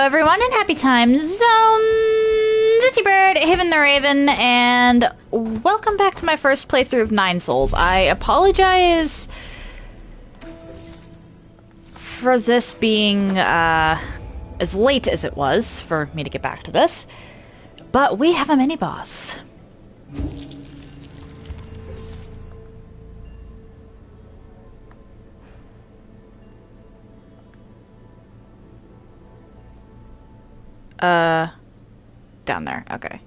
everyone, and happy times, Zitty Bird, Haven the Raven, and welcome back to my first playthrough of Nine Souls. I apologize for this being as late as it was for me to get back to this, but we have a mini-boss. Down there, okay.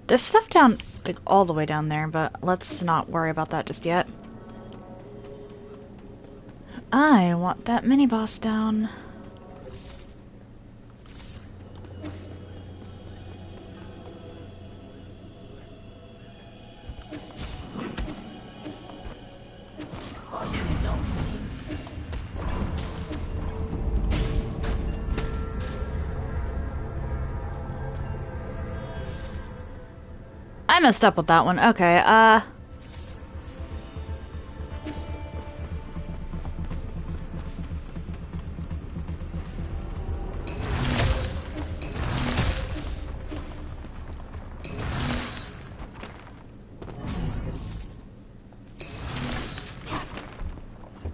There's stuff down, like, all the way down there, but let's not worry about that just yet. I want that mini-boss down. I messed up with that one. Okay,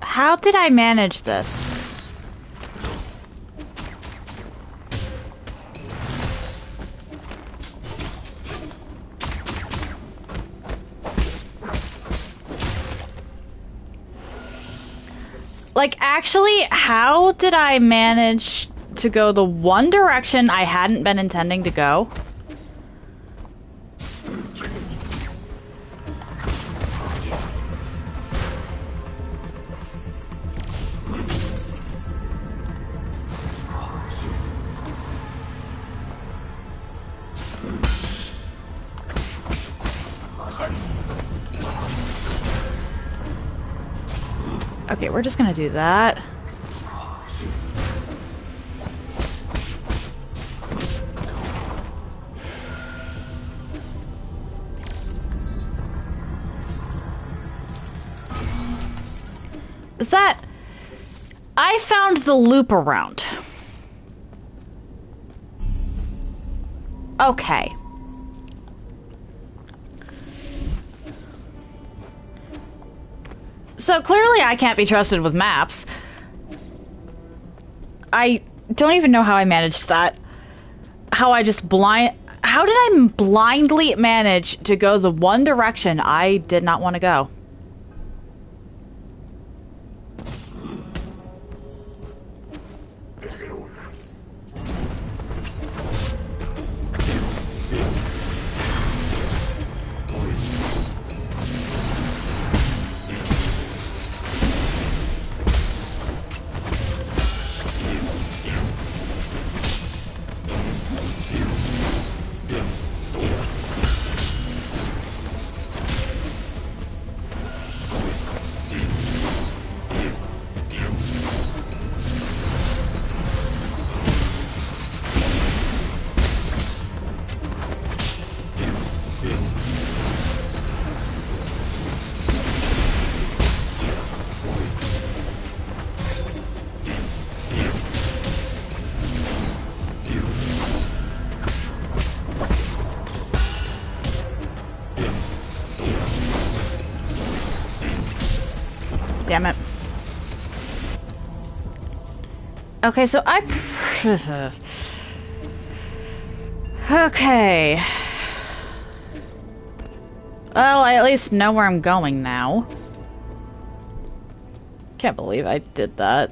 how did I manage this? Like, actually, how did I manage to go the one direction I hadn't been intending to go? Okay, we're just gonna do that. Is that... I found the loop around. Okay. So clearly I can't be trusted with maps. I don't even know how I managed that. How did I blindly manage to go the one direction I did not want to go? Damn it. Okay, so okay. Well, I at least know where I'm going now. Can't believe I did that.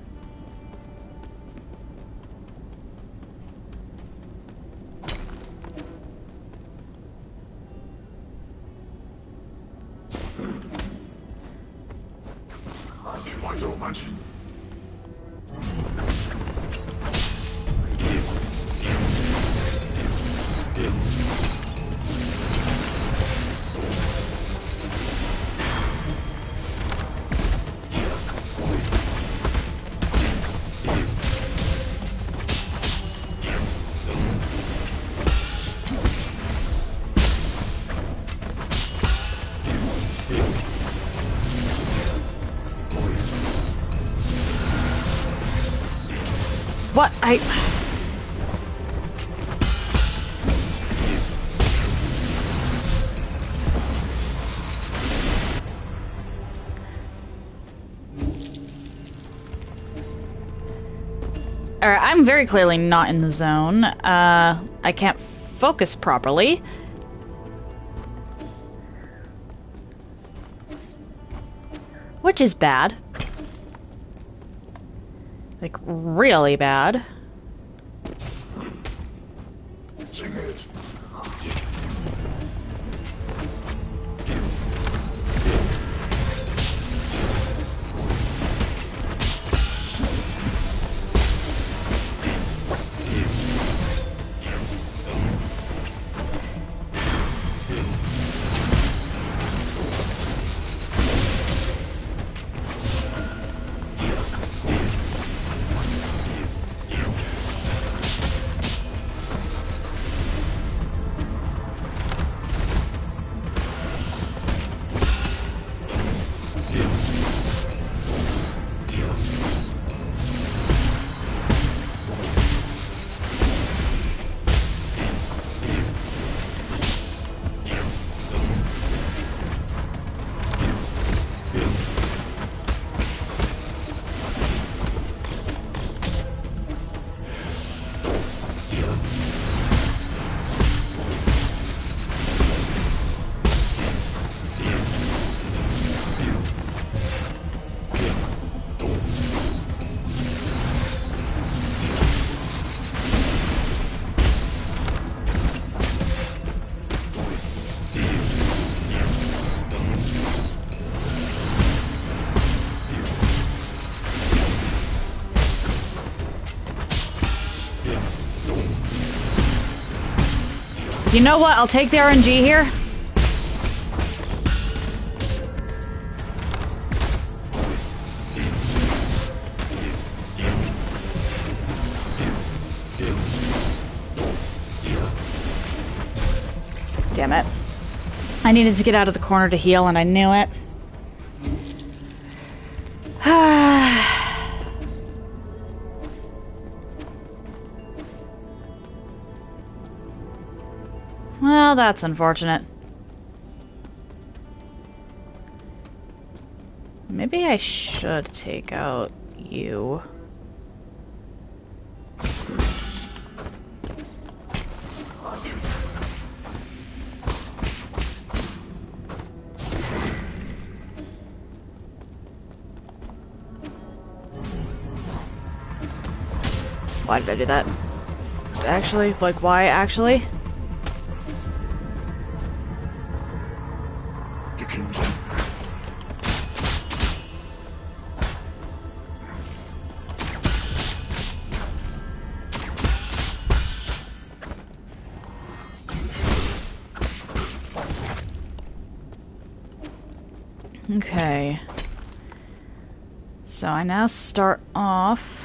What? Alright, I'm very clearly not in the zone. I can't focus properly. Which is bad. Like, really bad. Sing it. You know what? I'll take the RNG here. Damn it. I needed to get out of the corner to heal, and I knew it. Well, that's unfortunate. Maybe I should take out you. Why did I do that? Actually? Like, why actually? Okay. So I now start off.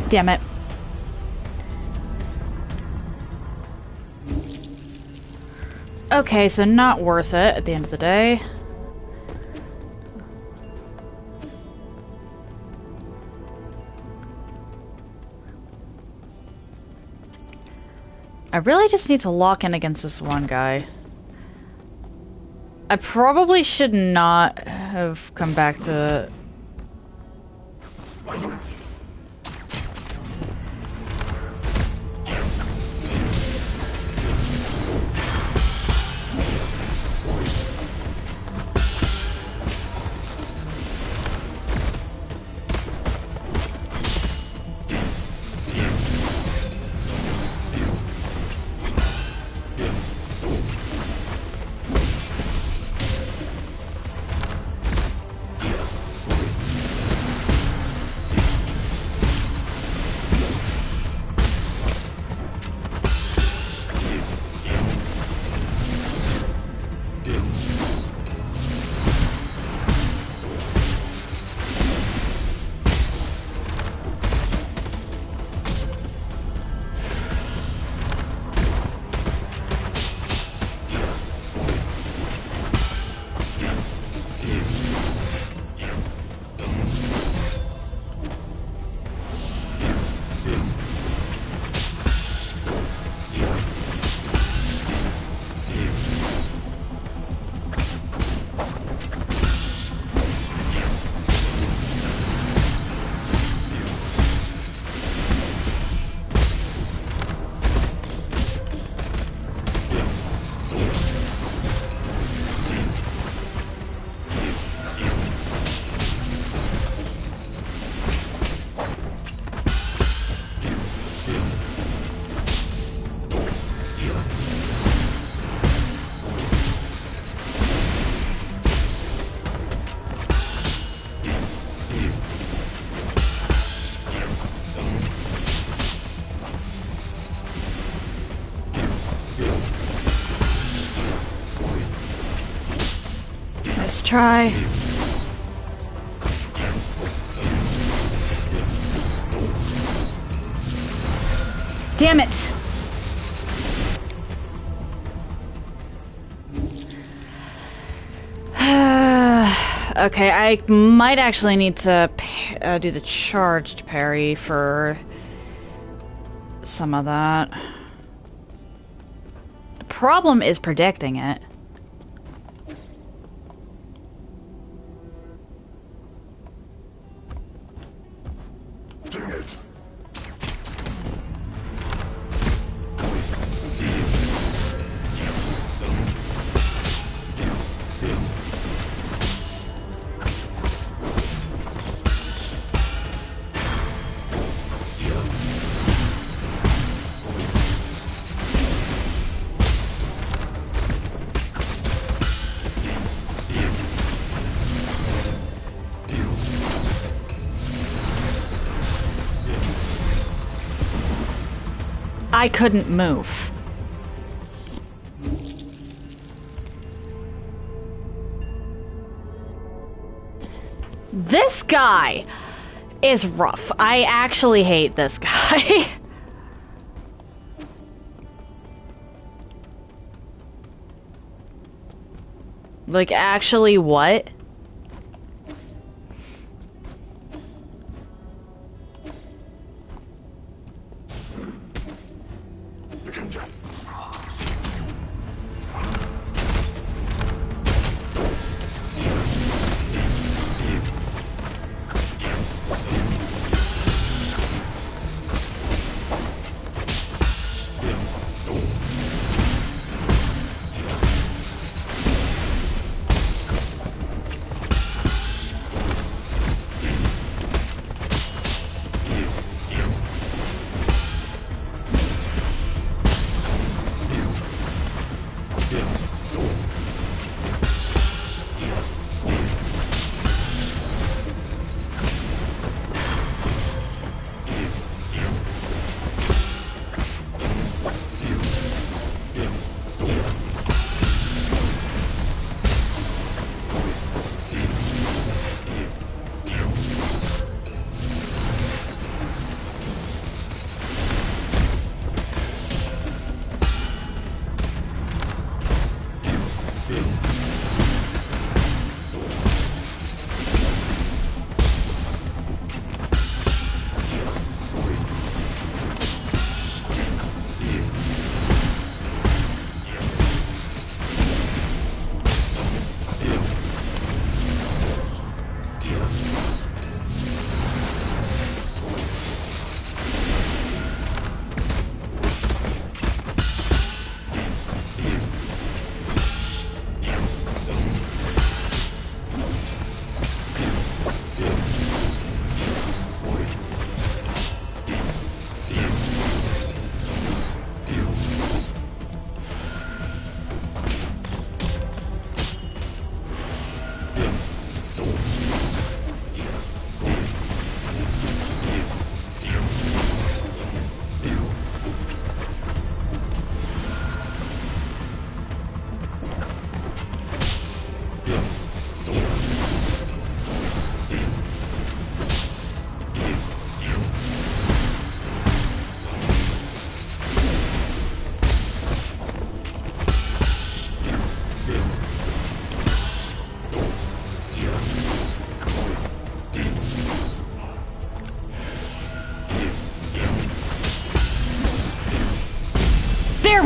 Damn it. Okay, so not worth it at the end of the day. I really just need to lock in against this one guy. I probably should not have come back to... Let's try. Damn it! Okay, I might actually need to do the charged parry for some of that. The problem is predicting it. Dang it. I couldn't move. This guy is rough. I actually hate this guy. Like, actually what?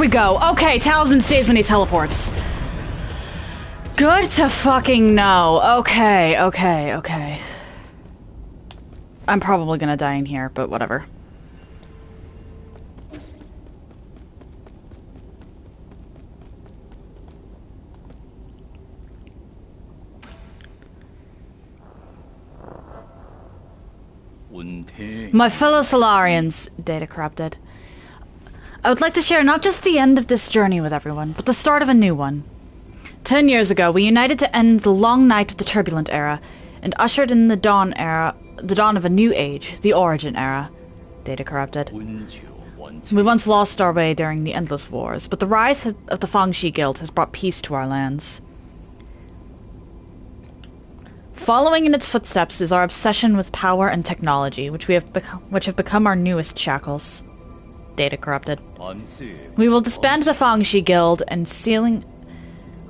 we go. Okay, talisman stays when he teleports. Good to fucking know. Okay, okay, okay. I'm probably gonna die in here, but whatever. My fellow Solarians, Data corrupted. I would like to share not just the end of this journey with everyone, but the start of a new one. 10 years ago, we united to end the long night of the Turbulent Era, and ushered in the dawn of a new age, the Origin Era. Data corrupted. We once lost our way during the Endless Wars, but the rise of the Fangxi Guild has brought peace to our lands. Following in its footsteps is our obsession with power and technology, which have become our newest shackles. Data corrupted. We will disband the Fangxi Guild and sealing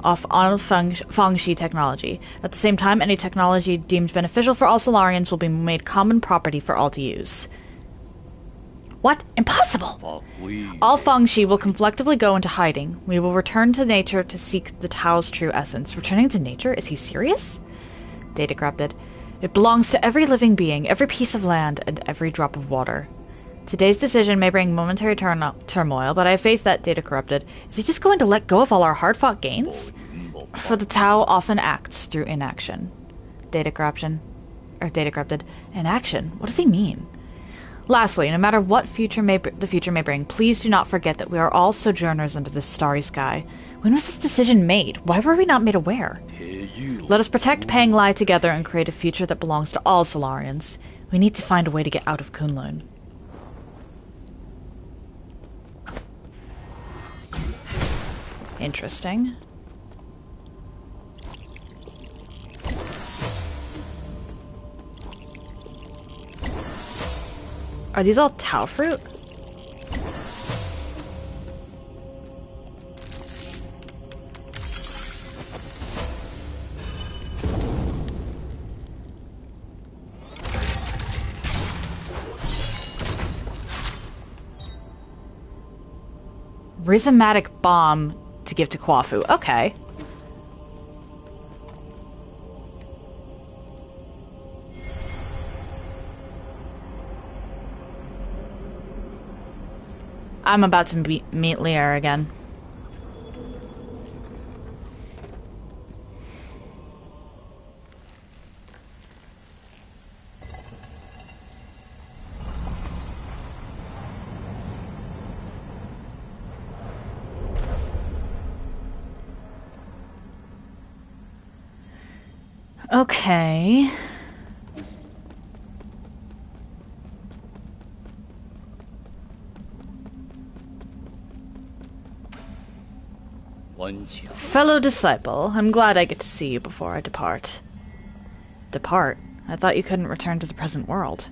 off all Fangxi technology. At the same time, any technology deemed beneficial for all Solarians will be made common property for all to use. What? Impossible! All Fangxi will collectively go into hiding. We will return to nature to seek the Tao's true essence. Returning to nature? Is he serious? Data corrupted. It belongs to every living being, every piece of land, and every drop of water. Today's decision may bring momentary turmoil, but I have faith that, Data corrupted, is he just going to let go of all our hard-fought gains? For the Tao often acts through inaction. Data corrupted. Inaction? What does he mean? Lastly, no matter what the future may bring, please do not forget that we are all sojourners under this starry sky. When was this decision made? Why were we not made aware? Let us protect Panglai together and create a future that belongs to all Solarians. We need to find a way to get out of Kunlun. Interesting. Are these all Tao fruit? Rhizomatic bomb to give to Kwafu. Okay. I'm about to meet Lear again. Okay. Fellow disciple, I'm glad I get to see you before I depart. Depart? I thought you couldn't return to the present world.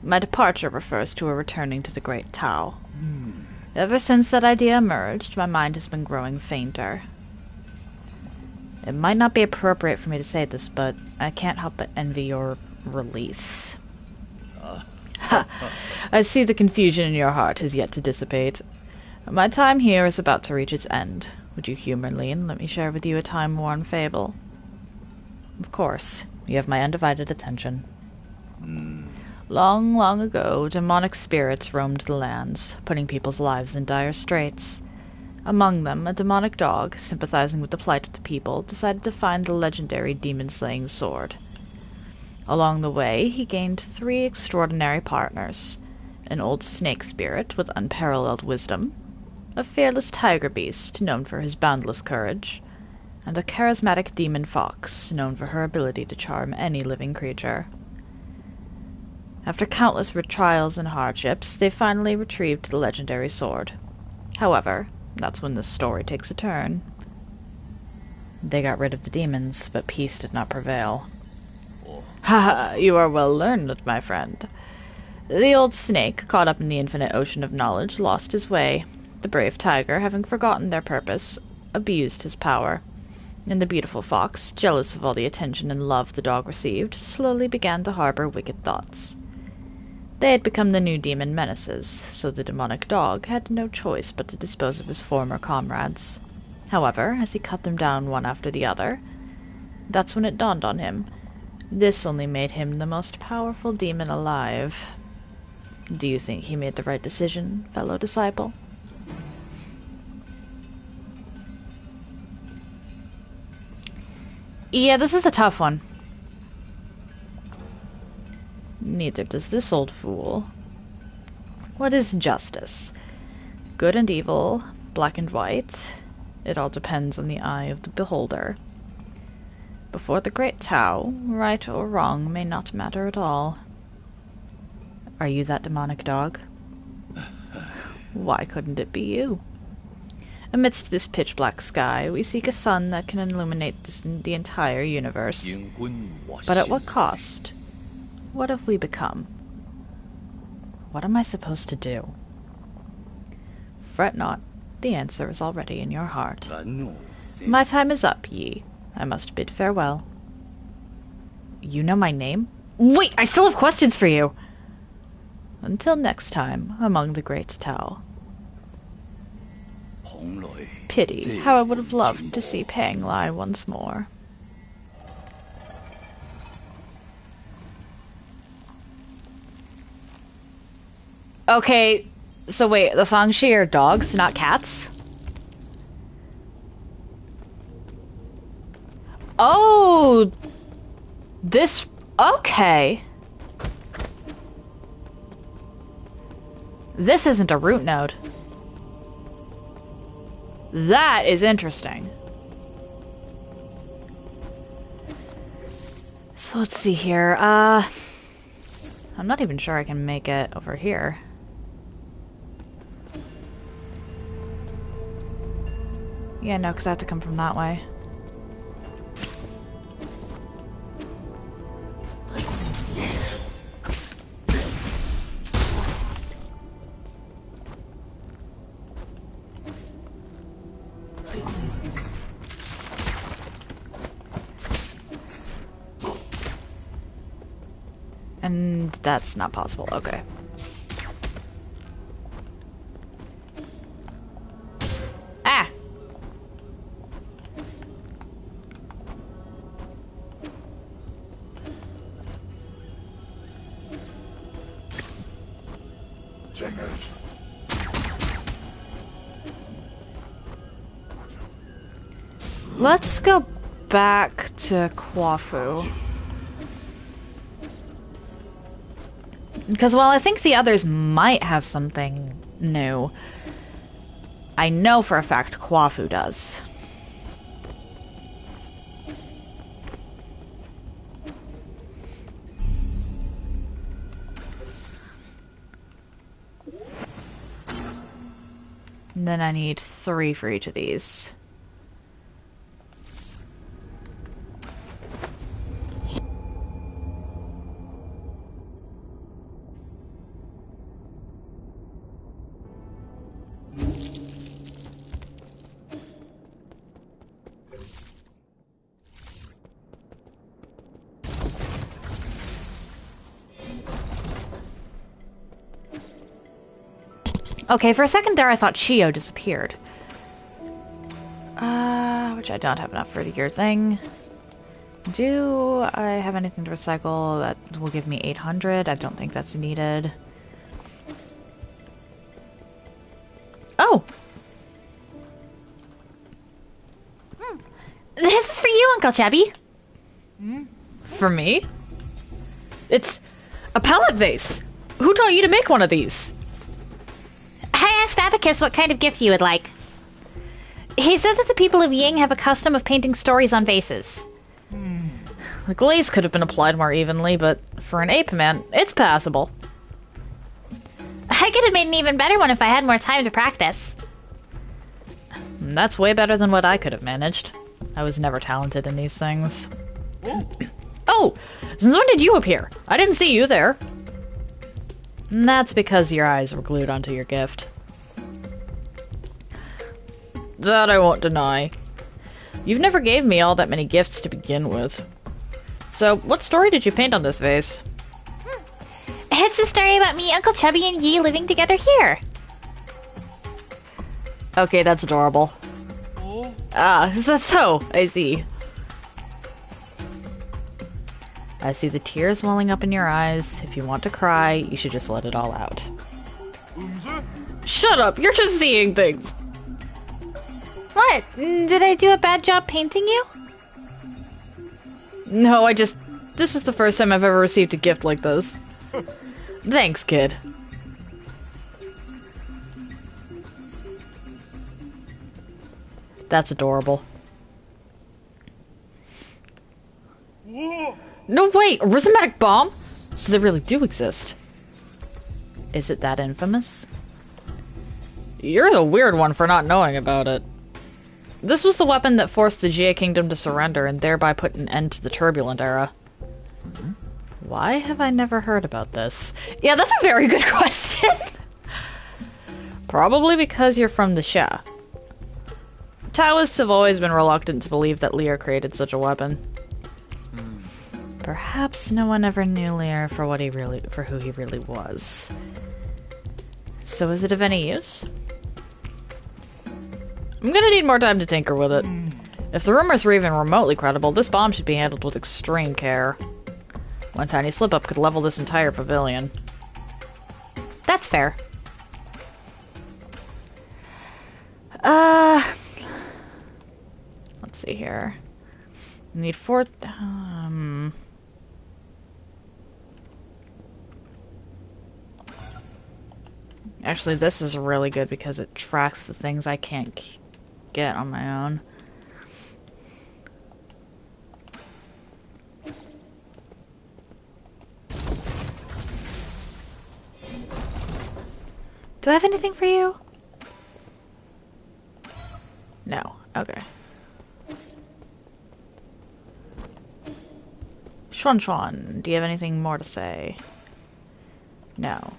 My departure refers to a returning to the Great Tao. Ever since that idea emerged, my mind has been growing fainter. It might not be appropriate for me to say this, but I can't help but envy your release. Ha! I see the confusion in your heart has yet to dissipate. My time here is about to reach its end. Would you humor me and let me share with you a time-worn fable? Of course. You have my undivided attention. Long, long ago, demonic spirits roamed the lands, putting people's lives in dire straits. Among them, a demonic dog, sympathizing with the plight of the people, decided to find the legendary demon-slaying sword. Along the way, he gained 3 extraordinary partners: an old snake spirit with unparalleled wisdom, a fearless tiger beast known for his boundless courage, and a charismatic demon fox known for her ability to charm any living creature. After countless trials and hardships, they finally retrieved the legendary sword. However, that's when this story takes a turn. They got rid of the demons, but peace did not prevail. Haha, you are well learned, my friend. The old snake, caught up in the infinite ocean of knowledge, lost his way. The brave tiger, having forgotten their purpose, abused his power. And the beautiful fox, jealous of all the attention and love the dog received, slowly began to harbor wicked thoughts. They had become the new demon menaces, so the demonic dog had no choice but to dispose of his former comrades. However, as he cut them down one after the other, that's when it dawned on him. This only made him the most powerful demon alive. Do you think he made the right decision, fellow disciple? Yeah, this is a tough one. Neither does this old fool. What is justice? Good and evil, black and white. It all depends on the eye of the beholder. Before the great Tao, right or wrong may not matter at all. Are you that demonic dog? Why couldn't it be you? Amidst this pitch-black sky, we seek a sun that can illuminate the entire universe. But at what cost? What have we become? What am I supposed to do? Fret not, the answer is already in your heart. My time is up, Yi. I must bid farewell. You know my name? Wait, I still have questions for you! Until next time, among the great Tao. Pity, how I would have loved to see Pang Lai once more. Okay, so wait, the Fangshi are dogs, not cats? Oh! This... okay. This isn't a root node. That is interesting. So let's see here. I'm not even sure I can make it over here. Yeah, no, because I have to come from that way. And that's not possible. Okay. Ah! Let's go back to Kwafu. Because while I think the others might have something new, I know for a fact Kwafu does. And then I need 3 for each of these. Okay, for a second there I thought Chio disappeared. Which I don't have enough for your thing. Do I have anything to recycle that will give me 800? I don't think that's needed. Oh! This is for you, Uncle Chubby! For me? It's a pallet vase! Who taught you to make one of these? I asked Abacus what kind of gift you would like. He said that the people of Ying have a custom of painting stories on vases. The glaze could have been applied more evenly, but for an ape man, it's passable. I could have made an even better one if I had more time to practice. That's way better than what I could have managed. I was never talented in these things. Oh! Since when did you appear? I didn't see you there. That's because your eyes were glued onto your gift. That I won't deny. You've never gave me all that many gifts to begin with. So, what story did you paint on this vase? It's a story about me, Uncle Chubby, and Yi living together here. Okay, that's adorable. Ah, so, I see. I see the tears welling up in your eyes. If you want to cry, you should just let it all out. Shut up! You're just seeing things! What? Did I do a bad job painting you? No, this is the first time I've ever received a gift like this. Thanks, kid. That's adorable. No, wait! A rhythmatic bomb? So they really do exist. Is it that infamous? You're the weird one for not knowing about it. This was the weapon that forced the Jia Kingdom to surrender and thereby put an end to the Turbulent Era. Why have I never heard about this? Yeah, that's a very good question! Probably because you're from the Xia. Taoists have always been reluctant to believe that Lear created such a weapon. Perhaps no one ever knew Lear for who he really was. So is it of any use? I'm gonna need more time to tinker with it. If the rumors were even remotely credible, this bomb should be handled with extreme care. One tiny slip-up could level this entire pavilion. That's fair. Let's see here. We need 4... Actually, this is really good because it tracks the things I can't get on my own. Do I have anything for you? No. Okay. Xuan Xuan, do you have anything more to say? No.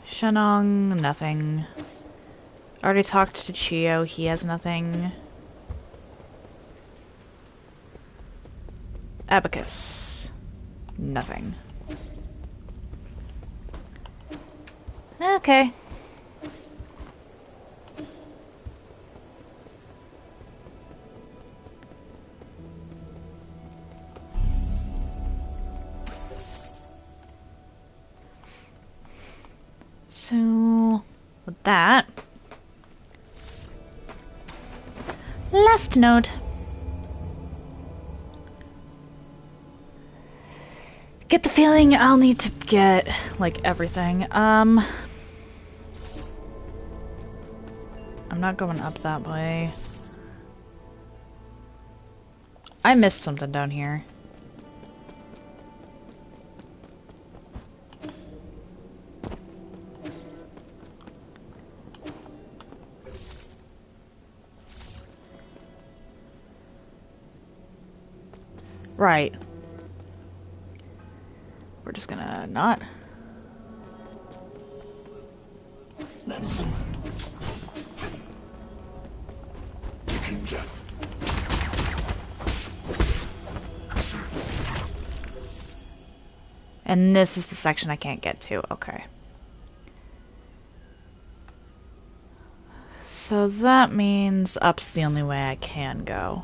Shenong, nothing. Already talked to Chio, he has nothing. Abacus. Nothing. Okay. So, with that, last note. Get the feeling I'll need to get, like, everything. I'm not going up that way. I missed something down here. Right. We're just gonna not. And this is the section I can't get to. Okay. So that means up's the only way I can go.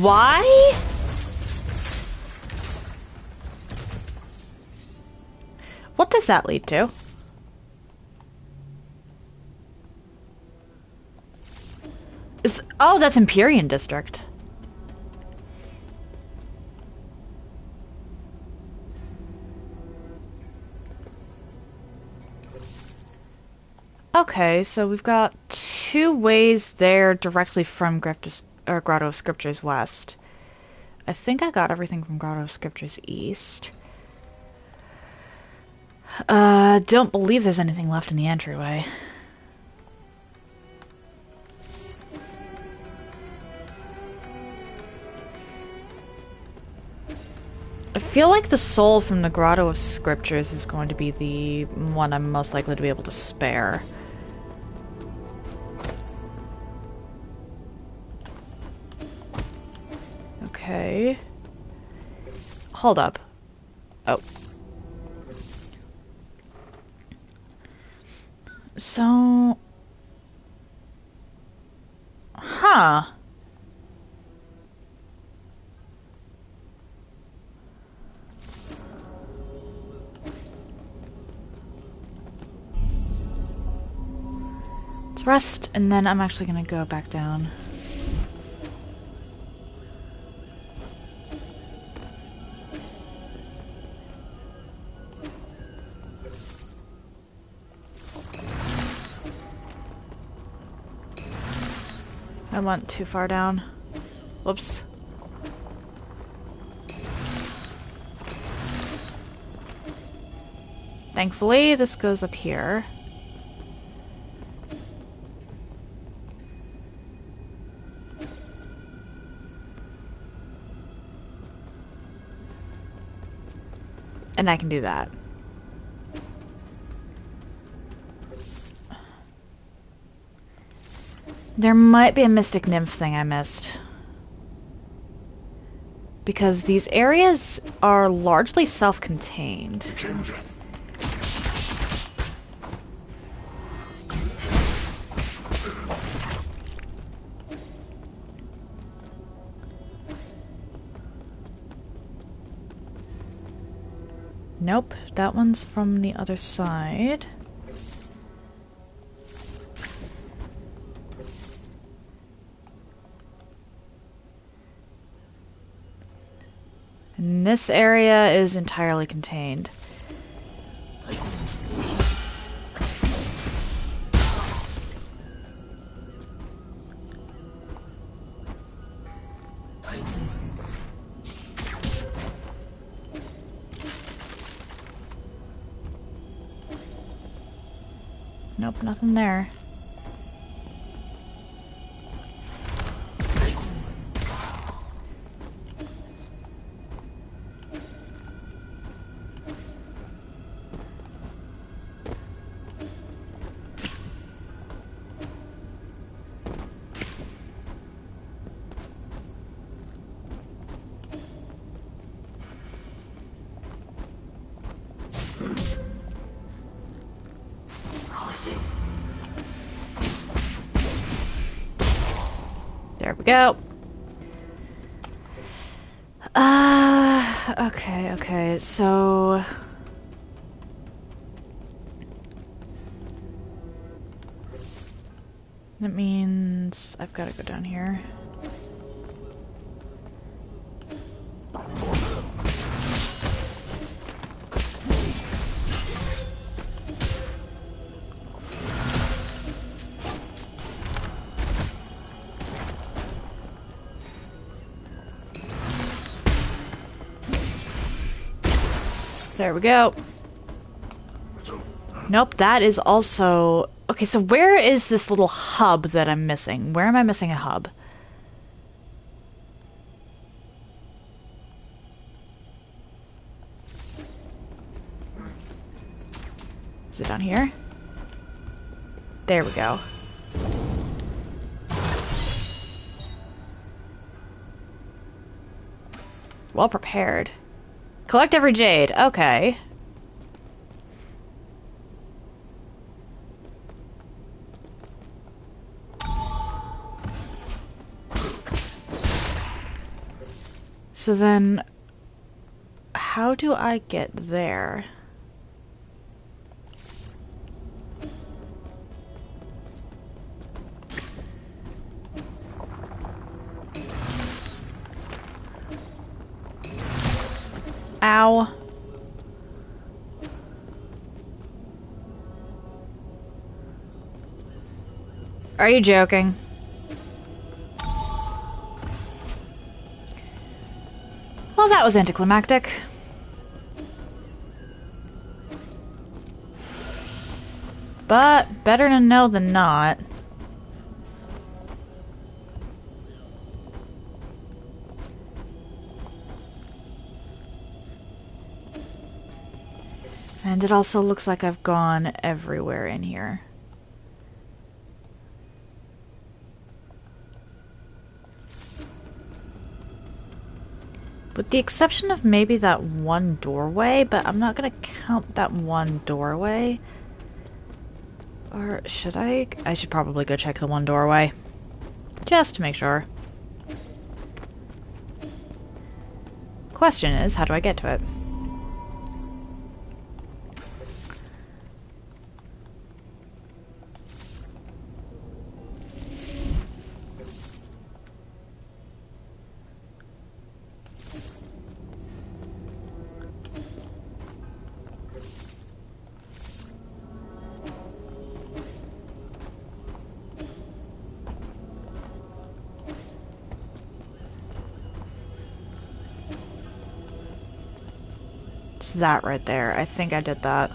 Why? What does that lead to? Oh, that's Empyrean district. Okay, so we've got 2 ways there directly from Grotto of Scriptures West. I think I got everything from Grotto of Scriptures East. Don't believe there's anything left in the entryway. I feel like the soul from the Grotto of Scriptures is going to be the one I'm most likely to be able to spare. Okay. Hold up. Oh. So... Huh. Let's rest, and then I'm actually gonna go back down. I went too far down. Whoops. Thankfully, this goes up here. And I can do that. There might be a Mystic Nymph thing I missed. Because these areas are largely self-contained. Nope, that one's from the other side. And this area is entirely contained. Nope, nothing there. There we go. Okay, so... That means I've got to go down here. There we go. Nope, that is also... Okay, so where is this little hub that I'm missing? Where am I missing a hub? Is it down here? There we go. Well prepared. Collect every jade. Okay. So then, how do I get there? Ow. Are you joking? Well, that was anticlimactic. But better to know than not. And it also looks like I've gone everywhere in here. With the exception of maybe that one doorway, but I'm not gonna count that one doorway. Or should I? I should probably go check the one doorway. Just to make sure. Question is, how do I get to it? It's that right there. I think I did that.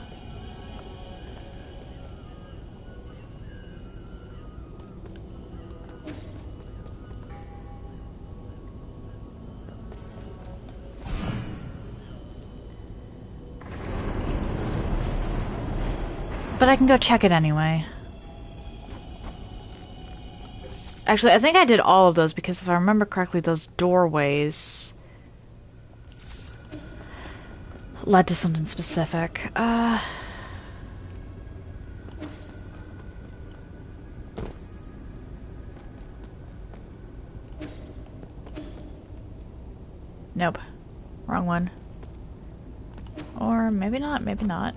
But I can go check it anyway. Actually, I think I did all of those because if I remember correctly, those doorways led to something specific. Nope. Wrong one. Or maybe not, maybe not.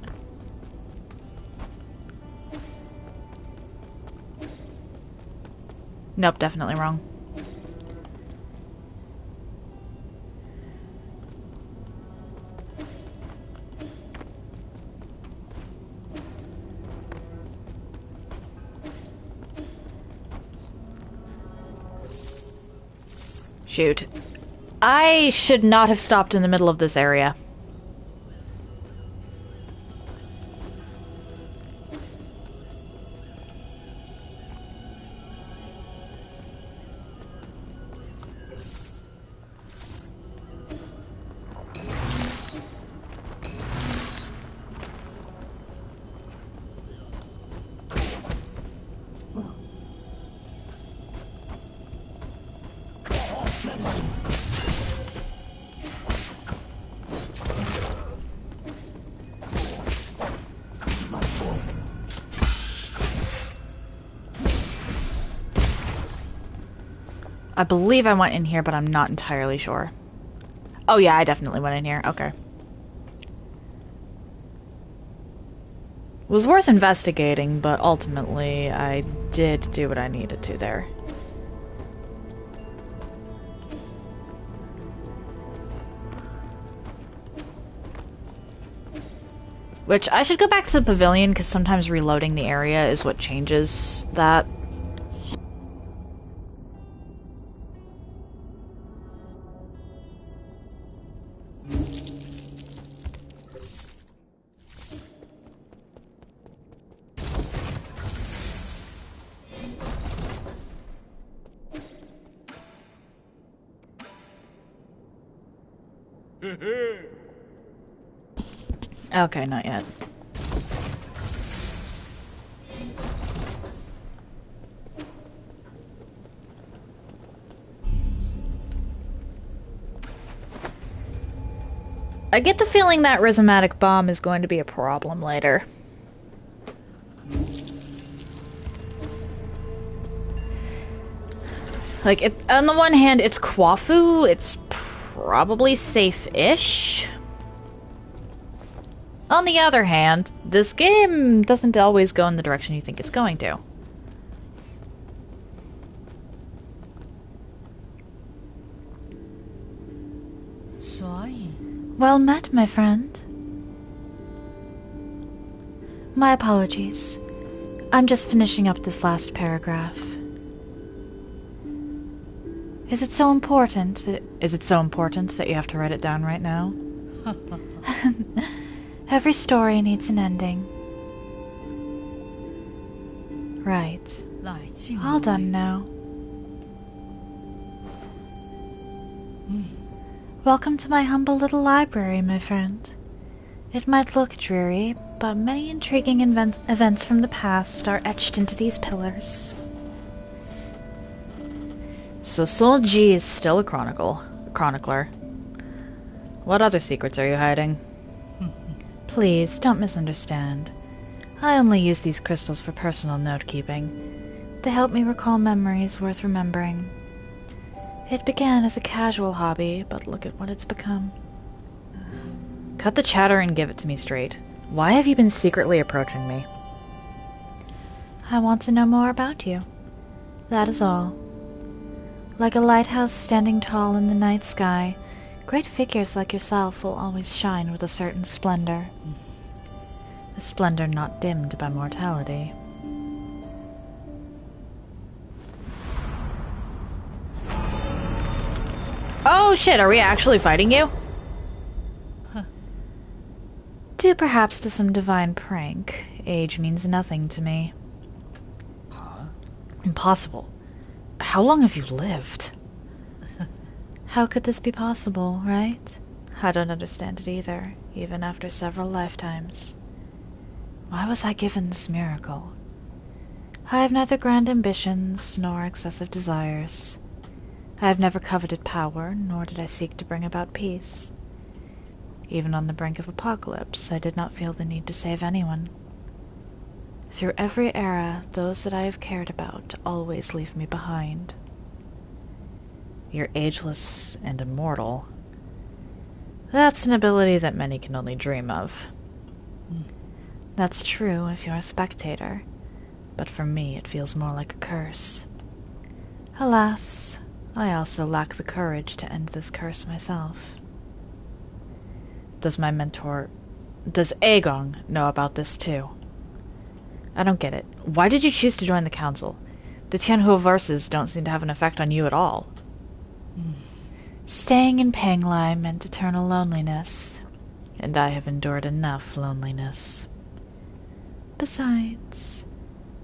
Nope, definitely wrong. Shoot. I should not have stopped in the middle of this area. I believe I went in here, but I'm not entirely sure. Oh yeah, I definitely went in here. Okay. It was worth investigating, but ultimately I did do what I needed to there. Which, I should go back to the pavilion, because sometimes reloading the area is what changes that. Okay, not yet. I get the feeling that rhizomatic bomb is going to be a problem later. Like, on the one hand, it's Kwafu, it's probably safe-ish. On the other hand, this game doesn't always go in the direction you think it's going to. Well met, my friend. My apologies. I'm just finishing up this last paragraph. Is it so important? Is it so important that you have to write it down right now? Every story needs an ending. Right. All done now. Welcome to my humble little library, my friend. It might look dreary, but many intriguing events from the past are etched into these pillars. So Soul G is still a chronicler. What other secrets are you hiding? Please, don't misunderstand. I only use these crystals for personal note-keeping. They help me recall memories worth remembering. It began as a casual hobby, but look at what it's become. Cut the chatter and give it to me straight. Why have you been secretly approaching me? I want to know more about you. That is all. Like a lighthouse standing tall in the night sky, great figures like yourself will always shine with a certain splendor. A splendor not dimmed by mortality. Oh shit, are we actually fighting you? Due perhaps to some divine prank, age means nothing to me. Huh? Impossible. How long have you lived? How could this be possible, right? I don't understand it either, even after several lifetimes. Why was I given this miracle? I have neither grand ambitions nor excessive desires. I have never coveted power, nor did I seek to bring about peace. Even on the brink of apocalypse, I did not feel the need to save anyone. Through every era, those that I have cared about always leave me behind. You're ageless and immortal. That's an ability that many can only dream of. That's true if you're a spectator, but for me it feels more like a curse. Alas, I also lack the courage to end this curse myself. Does Aegong know about this too? I don't get it. Why did you choose to join the council? The Tianhu verses don't seem to have an effect on you at all. Staying in Panglai meant eternal loneliness, and I have endured enough loneliness. Besides,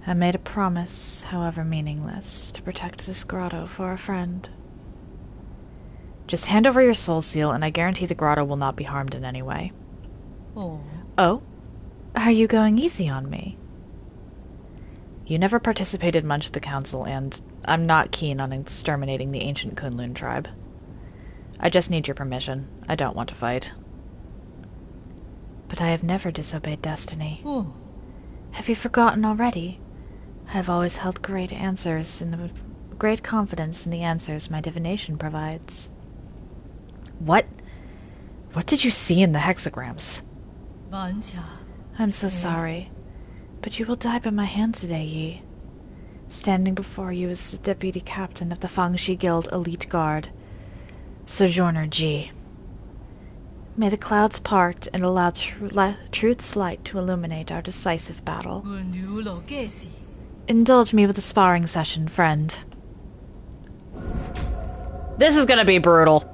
I made a promise, however meaningless, to protect this grotto for a friend. Just hand over your soul seal, and I guarantee the grotto will not be harmed in any way. Oh? Are you going easy on me? You never participated much at the council, and I'm not keen on exterminating the ancient Kunlun tribe. I just need your permission. I don't want to fight. But I have never disobeyed destiny. Have you forgotten already? I have always held great confidence in the answers my divination provides. What? What did you see in the hexagrams? I'm so sorry, but you will die by my hand today, Yi. Standing before you is the deputy captain of the Fangxi Guild Elite Guard, Sojourner Ji. May the clouds part and allow truth's light to illuminate our decisive battle. Indulge me with a sparring session, friend. This is gonna be brutal.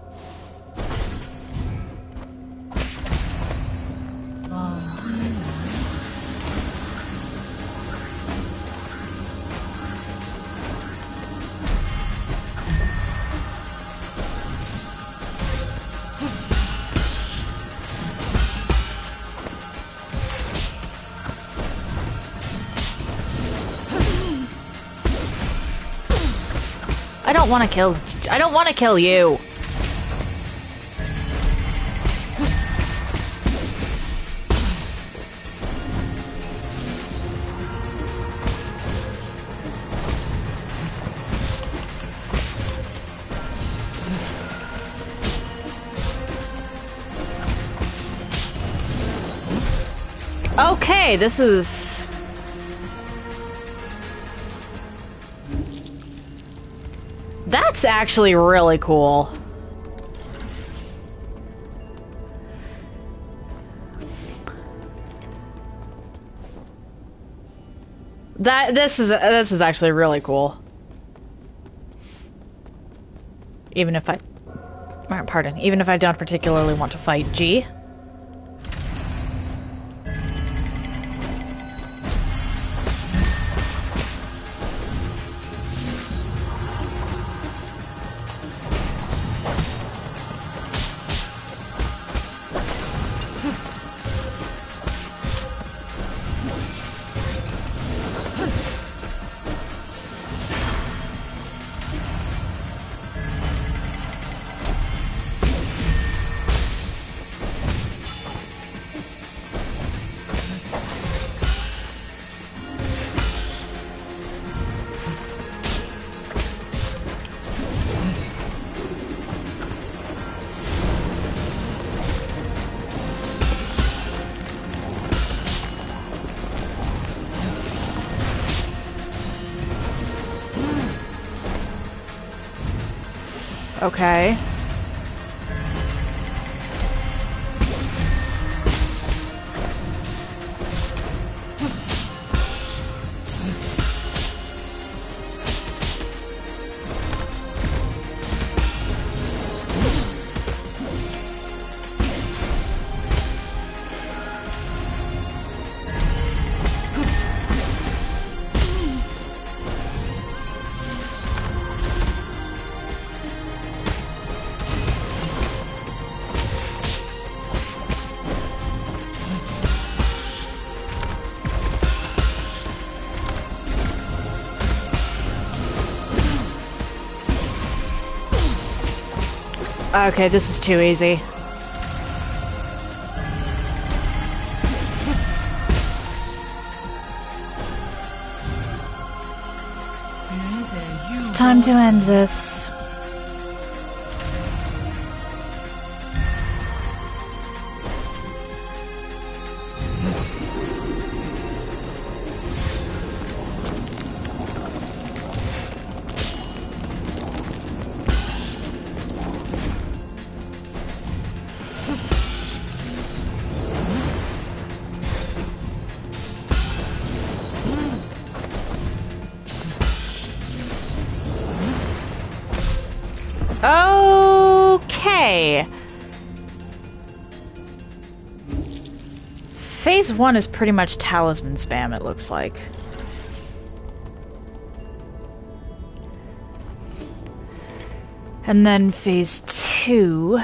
I don't want to kill you. Okay, this is... That's actually really cool. This is actually really cool. Even if I... Pardon. Even if I don't particularly want to fight G. Okay. Okay, this is too easy. It's time to end this. Okay. Phase 1 is pretty much talisman spam, it looks like. And then phase 2...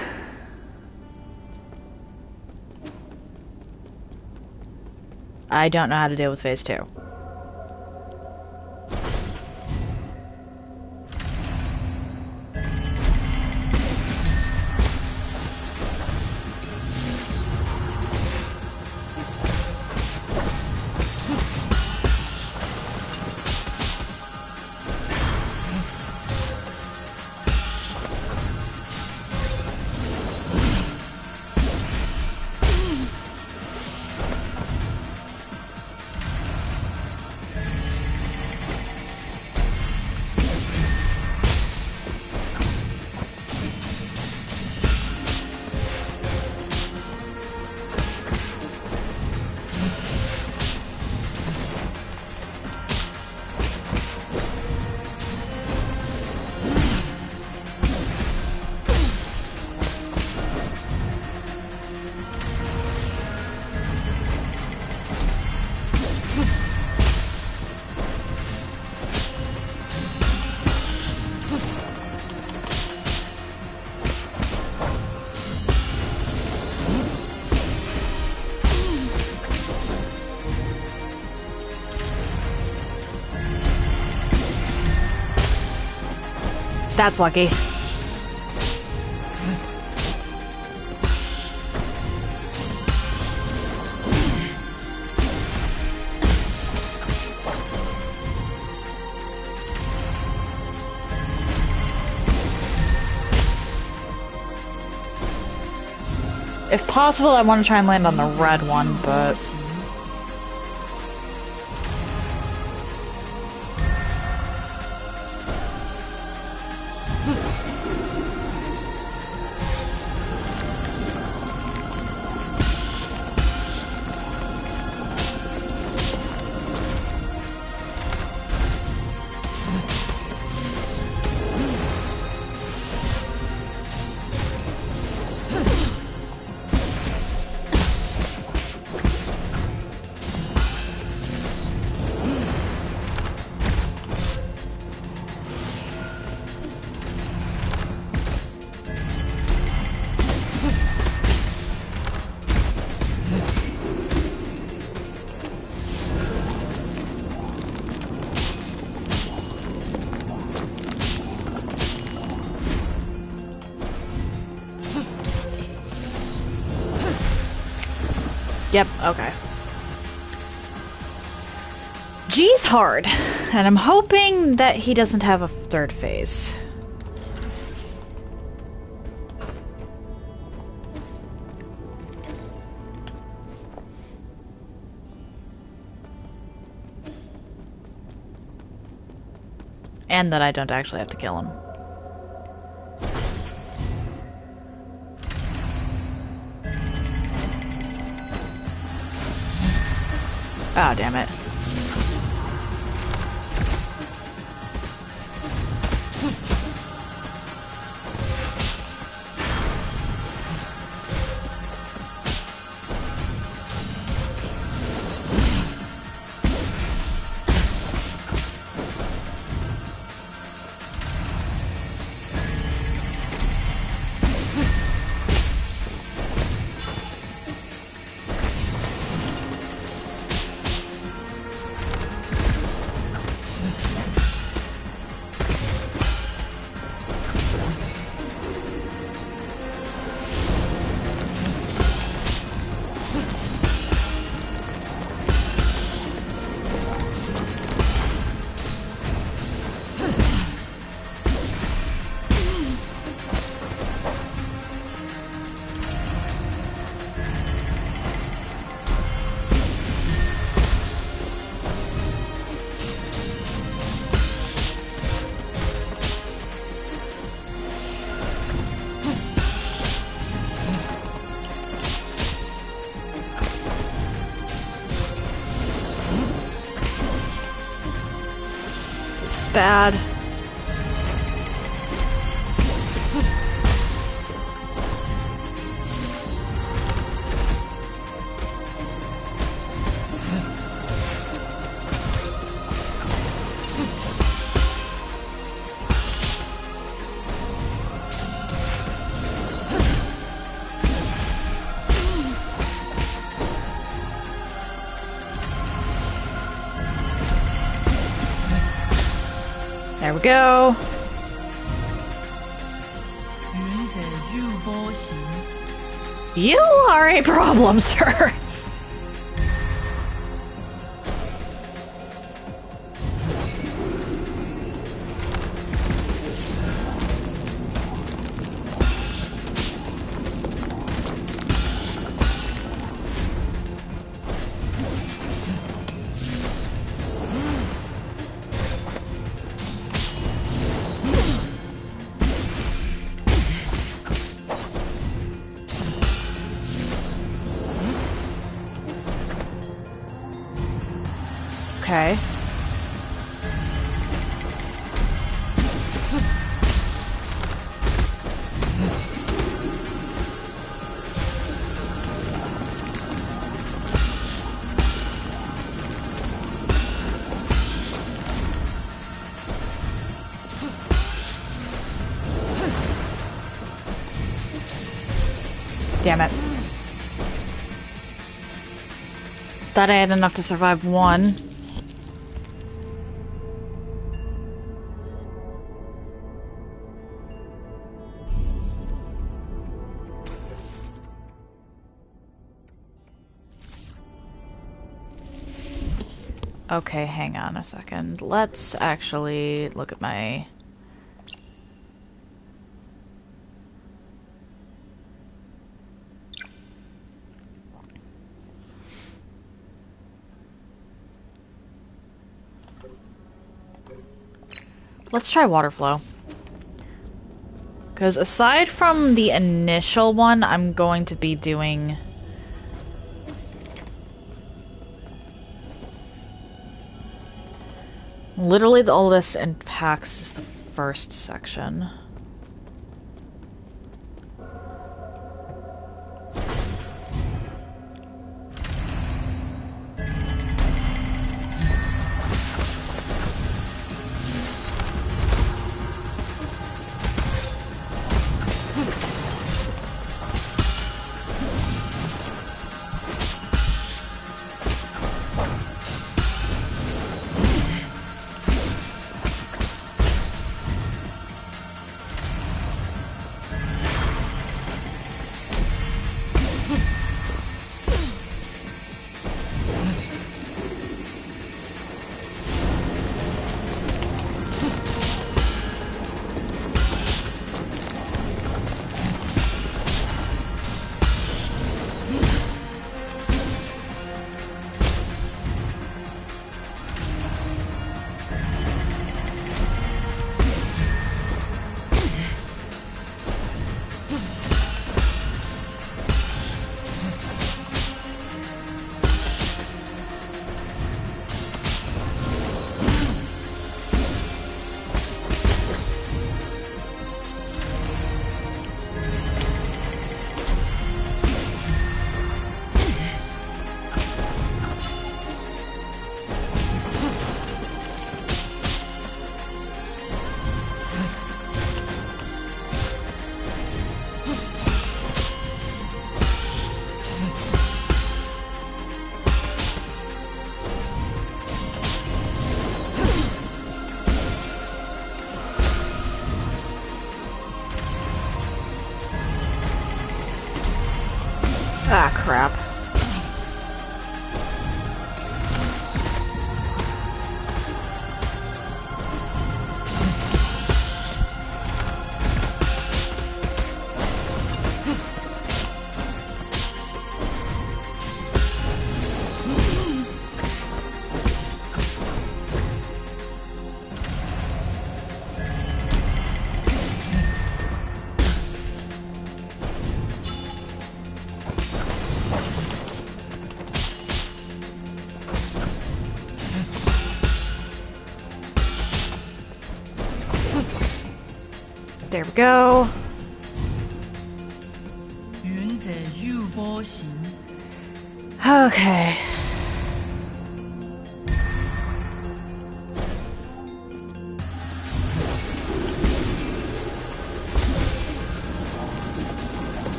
I don't know how to deal with phase 2. That's lucky. If possible, I want to try and land on the red one, but... Yep, okay. G's hard, and I'm hoping that he doesn't have a third phase. And that I don't actually have to kill him. Ah, damn it. Bad. There we go. You are a problem, sir. Okay. Damn it. Thought I had enough to survive one. Okay, hang on a second. Let's actually look at my... Let's try water flow. Because aside from the initial one, I'm going to be doing... Literally, all this in packs is the first section. crap. There we go. Okay.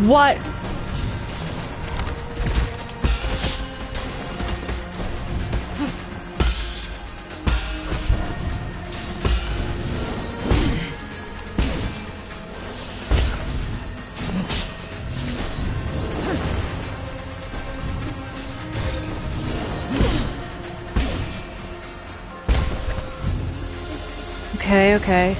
What? Okay, okay.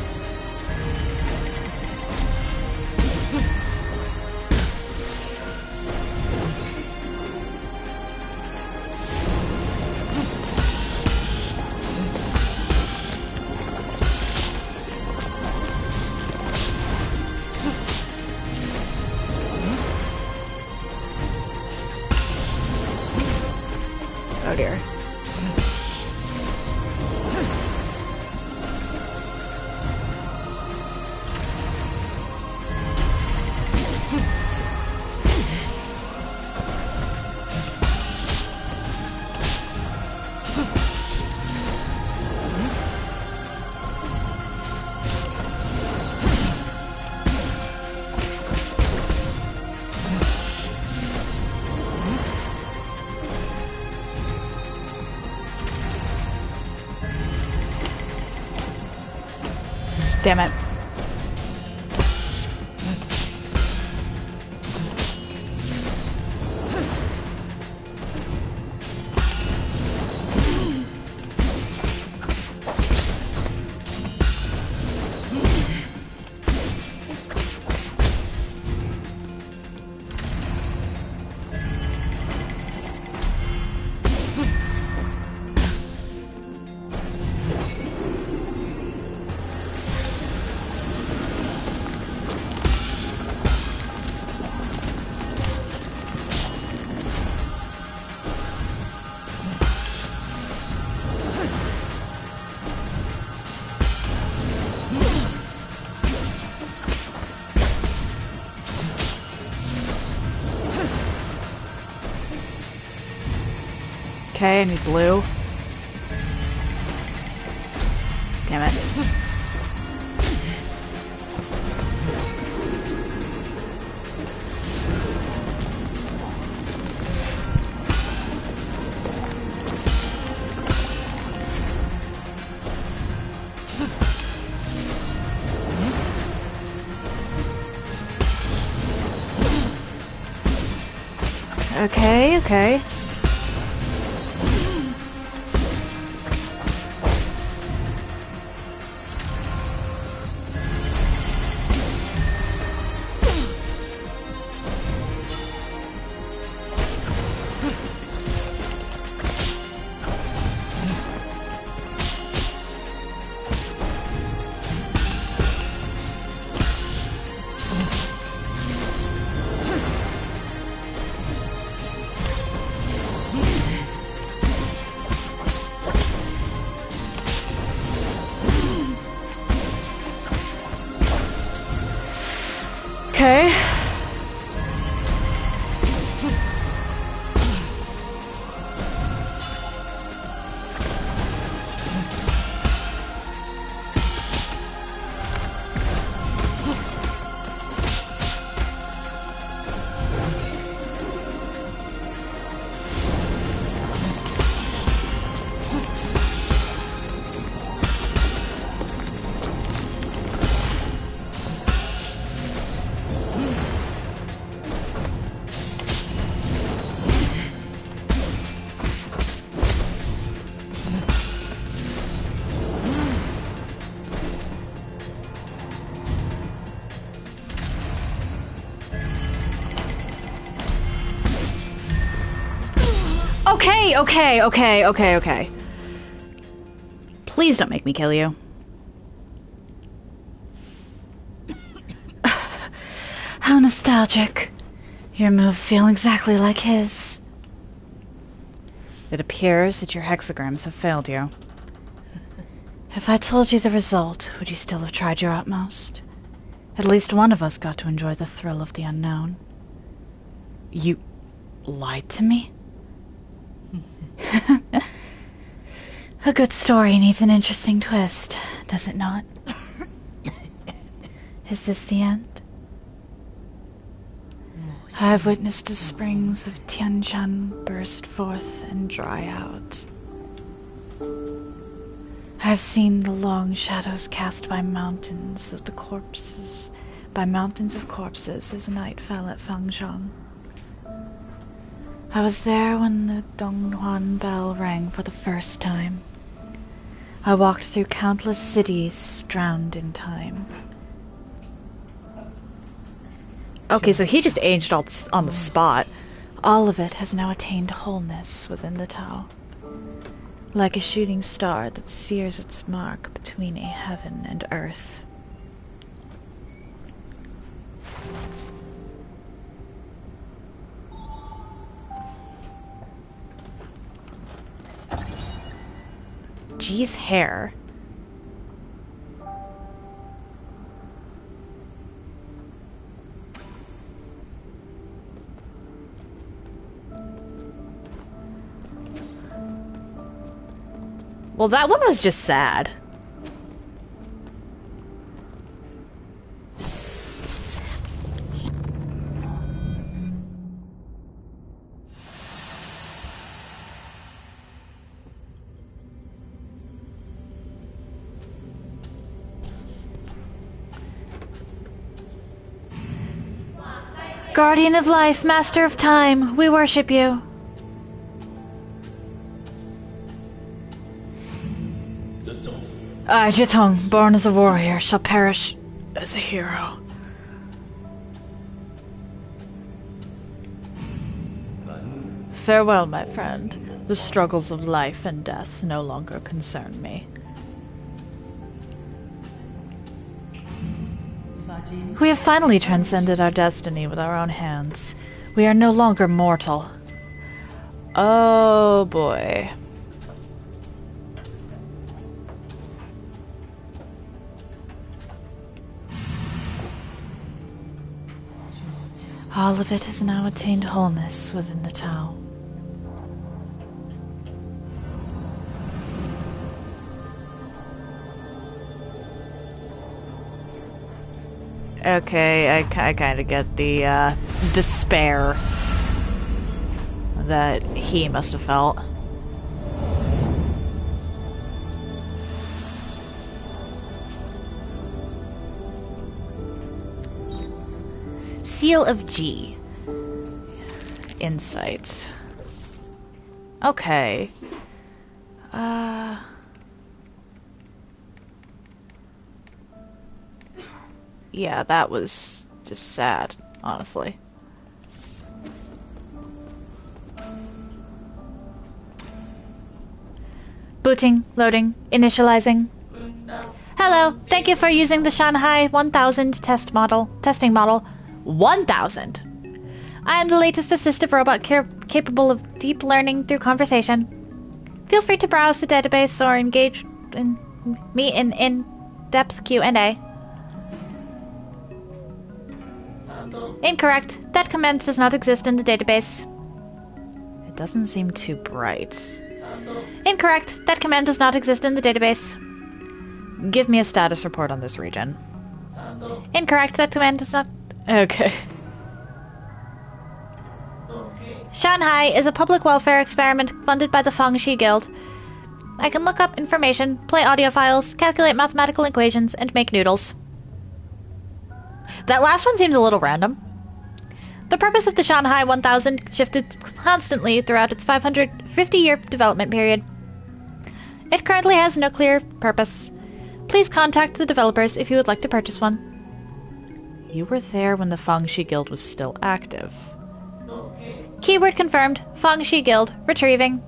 Oh dear. Damn it. Okay, I need blue. Damn it. Okay, okay. Okay. Please don't make me kill you. How nostalgic. Your moves feel exactly like his. It appears that your hexagrams have failed you. If I told you the result, would you still have tried your utmost? At least one of us got to enjoy the thrill of the unknown. You lied to me? A good story needs an interesting twist, does it not? Is this the end? I have witnessed the springs of Tianshan burst forth and dry out. I have seen the long shadows cast by mountains of corpses as night fell at Fangzhong. I was there when the Donghuan bell rang for the first time. I walked through countless cities drowned in time. Okay, so he just aged all on the spot. All of it has now attained wholeness within the Tao. Like a shooting star that sears its mark between a heaven and earth. G's hair. Well, that one was just sad. Guardian of life, master of time, we worship you. I, Jitong, born as a warrior, shall perish as a hero. Farewell, my friend. The struggles of life and death no longer concern me. We have finally transcended our destiny with our own hands. We are no longer mortal. Oh boy. All of it has now attained wholeness within the Tao. Okay, I kind of get the despair that he must have felt. Seal of G. Insight. Okay. Yeah, that was just sad, honestly. Booting, loading, initializing. Hello, thank you for using the Shanghai 1000 testing model. 1000! I am the latest assistive robot capable of deep learning through conversation. Feel free to browse the database or engage me in in-depth Q&A. Incorrect. That command does not exist in the database. It doesn't seem too bright. Incorrect. That command does not exist in the database. Give me a status report on this region. Incorrect. That command does not... Okay. Shanghai is a public welfare experiment funded by the Fangxi Guild. I can look up information, play audio files, calculate mathematical equations, and make noodles. That last one seems a little random. The purpose of the Shanghai 1000 shifted constantly throughout its 550-year development period. It currently has no clear purpose. Please contact the developers if you would like to purchase one. You were there when the Fangxi Guild was still active. Keyword confirmed. Fangxi Guild. Retrieving.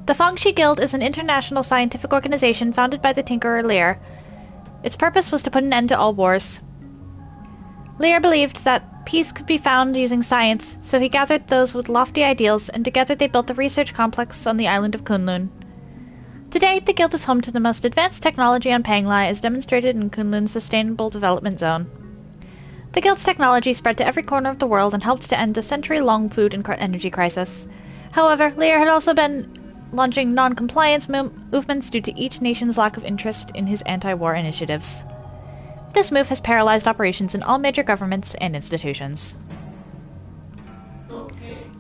The Fangxi Guild is an international scientific organization founded by the Tinkerer Lear. Its purpose was to put an end to all wars. Lear believed that peace could be found using science, so he gathered those with lofty ideals, and together they built a research complex on the island of Kunlun. Today, the Guild is home to the most advanced technology on Panglai, as demonstrated in Kunlun's Sustainable Development Zone. The Guild's technology spread to every corner of the world and helped to end a century-long food and energy crisis. However, Lear had also been launching non-compliance movements due to each nation's lack of interest in his anti-war initiatives. This move has paralyzed operations in all major governments and institutions.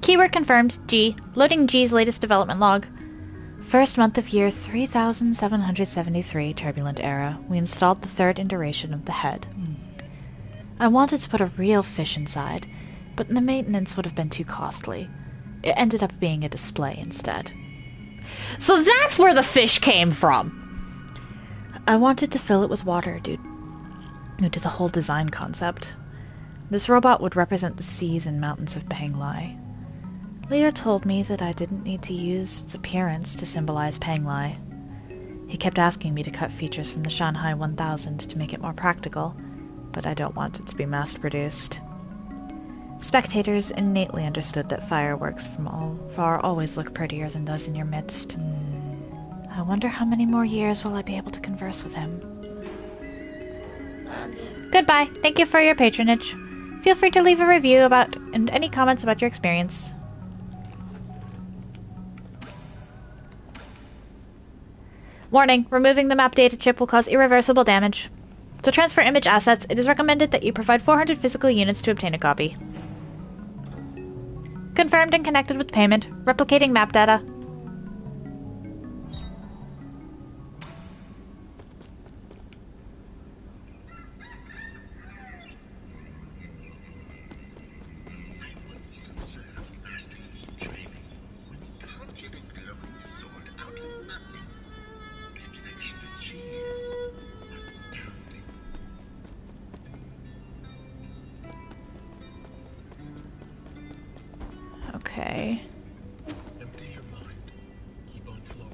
Keyword confirmed. G. Loading G's latest development log. First month of year 3773, turbulent era. We installed the third iteration of the head. I wanted to put a real fish inside, but the maintenance would have been too costly. It ended up being a display instead. So that's where the fish came from! I wanted to fill it with water due to the whole design concept. This robot would represent the seas and mountains of Panglai. Lear told me that I didn't need to use its appearance to symbolize Panglai. He kept asking me to cut features from the Shanghai 1000 to make it more practical, but I don't want it to be mass-produced. Spectators innately understood that fireworks from far always look prettier than those in your midst. I wonder how many more years will I be able to converse with him. Goodbye. Thank you for your patronage. Feel free to leave a review and any comments about your experience. Warning, removing the map data chip will cause irreversible damage. To transfer image assets, it is recommended that you provide 400 physical units to obtain a copy. Confirmed and connected with payment. Replicating map data. Okay. Empty your mind. Keep on flowing.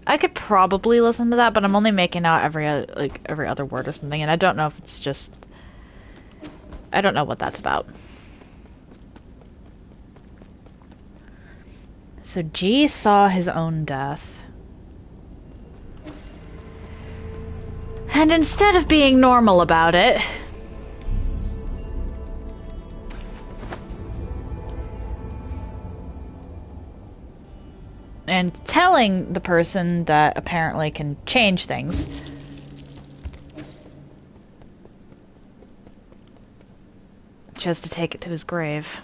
I could probably listen to that, but I'm only making out every other word or something, and I don't know if it's just... I don't know what that's about. So G saw his own death. And instead of being normal about it... and telling the person that apparently can change things. Chose to take it to his grave.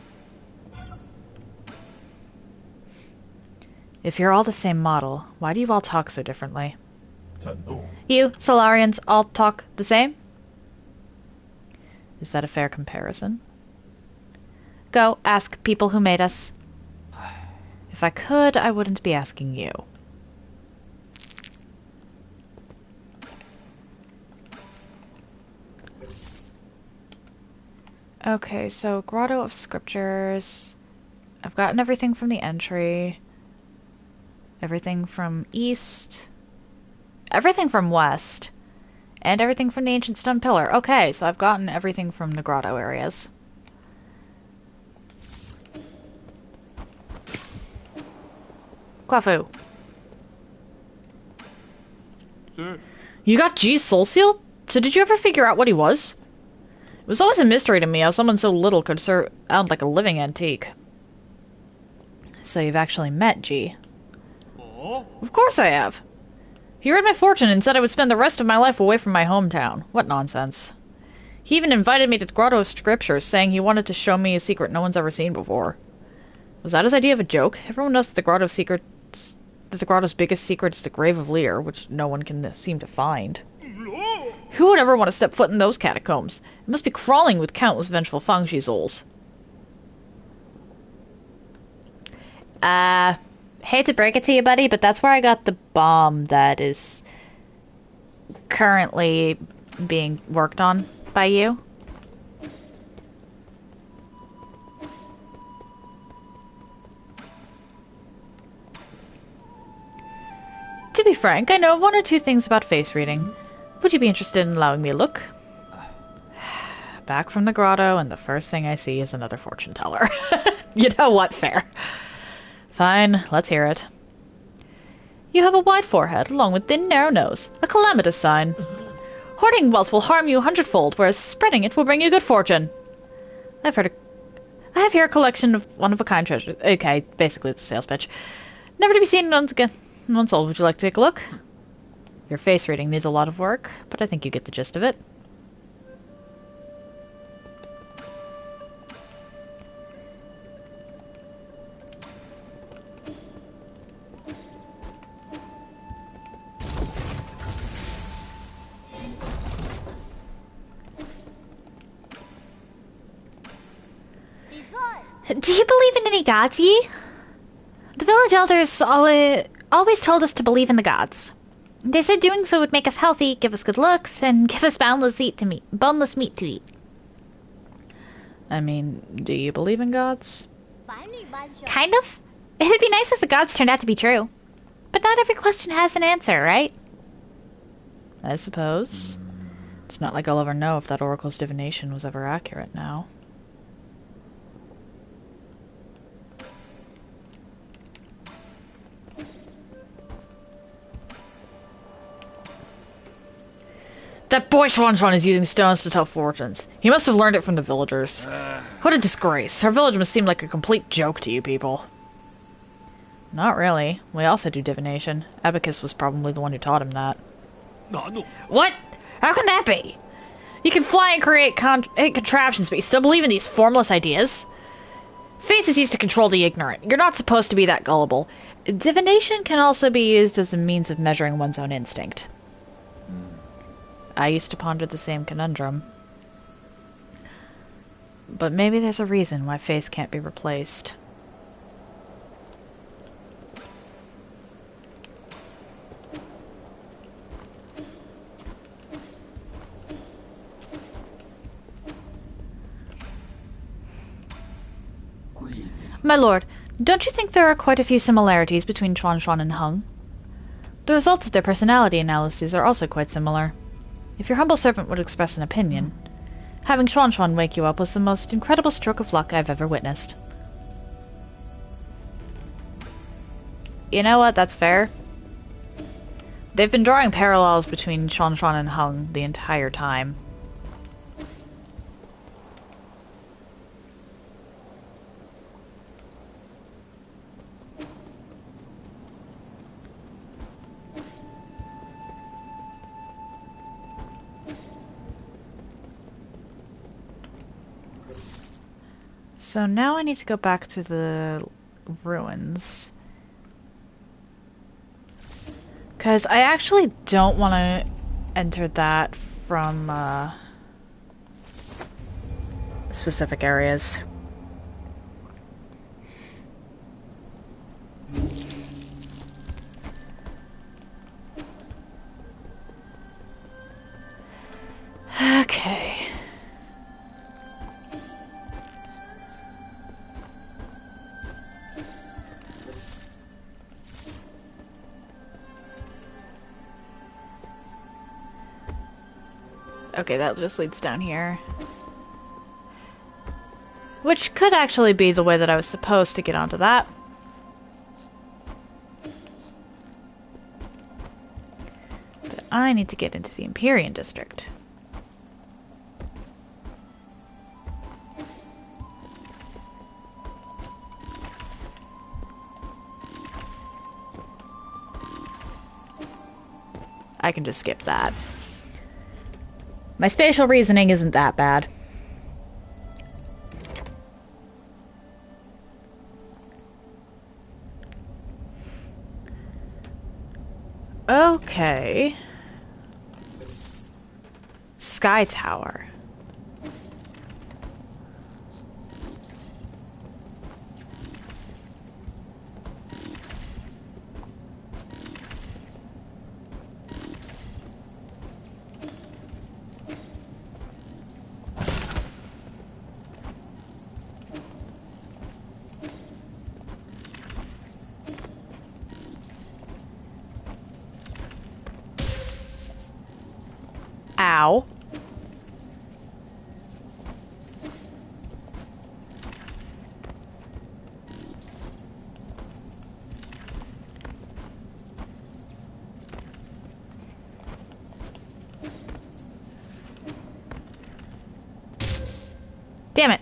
If you're all the same model, why do you all talk so differently? You, Solarians, all talk the same? Is that a fair comparison? Go, ask people who made us. If I could, I wouldn't be asking you. Okay, so Grotto of Scriptures. I've gotten everything from the entry. Everything from East. Everything from West. And everything from the Ancient Stone Pillar. Okay, so I've gotten everything from the Grotto areas. Quafu. Sir. You got G's soul seal? So did you ever figure out what he was? It was always a mystery to me how someone so little could sound like a living antique. So you've actually met G. Oh? Of course I have. He read my fortune and said I would spend the rest of my life away from my hometown. What nonsense. He even invited me to the Grotto of Scriptures, saying he wanted to show me a secret no one's ever seen before. Was that his idea of a joke? Everyone knows that the Grotto's biggest secret is the Grave of Lear, which no one can seem to find. Who would ever want to step foot in those catacombs? It must be crawling with countless vengeful Fangxi souls. Hate to break it to you, buddy, but that's where I got the bomb that is currently being worked on by you. frank, I know one or two things about face reading. Would you be interested in allowing me a look? Back from the grotto, and the first thing I see is another fortune teller. You know what? Fair. Fine, let's hear it. You have a wide forehead, along with thin, narrow nose. A calamitous sign. Hoarding wealth will harm you 100-fold, whereas spreading it will bring you good fortune. I have here a collection of one-of-a-kind treasures. Okay, basically it's a sales pitch. Never to be seen once again. Unsold. Would you like to take a look? Your face reading needs a lot of work, but I think you get the gist of it. Do you believe in any gods, ye? The village elders always told us to believe in the gods. They said doing so would make us healthy, give us good looks, and give us boneless meat to eat. I mean, do you believe in gods? Kind of. It'd be nice if the gods turned out to be true. But not every question has an answer, right? I suppose. It's not like I'll ever know if that oracle's divination was ever accurate now. That boy Schwanschwan is using stones to tell fortunes. He must have learned it from the villagers. What a disgrace. Our village must seem like a complete joke to you people. Not really. We also do divination. Abacus was probably the one who taught him that. What? How can that be? You can fly and create contraptions, but you still believe in these formless ideas? Faith is used to control the ignorant. You're not supposed to be that gullible. Divination can also be used as a means of measuring one's own instinct. I used to ponder the same conundrum. But maybe there's a reason why faith can't be replaced. My lord, don't you think there are quite a few similarities between Chuan and Hung? The results of their personality analyses are also quite similar. If your humble servant would express an opinion, having Chuan wake you up was the most incredible stroke of luck I've ever witnessed. You know what? That's fair. They've been drawing parallels between Chuan and Hung the entire time. So now I need to go back to the ruins. Because I actually don't want to enter that from specific areas. Okay. Okay, that just leads down here. Which could actually be the way that I was supposed to get onto that. But I need to get into the Empyrean district. I can just skip that. My spatial reasoning isn't that bad. Okay. Sky Tower. Ow. Damn it.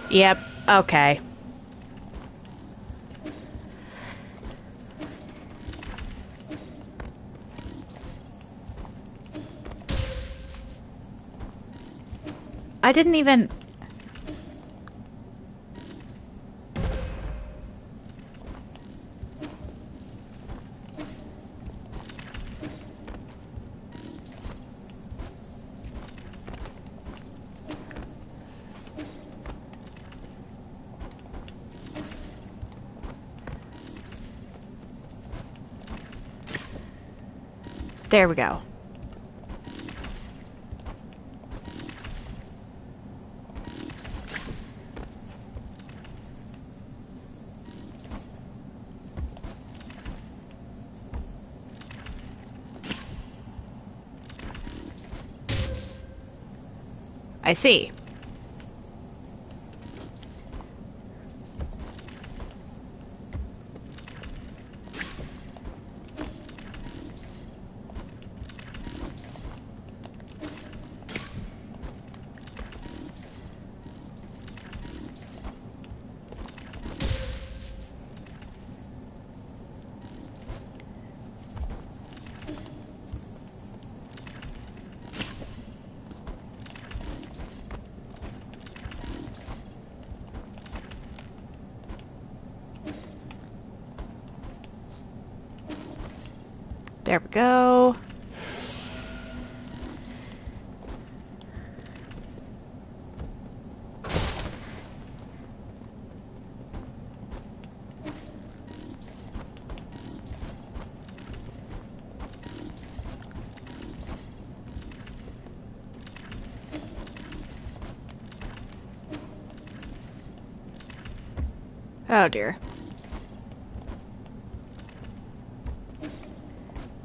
Yep, okay. I didn't even... There we go. I see. There we go. Oh dear.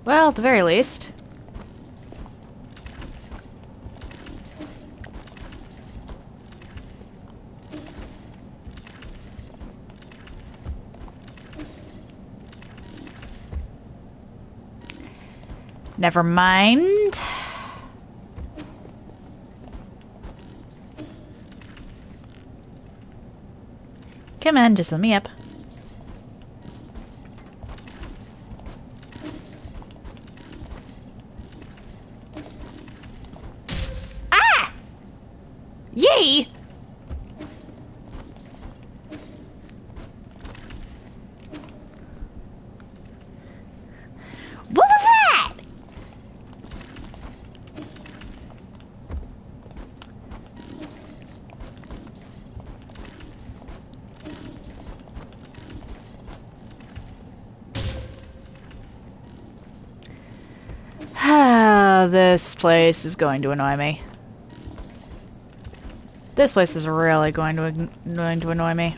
Well, at the very least. Never mind. Come on, just let me up. Ah! Yay! What was that? This place is going to annoy me. This place is really going to annoy me.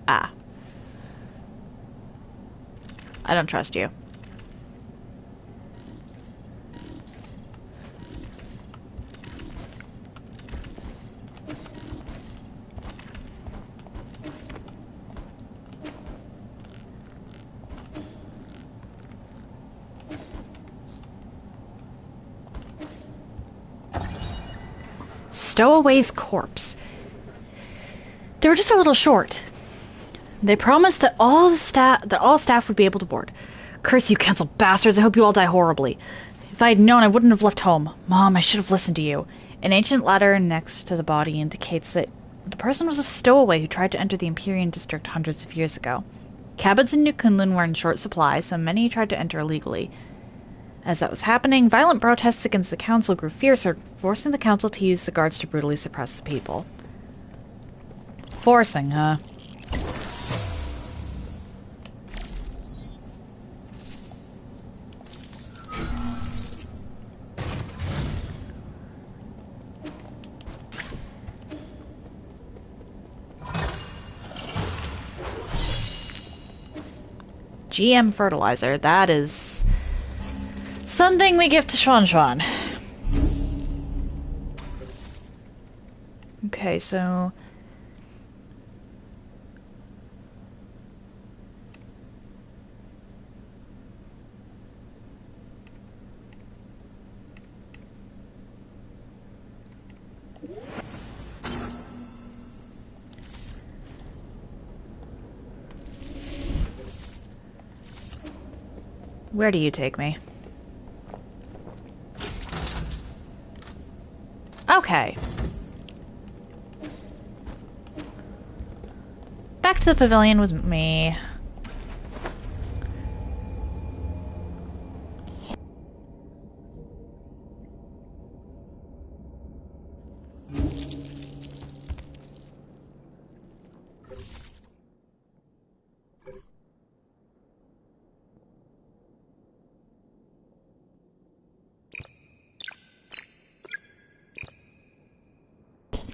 Ah. I don't trust you. Stowaway's corpse. They were just a little short. They promised that all staff would be able to board. Curse you, cancelled bastards! I hope you all die horribly. If I had known, I wouldn't have left home. Mom, I should have listened to you. An ancient letter next to the body indicates that the person was a stowaway who tried to enter the Empyrean district hundreds of years ago. Cabins in New Kunlun were in short supply, so many tried to enter illegally. As that was happening, violent protests against the council grew fiercer, forcing the council to use the guards to brutally suppress the people. Forcing, huh? GM fertilizer, that is something we give to Xuan Xuan. Okay, so... Where do you take me? Okay. Back to the pavilion with me.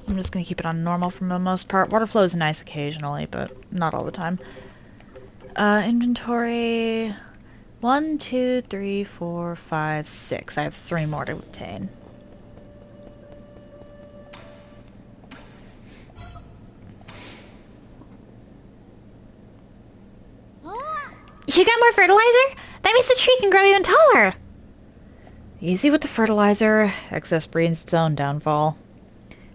I'm just gonna keep it on normal for the most part. Water flow is nice occasionally, but not all the time. Inventory... 1, 2, 3, 4, 5, 6. I have 3 more to obtain. You got more fertilizer? That means the tree can grow even taller! Easy with the fertilizer. Excess breeds its own downfall.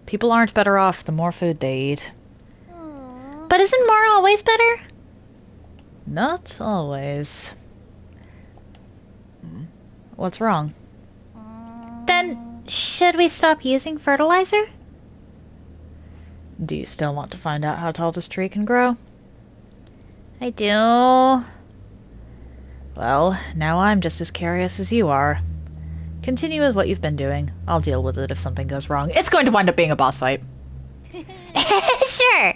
People aren't better off the more food they eat. But isn't more always better? Not always. What's wrong? Then, should we stop using fertilizer? Do you still want to find out how tall this tree can grow? I do. Well, now I'm just as curious as you are. Continue with what you've been doing. I'll deal with it if something goes wrong. It's going to wind up being a boss fight. Sure.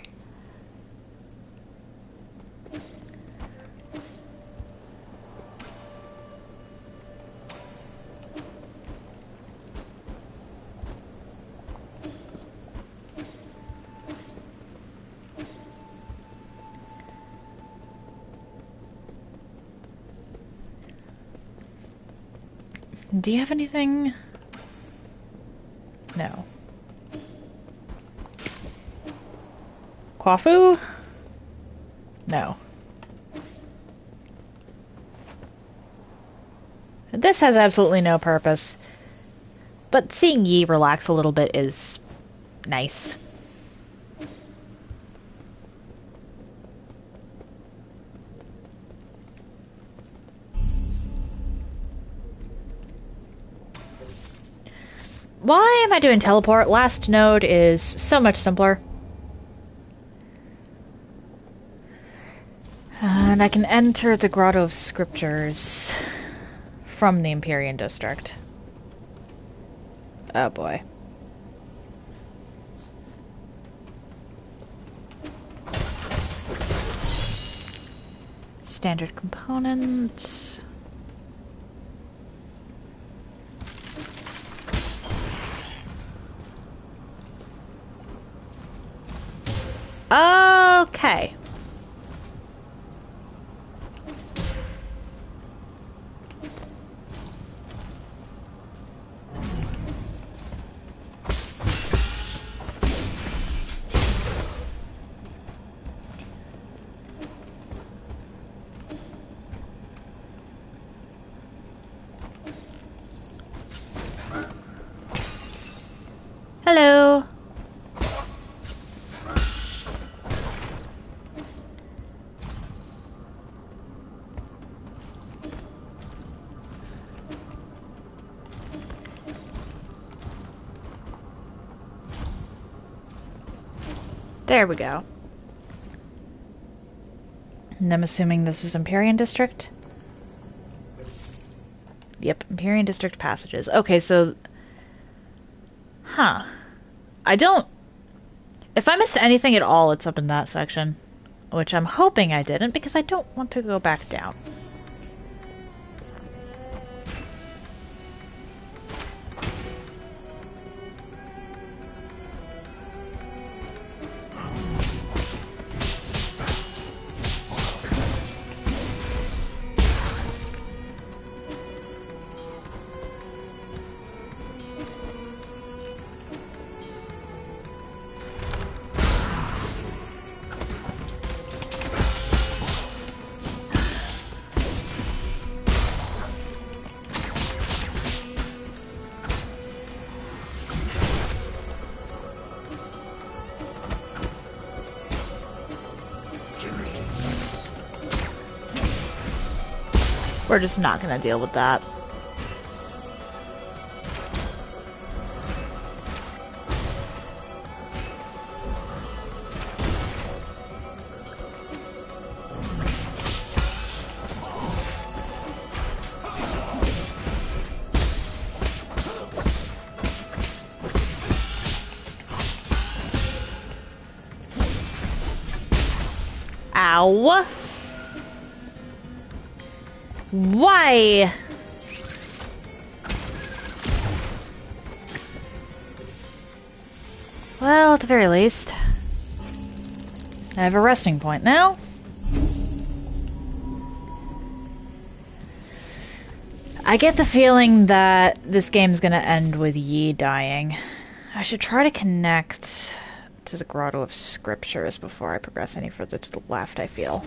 Do you have anything? No. Kwafu? No. This has absolutely no purpose. But seeing Yi relax a little bit is nice. Why am I doing teleport? Last node is so much simpler. And I can enter the Grotto of Scriptures from the Empyrean district. Oh boy. Standard components. Okay. Hello. There we go. And I'm assuming this is Empyrean District? Yep, Empyrean District passages. Okay, so... Huh. I don't... If I missed anything at all, it's up in that section. Which I'm hoping I didn't, because I don't want to go back down. We're just not gonna deal with that. Ow! Why? Well, at the very least, I have a resting point now. I get the feeling that this game's gonna end with Yi dying. I should try to connect to the Grotto of Scriptures before I progress any further to the left, I feel.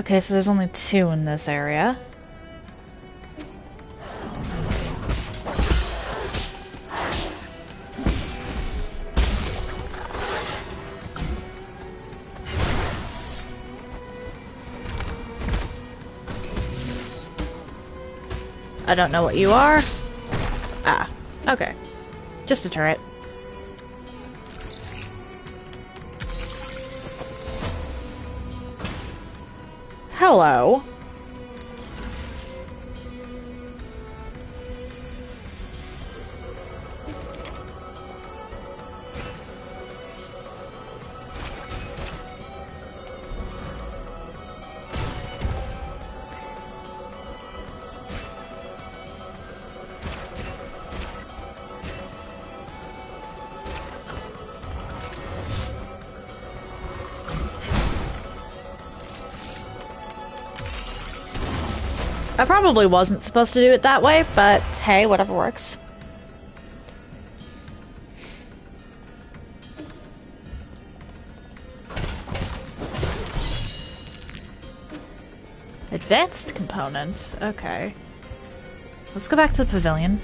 Okay, so there's only 2 in this area. I don't know what you are. Ah, okay. Just a turret. Hello. I probably wasn't supposed to do it that way, but hey, whatever works. Advanced component. Okay. Let's go back to the pavilion.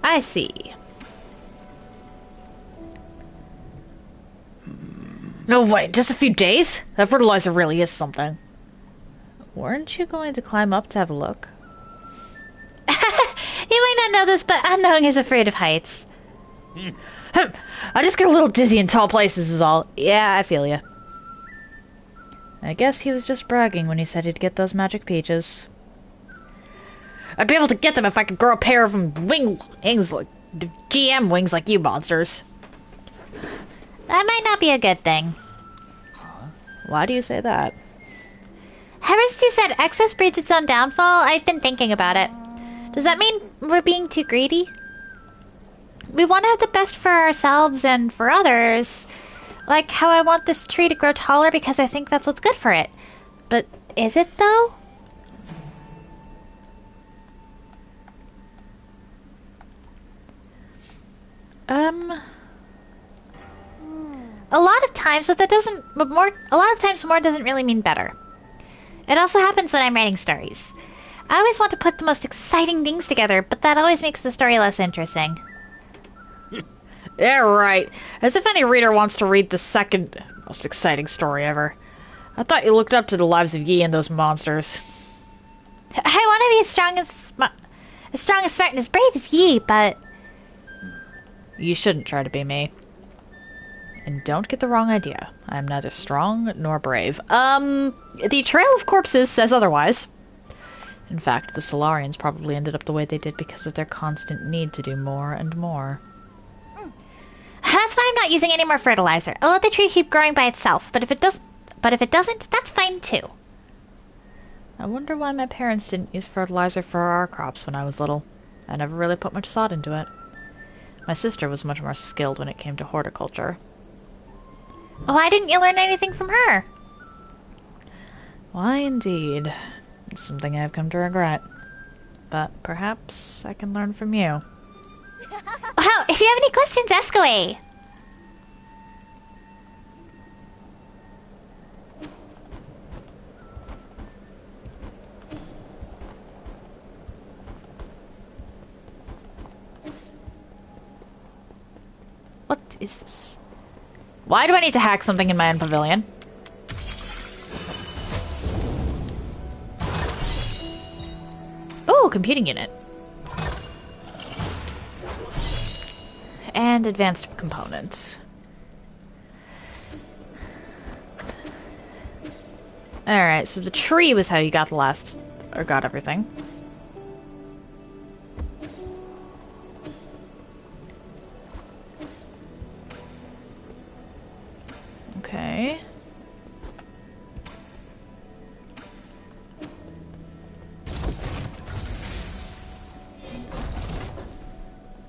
I see. No, wait, just a few days? That fertilizer really is something. Weren't you going to climb up to have a look? You might not know this, but Unknown is afraid of heights. I just get a little dizzy in tall places is all. Yeah, I feel ya. I guess he was just bragging when he said he'd get those magic peaches. I'd be able to get them if I could grow a pair of them wings like GM wings like you monsters. That might not be a good thing. Why do you say that? Heresty said excess breeds its own downfall. I've been thinking about it. Does that mean we're being too greedy? We want to have the best for ourselves and for others. Like how I want this tree to grow taller because I think that's what's good for it. But is it though? A lot of times, a lot of times more doesn't really mean better. It also happens when I'm writing stories. I always want to put the most exciting things together, but that always makes the story less interesting. Yeah, right. As if any reader wants to read the second most exciting story ever. I thought you looked up to the lives of Yi and those monsters. I want to be as strong, smart, and as brave as Yi, but... You shouldn't try to be me. And don't get the wrong idea. I am neither strong nor brave. The Trail of Corpses says otherwise. In fact, the Solarians probably ended up the way they did because of their constant need to do more and more. That's why I'm not using any more fertilizer. I'll let the tree keep growing by itself, but if it doesn't, that's fine too. I wonder why my parents didn't use fertilizer for our crops when I was little. I never really put much thought into it. My sister was much more skilled when it came to horticulture. Why didn't you learn anything from her? Why, indeed. It's something I've come to regret. But perhaps I can learn from you. Well, if you have any questions, ask away. What is this? Why do I need to hack something in my own pavilion? Oh, computing unit. And advanced components. Alright, so the tree was how you got got everything. Okay.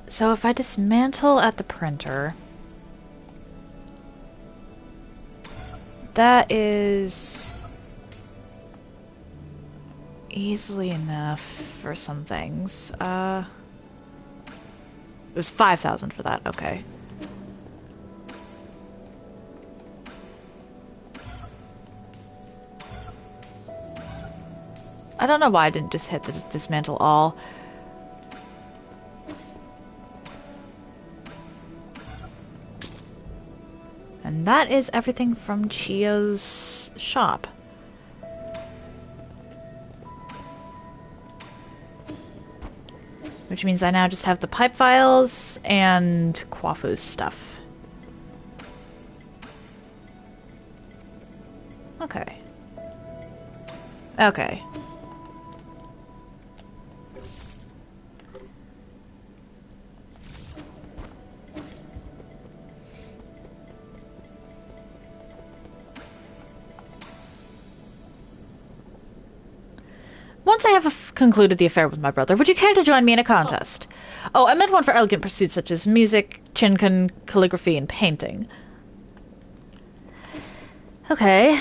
So if I dismantle at the printer, that is easily enough for some things. It was 5,000 for that, okay. I don't know why I didn't just hit the dismantle all. And that is everything from Chio's shop. Which means I now just have the pipe files and Kwafu's stuff. Okay. Okay. Once I have concluded the affair with my brother, would you care to join me in a contest? Oh, I meant one for elegant pursuits such as music, chinkun, calligraphy, and painting. Okay.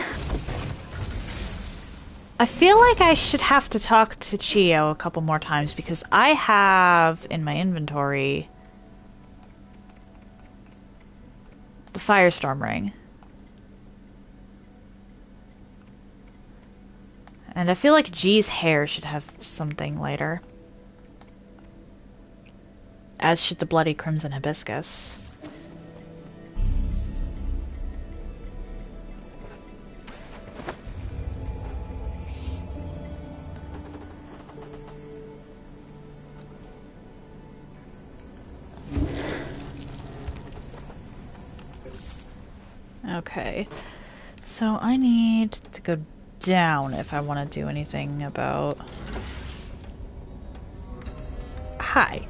I feel like I should have to talk to Chio a couple more times because I have in my inventory the Firestorm ring. And I feel like G's hair should have something later. As should the bloody crimson hibiscus. Okay. So I need to go down if I want to do anything about Hi.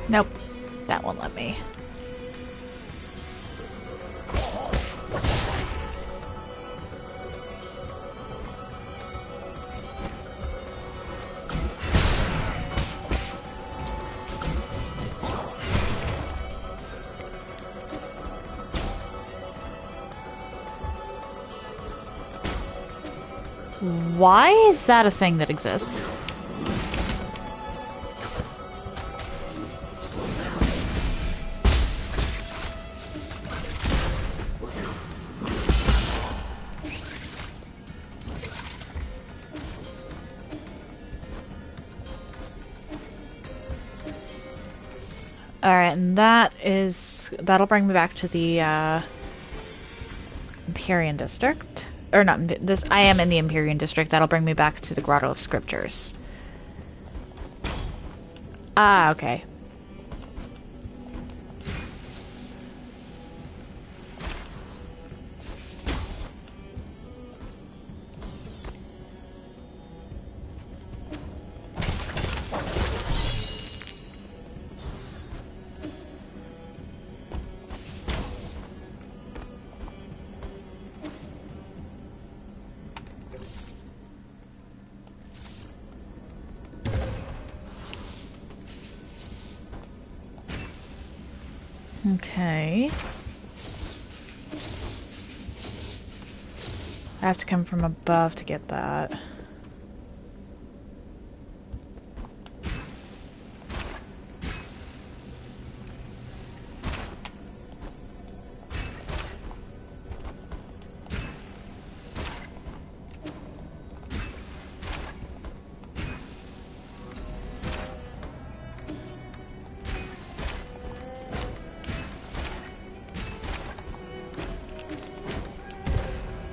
Nope, that won't let me. Why is that a thing that exists? Alright, and that'll bring me back to the, Empyrean district. Or not, I am in the Empyrean district. That'll bring me back to the Grotto of Scriptures. Ah, okay. Okay. I have to come from above to get that.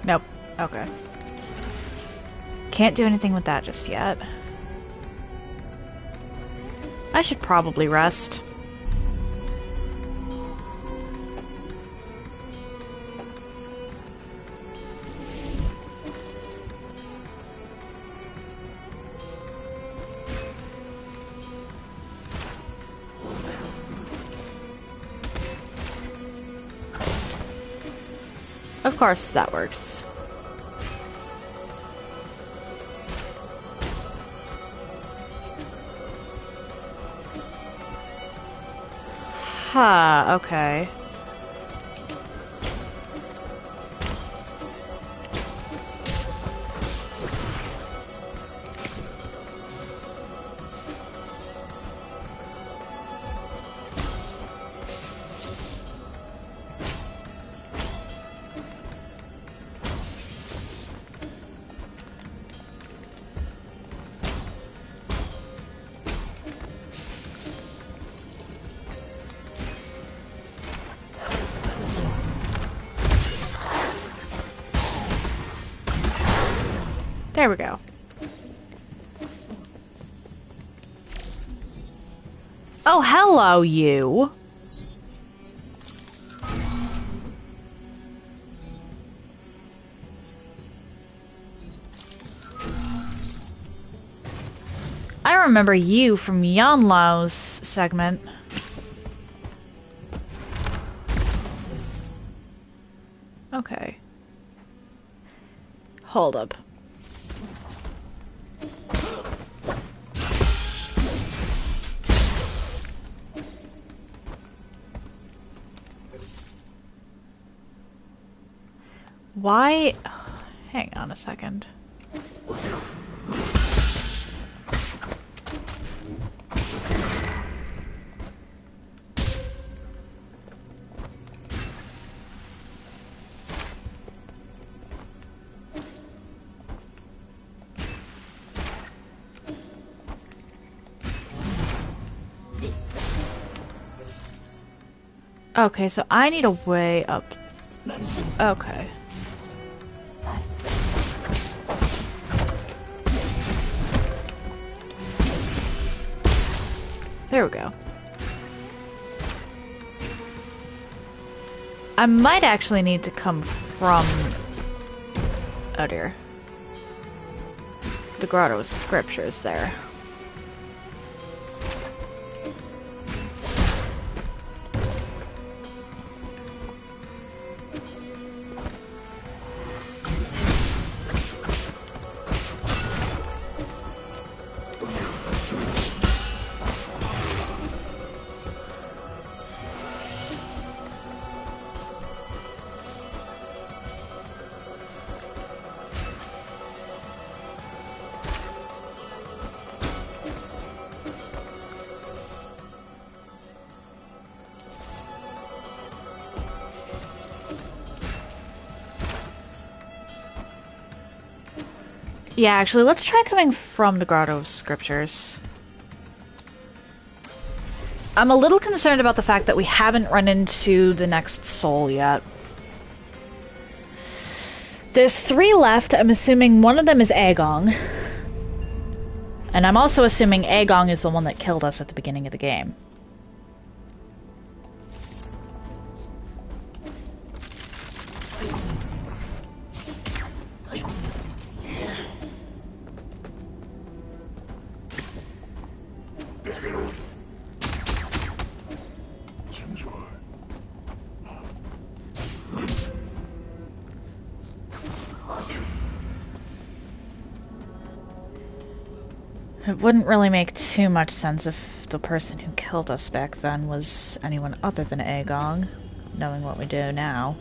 Nope. Okay. Can't do anything with that just yet. I should probably rest. Of course, that works. Huh, okay. There we go. Oh, hello, you. I remember you from Yanlao's segment. Okay. Hold up. Why? Hang on a second. Okay, so I need a way up. Okay. There we go. I might actually need to come from... Oh dear. The grotto's scriptures there. Yeah, actually, let's try coming from the Grotto of Scriptures. I'm a little concerned about the fact that we haven't run into the next soul yet. There's 3 left. I'm assuming one of them is Agong. And I'm also assuming Agong is the one that killed us at the beginning of the game. It wouldn't really make too much sense if the person who killed us back then was anyone other than Agong, knowing what we do now.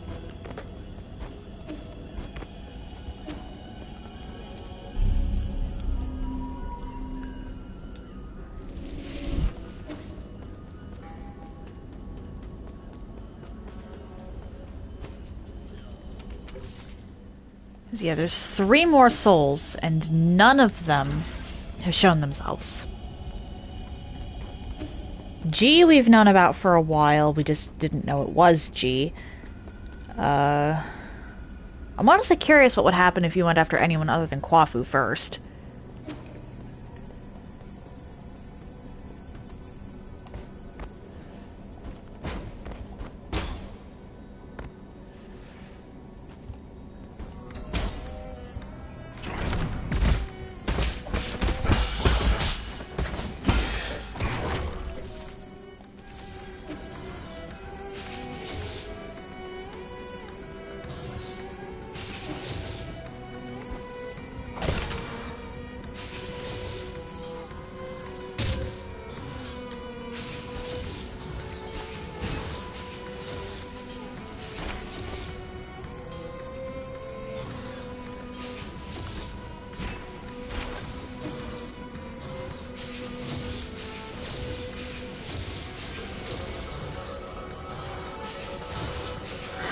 Yeah, there's 3 more souls, and none of them have shown themselves. G we've known about for a while, we just didn't know it was G. I'm honestly curious what would happen if you went after anyone other than Kwafu first.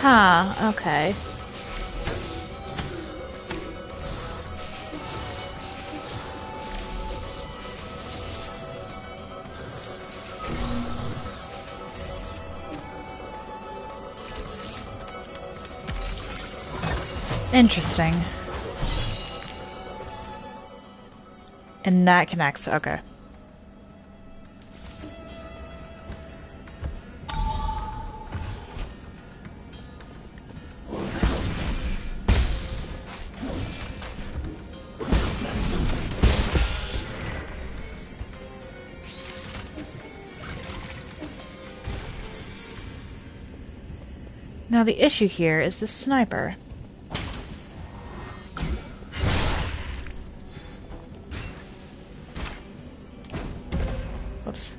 Huh, okay. Interesting. And that connects, okay. Now the issue here is the sniper. Whoops.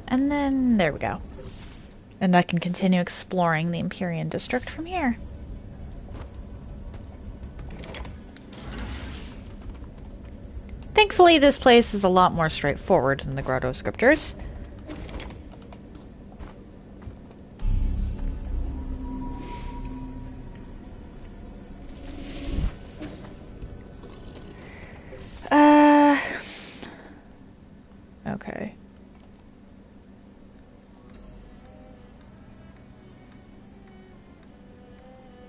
And then, there we go. And I can continue exploring the Empyrean district from here. thankfully this place is a lot more straightforward than the Grotto scriptures. Okay.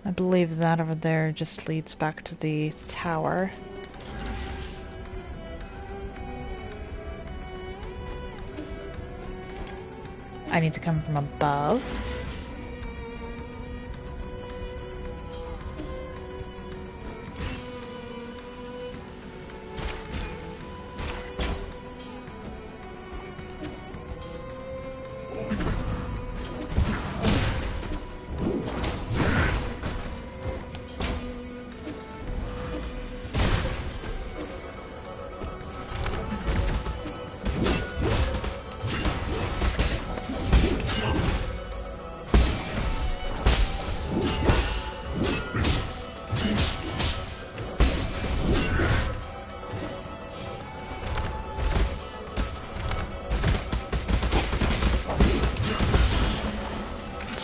I believe that over there just leads back to the tower. I need to come from above.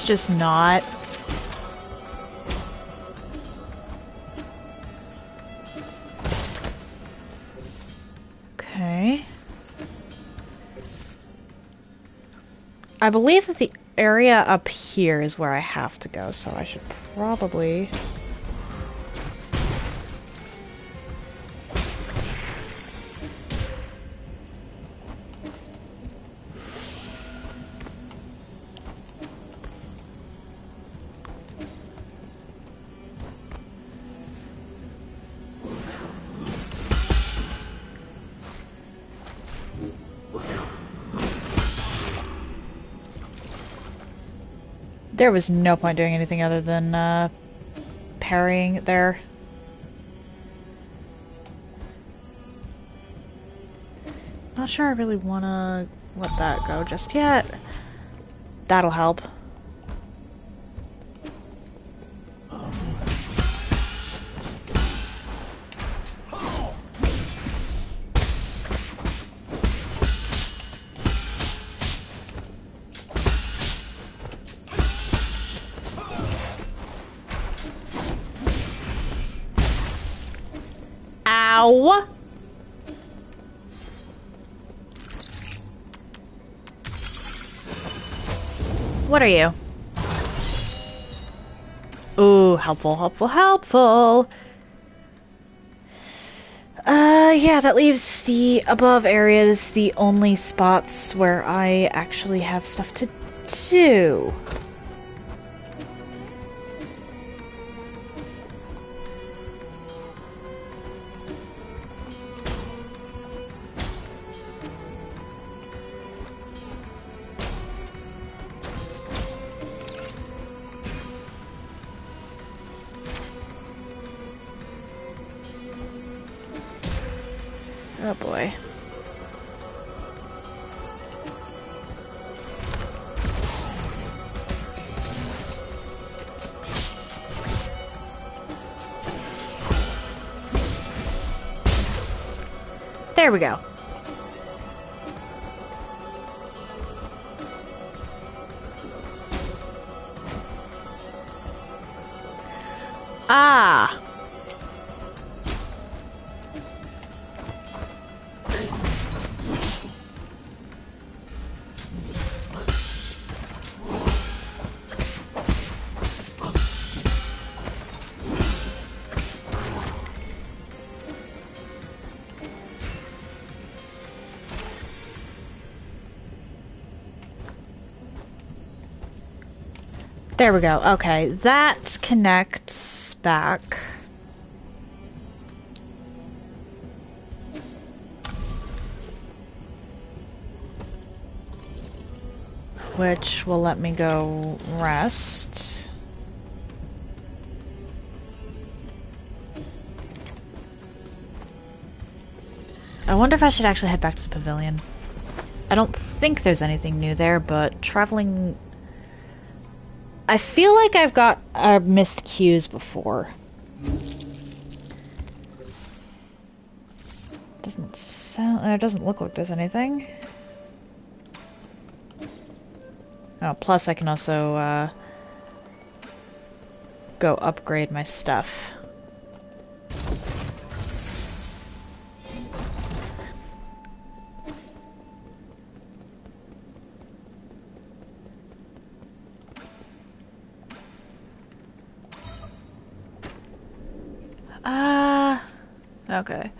Just not. Okay. I believe that the area up here is where I have to go, so I should probably... There was no point doing anything other than parrying there. Not sure I really want to let that go just yet. That'll help. Ow! What are you? Ooh, helpful, helpful, helpful! Yeah, that leaves the above areas the only spots where I actually have stuff to do. Oh boy. There we go. Ah! There we go. Okay, that connects back. Which will let me go rest. I wonder if I should actually head back to the pavilion. I don't think there's anything new there, but traveling... I feel like I've got missed cues before. Doesn't sound... It doesn't look like there's anything. Oh, plus I can also, go upgrade my stuff. Okay.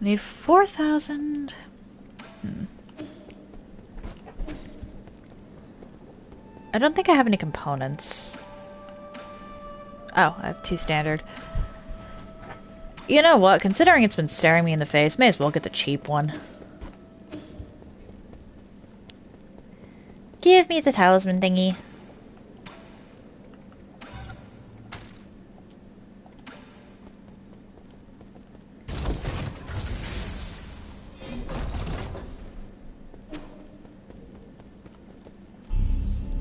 Need 4,000. I don't think I have any components. Oh, I have 2 standard. You know what? Considering it's been staring me in the face, may as well get the cheap one. Give me the talisman thingy.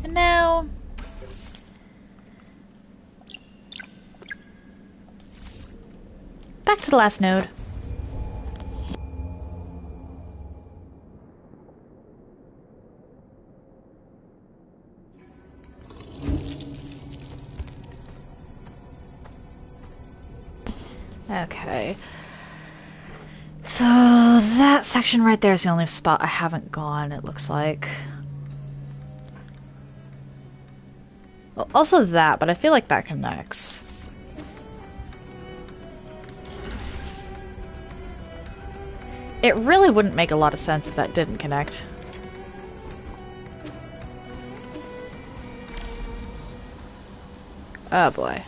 Now, back to the last node. Okay. So that section right there is the only spot I haven't gone, it looks like. Well, also that, but I feel like that connects. It really wouldn't make a lot of sense if that didn't connect. Oh boy.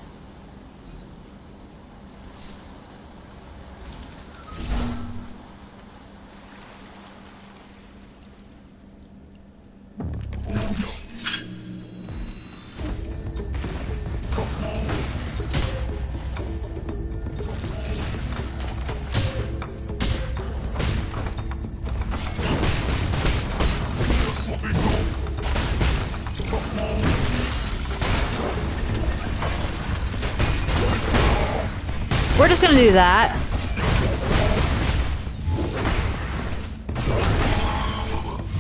We're just gonna do that.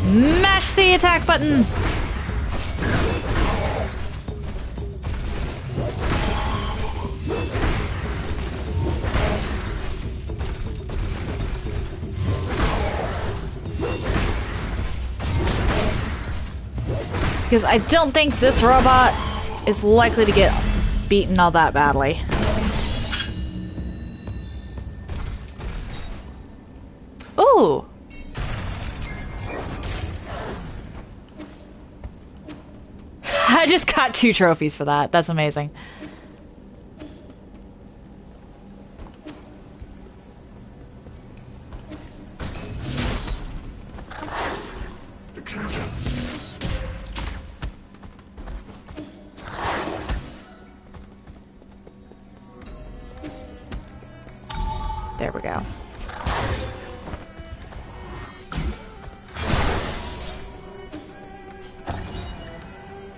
Mash the attack button! Because I don't think this robot is likely to get beaten all that badly. Ooh! I just got 2 trophies for that. That's amazing. There we go.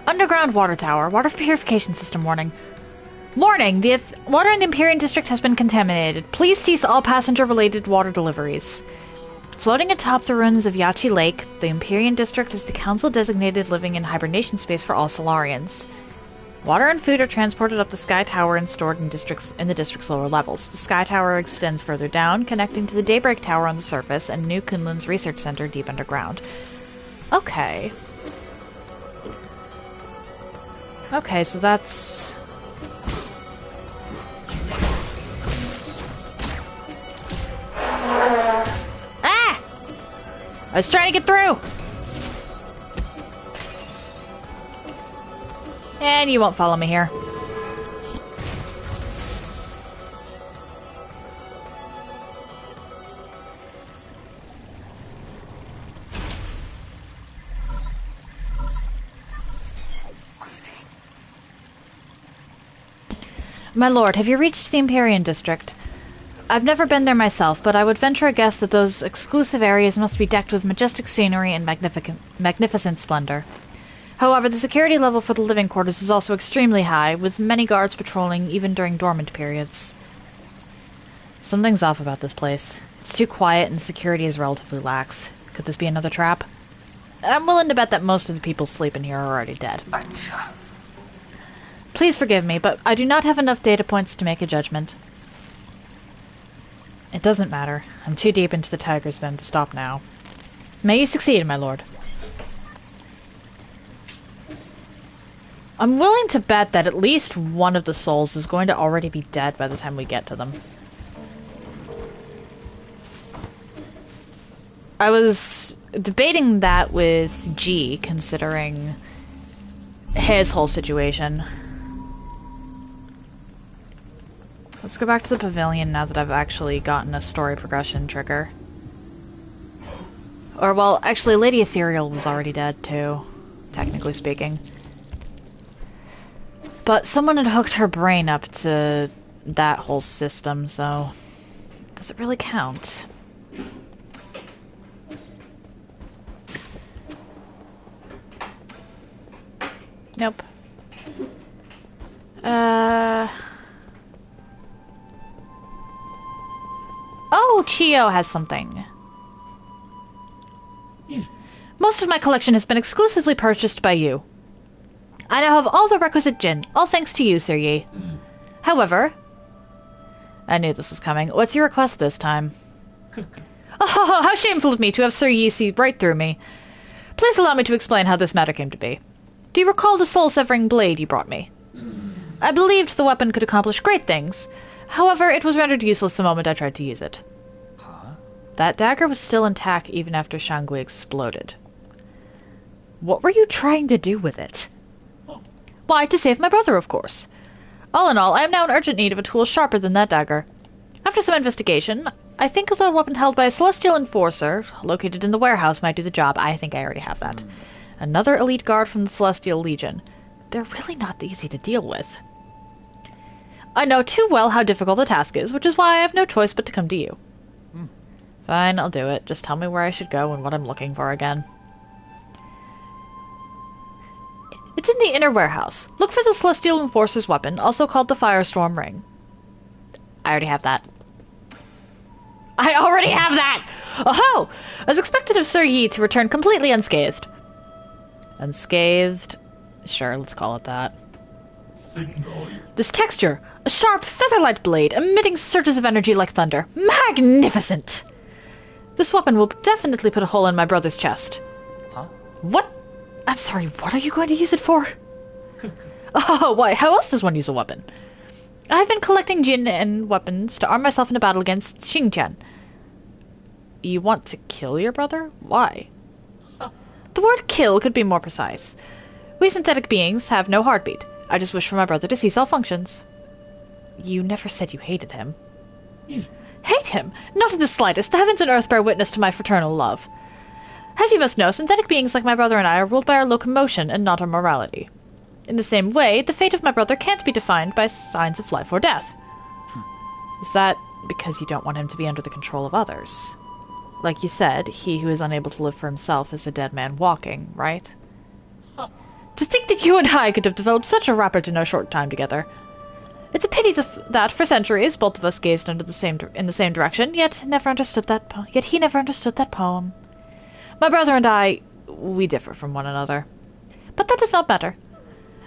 Underground water tower. Water purification system warning. Warning! The water in the Empyrean district has been contaminated. Please cease all passenger-related water deliveries. Floating atop the ruins of Yachi Lake, the Empyrean district is the council-designated living and hibernation space for all Solarians. Water and food are transported up the Sky Tower and stored in the district's lower levels. The Sky Tower extends further down, connecting to the Daybreak Tower on the surface and New Kunlun's research center deep underground. Okay. Okay, so that's... Ah! I was trying to get through! And you won't follow me here. My lord, have you reached the Empyrean district? I've never been there myself, but I would venture a guess that those exclusive areas must be decked with majestic scenery and magnificent splendor. However, the security level for the living quarters is also extremely high, with many guards patrolling even during dormant periods. Something's off about this place. It's too quiet and security is relatively lax. Could this be another trap? I'm willing to bet that most of the people sleeping here are already dead. Please forgive me, but I do not have enough data points to make a judgment. It doesn't matter. I'm too deep into the tiger's den to stop now. May you succeed, my lord. I'm willing to bet that at least one of the souls is going to already be dead by the time we get to them. I was debating that with G, considering his whole situation. Let's go back to the pavilion now that I've actually gotten a story progression trigger. Or, well, actually, Lady Ethereal was already dead, too, technically speaking. But someone had hooked her brain up to that whole system, so... does it really count? Nope. Oh, Chio has something. Most of my collection has been exclusively purchased by you. I now have all the requisite Jin, all thanks to you, Sir Yi. However... I knew this was coming. What's your request this time? Oh, how shameful of me to have Sir Yi see right through me. Please allow me to explain how this matter came to be. Do you recall the soul-severing blade you brought me? I believed the weapon could accomplish great things. However, it was rendered useless the moment I tried to use it. Huh? That dagger was still intact even after Shangui exploded. What were you trying to do with it? Why, to save my brother, of course. All in all, I am now in urgent need of a tool sharper than that dagger. After some investigation, I think the weapon held by a celestial enforcer, located in the warehouse, might do the job. I think I already have that. Another elite guard from the Celestial Legion. They're really not easy to deal with. I know too well how difficult the task is, which is why I have no choice but to come to you. Fine, I'll do it. Just tell me where I should go and what I'm looking for again. It's in the inner warehouse. Look for the Celestial Enforcer's weapon, also called the Firestorm Ring. I already have that. I already have that! Oh-ho! I was expected of Sir Yi to return completely unscathed. Unscathed? Sure, let's call it that. This texture! A sharp, feather-light blade, emitting surges of energy like thunder. Magnificent! This weapon will definitely put a hole in my brother's chest. Huh? What? I'm sorry, what are you going to use it for? Oh, why? How else does one use a weapon? I've been collecting Jin and weapons to arm myself in a battle against Xingqian. You want to kill your brother? Why? The word kill could be more precise. We synthetic beings have no heartbeat. I just wish for my brother to cease all functions. You never said you hated him. Hate him? Not in the slightest. The heavens and earth bear witness to my fraternal love. As you must know, synthetic beings like my brother and I are ruled by our locomotion and not our morality. In the same way, the fate of my brother can't be defined by signs of life or death. Is that because you don't want him to be under the control of others? Like you said, he who is unable to live for himself is a dead man walking, right? To think that you and I could have developed such a rapport in no short time together. It's a pity that for centuries both of us gazed in the same direction, yet he never understood that poem. My brother and I, we differ from one another. But that does not matter.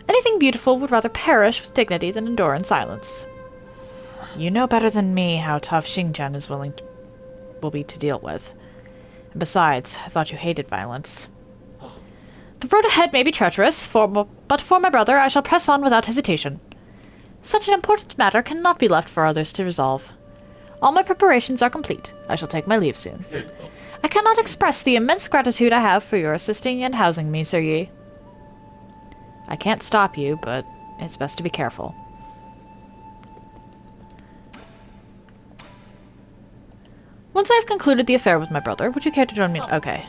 Anything beautiful would rather perish with dignity than endure in silence. You know better than me how tough Xingqian will be to deal with. And besides, I thought you hated violence. The road ahead may be treacherous, but for my brother I shall press on without hesitation. Such an important matter cannot be left for others to resolve. All my preparations are complete. I shall take my leave soon. I cannot express the immense gratitude I have for your assisting and housing me, Sir Yi. I can't stop you, but it's best to be careful. Once I have concluded the affair with my brother, would you care to join me? Okay.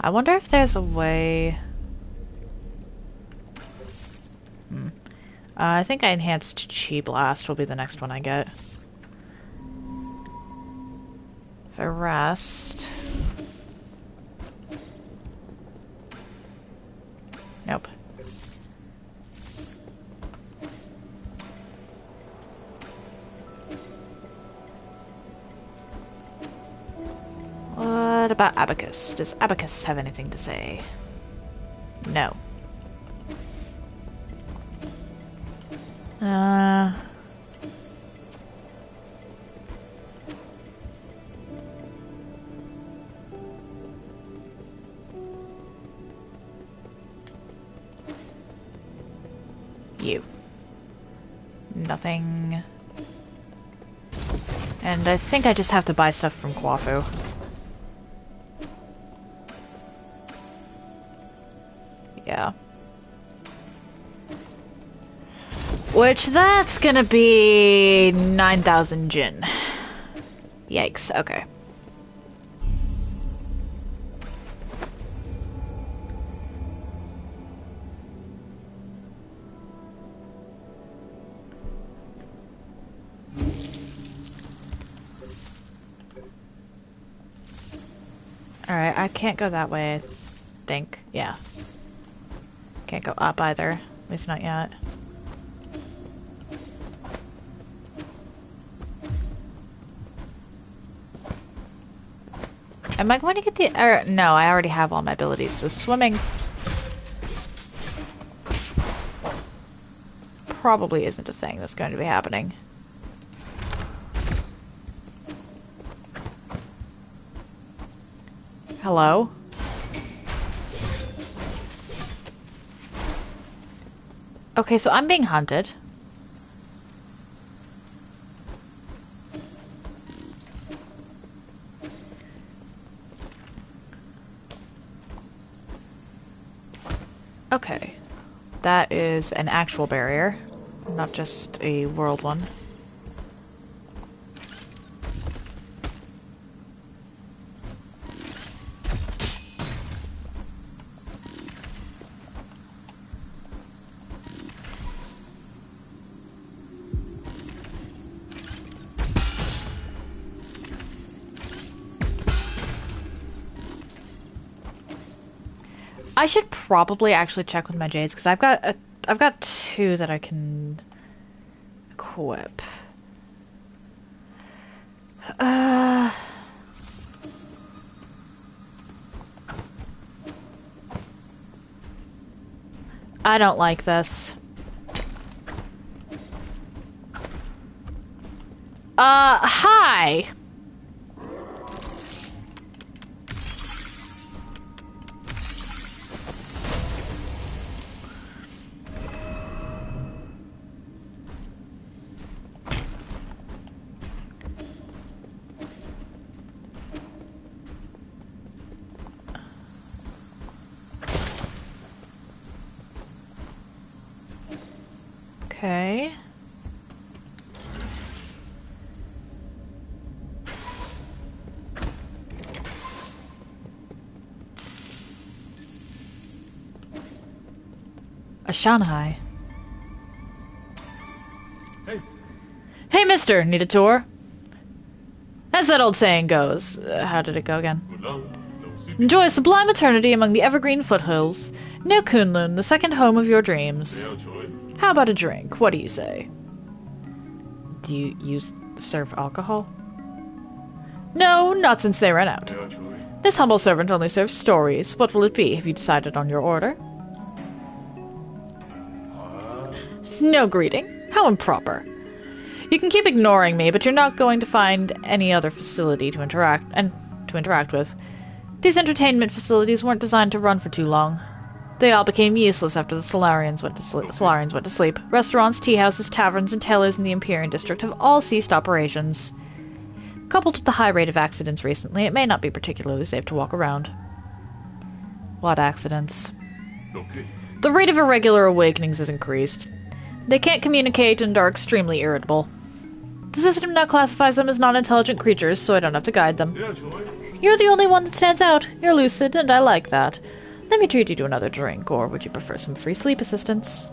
I wonder if there's a way... I think I enhanced Chi Blast will be the next one I get. If I rest... What about Abacus? Does Abacus have anything to say? No. You. Nothing. And I think I just have to buy stuff from Kwafu. Yeah. Which, that's gonna be 9,000 Jin. Yikes, okay. Alright, I can't go that way, I think. Yeah. Can't go up either. At least not yet. Am I going to get the... no, I already have all my abilities, so swimming... probably isn't a thing that's going to be happening. Hello? Okay, so I'm being hunted. Okay. That is an actual barrier, not just a world one. I should probably actually check with my jades because I've got two that I can equip. I don't like this. Hi. Okay. A Shanghai. Hey. Hey, mister, need a tour? As that old saying goes. How did it go again? Enjoy a sublime eternity among the evergreen foothills. Near Kunlun, the second home of your dreams. How about a drink? What do you say? Do you serve alcohol? No, not since they ran out. This humble servant only serves stories. What will it be? Have you decided on your order? No greeting? How improper. You can keep ignoring me, but you're not going to find any other facility to interact with. These entertainment facilities weren't designed to run for too long. They all became useless after the Solarians went to sleep. Restaurants, tea houses, taverns, and tailors in the Empyrean district have all ceased operations. Coupled with the high rate of accidents recently, it may not be particularly safe to walk around. What accidents? The rate of irregular awakenings has increased. They can't communicate and are extremely irritable. The system now classifies them as non-intelligent creatures, so I don't have to guide them. You're the only one that stands out. You're lucid, and I like that. Let me treat you to another drink, or would you prefer some free sleep assistance?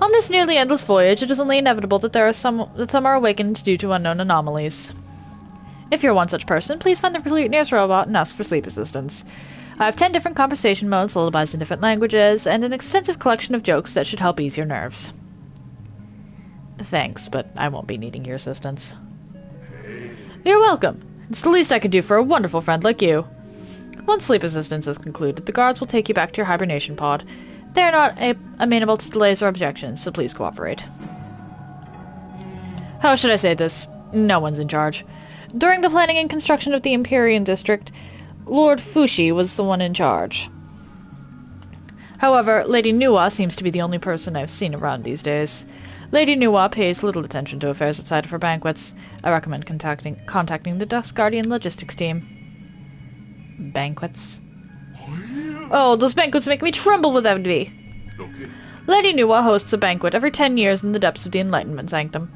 On this nearly endless voyage, it is only inevitable that some are awakened due to unknown anomalies. If you're one such person, please find the nearest robot and ask for sleep assistance. I have 10 different conversation modes, lullabies in different languages, and an extensive collection of jokes that should help ease your nerves. Thanks, but I won't be needing your assistance. You're welcome. It's the least I could do for a wonderful friend like you. Once sleep assistance is concluded, the guards will take you back to your hibernation pod. They are not amenable to delays or objections, so please cooperate. How should I say this? No one's in charge. During the planning and construction of the Empyrean district, Lord Fushi was the one in charge. However, Lady Nuwa seems to be the only person I've seen around these days. Lady Nuwa pays little attention to affairs outside of her banquets. I recommend contacting the Dusk Guardian logistics team. Banquets? Oh, those banquets make me tremble with envy. Lady Nuwa hosts a banquet every 10 years in the depths of the Enlightenment Sanctum.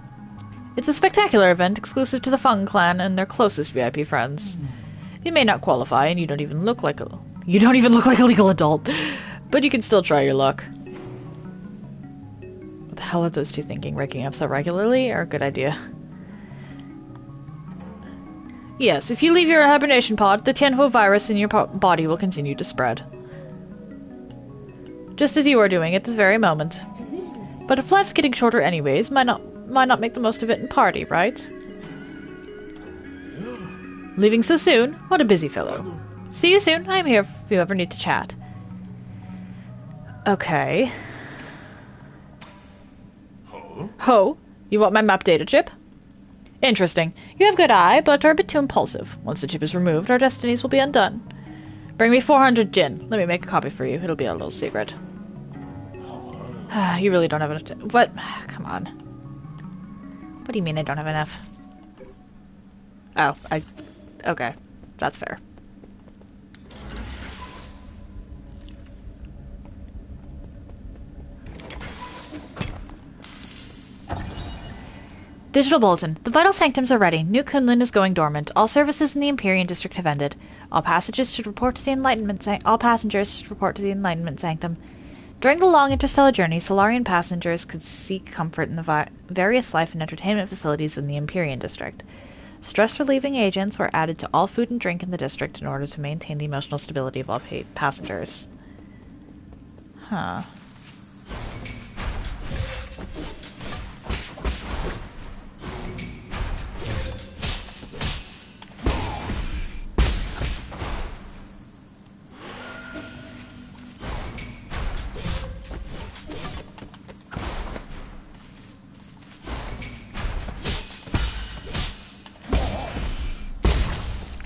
It's a spectacular event exclusive to the Fung clan and their closest VIP friends. You may not qualify, and you don't even look like a legal adult, but you can still try your luck. What the hell are those two thinking? Waking up so regularly, or a good idea? Yes, if you leave your hibernation pod, the Tianhuo virus in your body will continue to spread. Just as you are doing at this very moment. But if life's getting shorter anyways, might not make the most of it and party, right? Leaving so soon? What a busy fellow. See you soon. I'm here if you ever need to chat. Okay. Ho? You want my map data chip? Interesting. You have good eye, but are a bit too impulsive. Once the chip is removed, our destinies will be undone. Bring me 400 gin. Let me make a copy for you. It'll be a little secret. You really don't have enough. What? Come on. What do you mean I don't have enough? Oh, okay. That's fair. Digital bulletin. The vital sanctums are ready. New Kunlun is going dormant. All services in the Empyrean district have ended. All passengers should report to the Enlightenment Sanctum. During the long interstellar journey, Solarian passengers could seek comfort in the various life and entertainment facilities in the Empyrean district. Stress-relieving agents were added to all food and drink in the district in order to maintain the emotional stability of all passengers. Huh.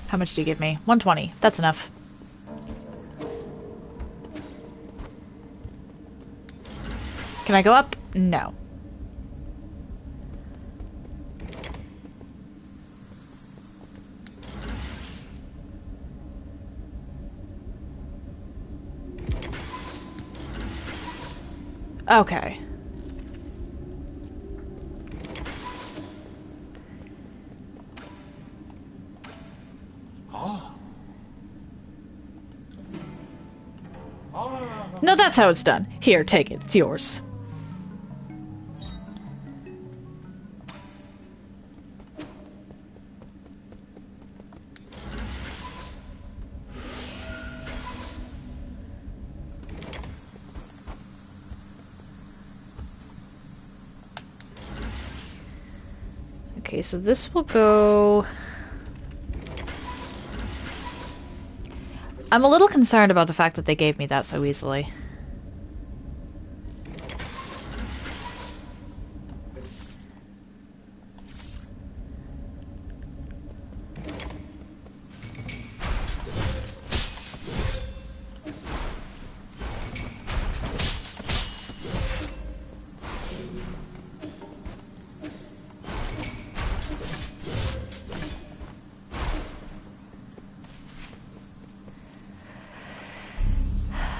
How much do you give me? 120. That's enough. Can I go up? No. Okay. No, that's how it's done. Here, take it. It's yours. Okay, so this will go... I'm a little concerned about the fact that they gave me that so easily.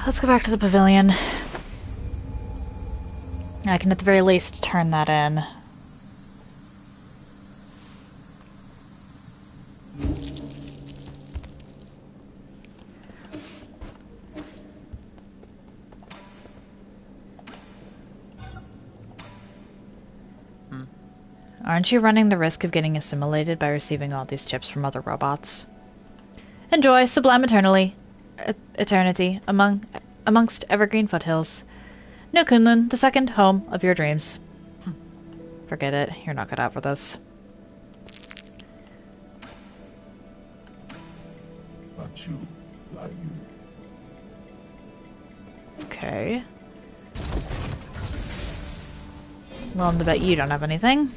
Let's go back to the pavilion. I can at the very least turn that in. Aren't you running the risk of getting assimilated by receiving all these chips from other robots? Enjoy, sublime eternity amongst evergreen foothills. No Kunlun, the second home of your dreams. Forget it. You're not cut out for this. Okay. Well, I'm to bet you don't have anything.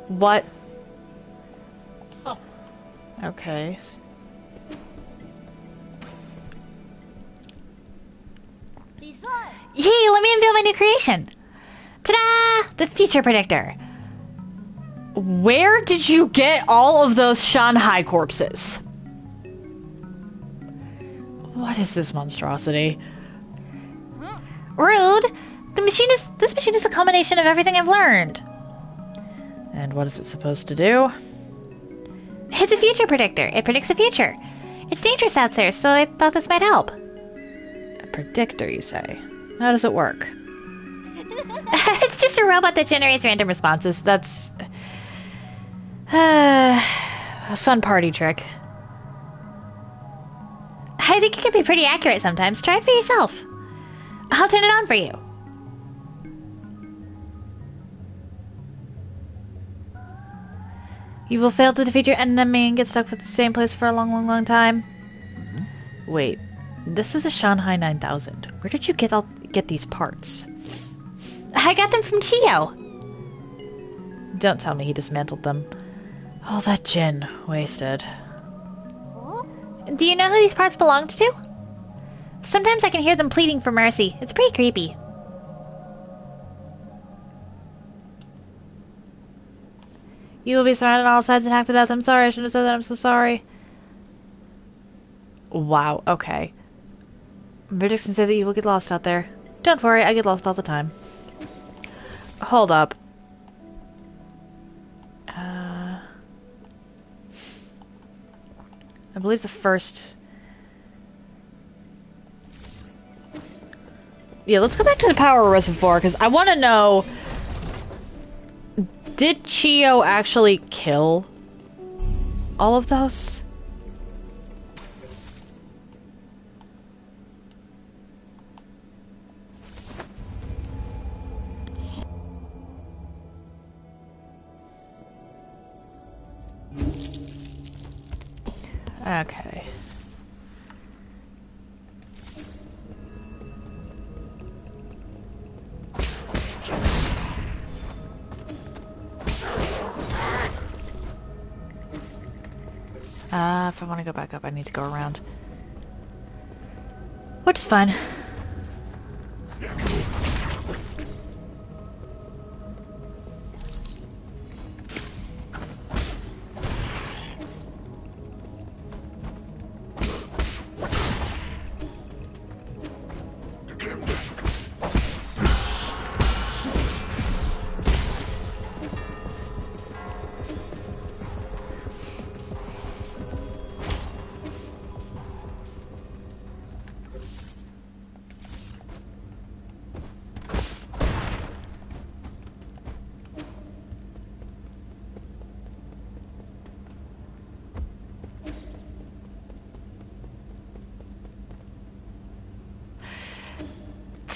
What? Okay. Yay, let me unveil my new creation. Ta-da! The future predictor. Where did you get all of those Shanghai corpses? What is this monstrosity? Rude. This machine is a combination of everything I've learned. And what is it supposed to do? It's a future predictor. It predicts the future. It's dangerous out there, so I thought this might help. A predictor, you say? How does it work? It's just a robot that generates random responses. That's... a fun party trick. I think it can be pretty accurate sometimes. Try it for yourself. I'll turn it on for you. You will fail to defeat your enemy and get stuck with the same place for a long, long, long time. Wait, this is a Shanghai 9000. Where did you get these parts? I got them from Chio. Don't tell me he dismantled them. Oh, that Jin. Wasted. Do you know who these parts belonged to? Sometimes I can hear them pleading for mercy. It's pretty creepy. You will be surrounded on all sides and hacked to death. I'm sorry, I shouldn't have said that. I'm so sorry. Wow, okay. Verdict can say that you will get lost out there. Don't worry, I get lost all the time. Hold up. I believe the first... Yeah, let's go back to the power reservoir, because I want to know... Did Chio actually kill all of those? Okay. If I want to go back up, I need to go around. Which is fine.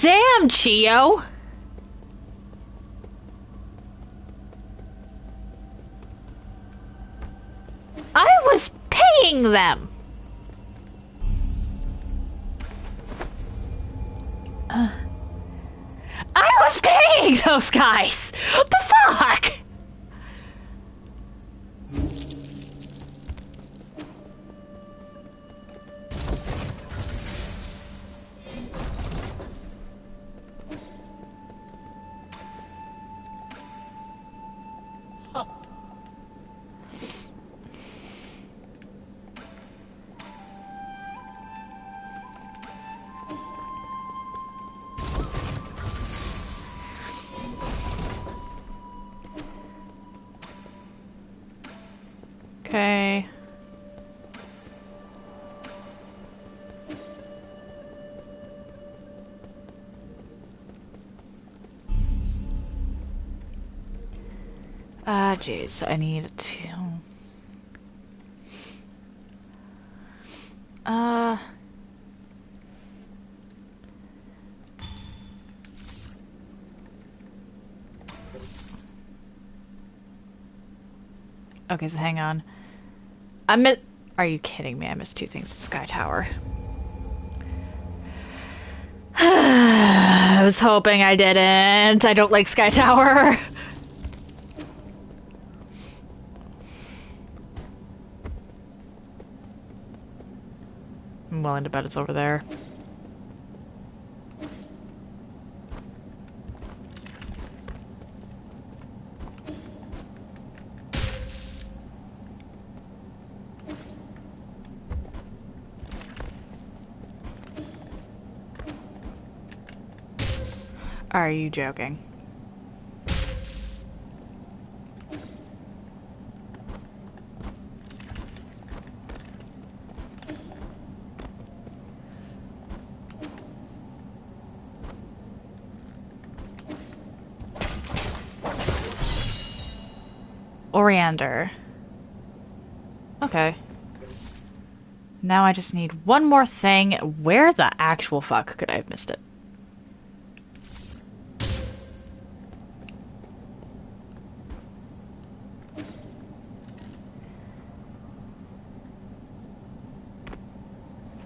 Damn, Chio! I was paying them! I was paying those guys! What the fuck? Okay. Jeez, I need to... Okay, so hang on. Are you kidding me? I missed two things at Sky Tower. I was hoping I didn't. I don't like Sky Tower. I'm willing to bet it's over there. Are you joking? Oriander. Okay. Now I just need one more thing. Where the actual fuck could I have missed it?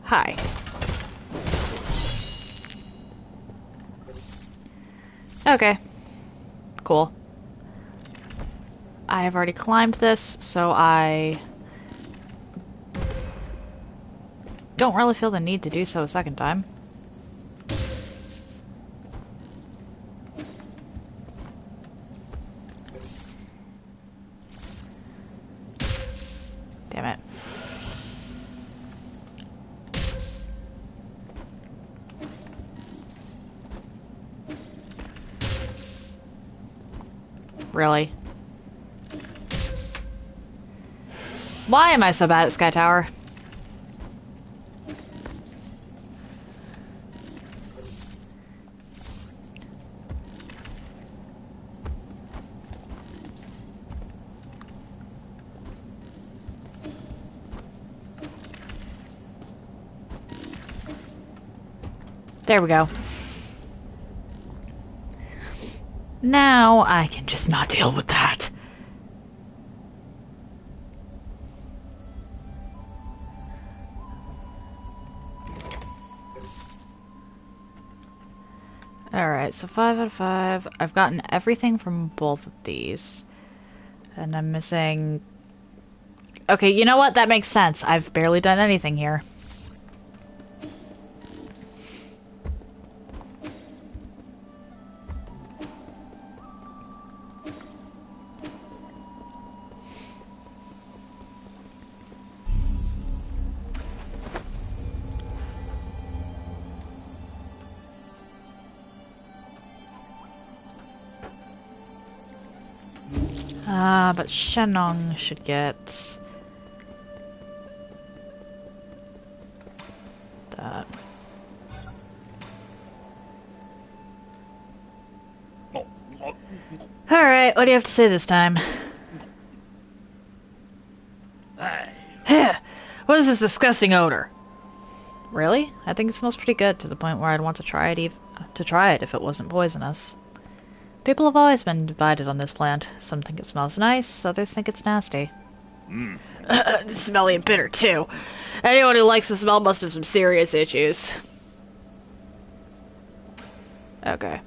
Hi. Okay. Cool. I have already climbed this, so I don't really feel the need to do so a second time. Damn it. Really? Why am I so bad at Sky Tower? There we go. Now I can just not deal with that. Alright, so 5 out of 5. I've gotten everything from both of these. And I'm missing... Okay, you know what? That makes sense. I've barely done anything here. But Shenong should get that. Alright, what do you have to say this time? What is this disgusting odor? Really? I think it smells pretty good, to the point where I'd want to try it if it wasn't poisonous. People have always been divided on this plant. Some think it smells nice, others think it's nasty. Smelly and bitter, too. Anyone who likes the smell must have some serious issues. Okay.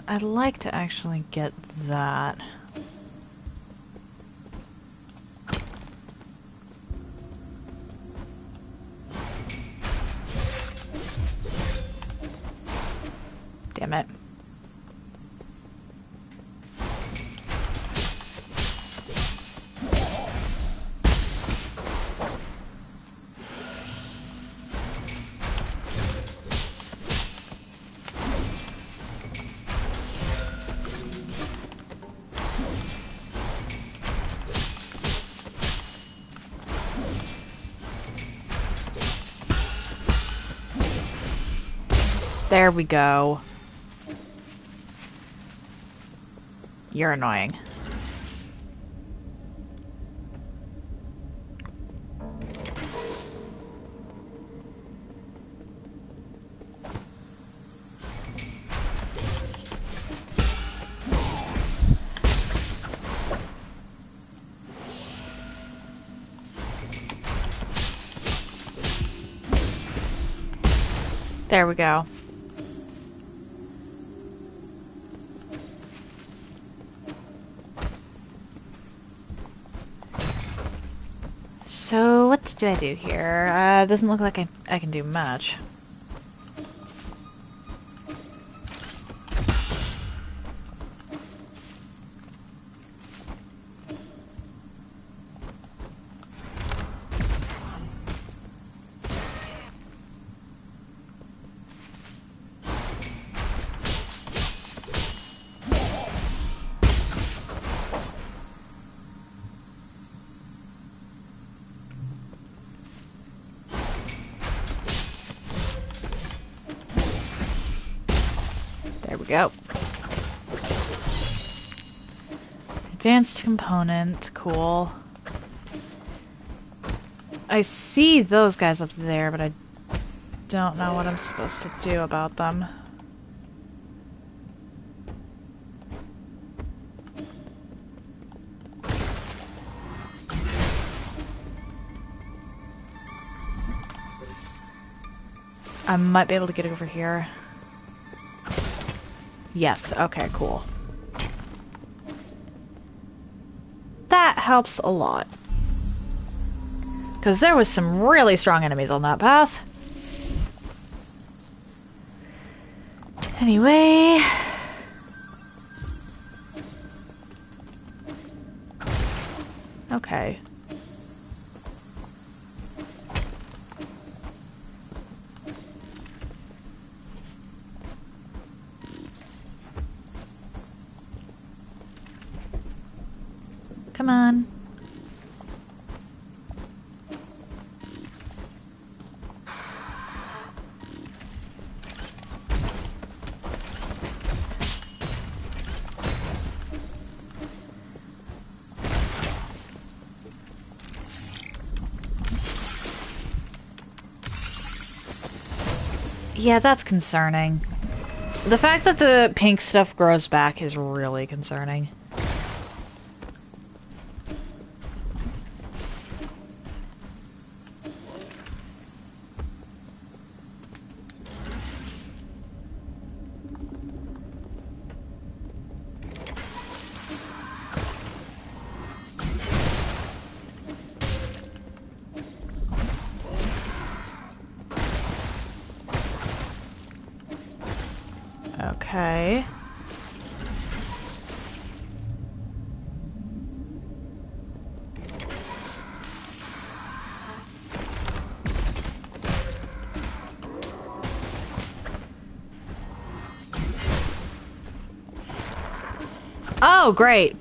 I'd like to actually get that. Damn it. There we go. You're annoying. There we go. So, what do I do here? Doesn't look like I can do much. There we go. Advanced component, cool. I see those guys up there, but I don't know what I'm supposed to do about them. I might be able to get over here. Yes, okay, cool. That helps a lot. Because there was some really strong enemies on that path. Anyway... Okay. Come on. Yeah, that's concerning. The fact that the pink stuff grows back is really concerning. Okay. Oh, great.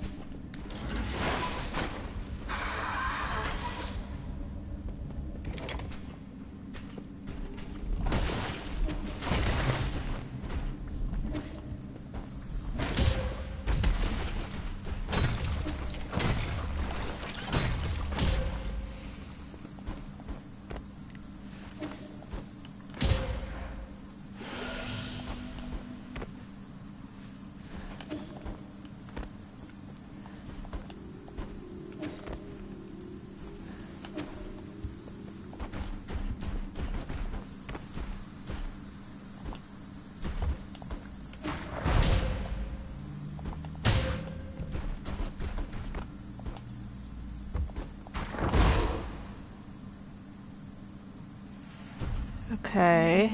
Okay.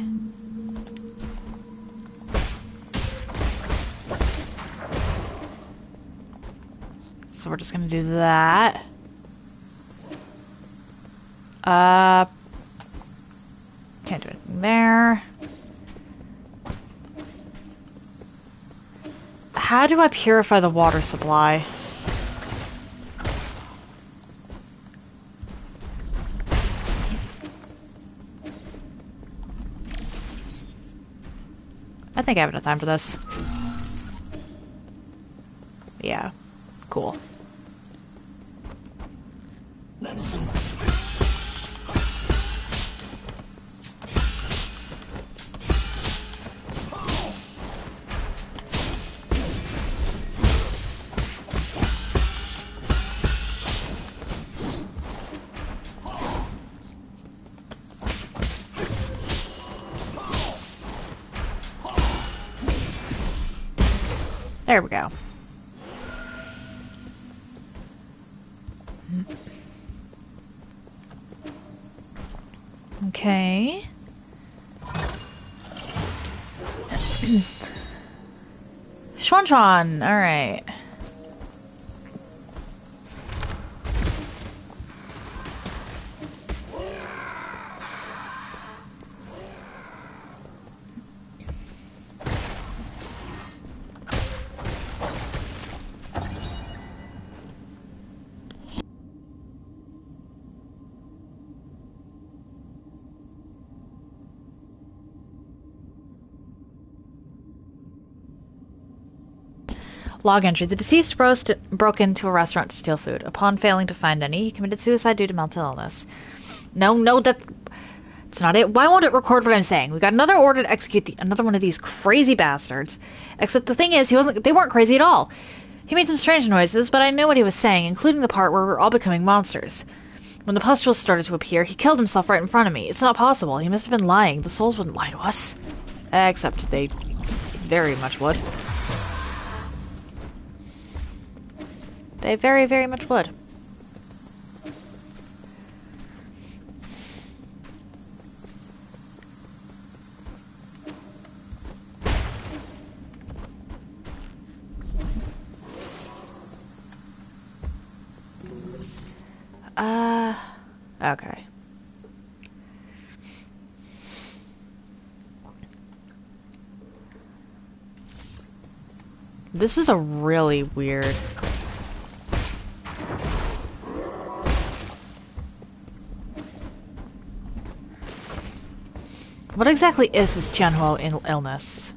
So we're just gonna do that. Can't do anything there. How do I purify the water supply? I think I have enough time for this. Yeah. Cool. There we go. Okay. Schwan, alright. Log entry. The deceased broke into a restaurant to steal food. Upon failing to find any, he committed suicide due to mental illness. No, that's not it. Why won't it record what I'm saying? We got another order to execute another one of these crazy bastards. Except the thing is, they weren't crazy at all. He made some strange noises, but I knew what he was saying, including the part where we're all becoming monsters. When the pustules started to appear, he killed himself right in front of me. It's not possible. He must have been lying. The souls wouldn't lie to us. Except they very much would. They very, very much would. Okay. This is a really weird... What exactly is this Tianhuo illness?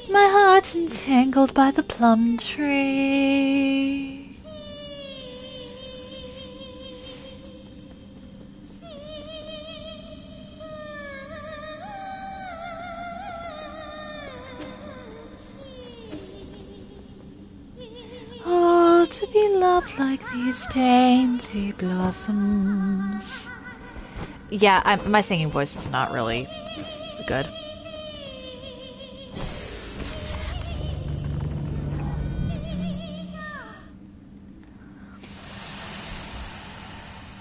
My heart's entangled by the plum tree. Oh, to be loved like these dainty blossoms. Yeah, my singing voice is not really good.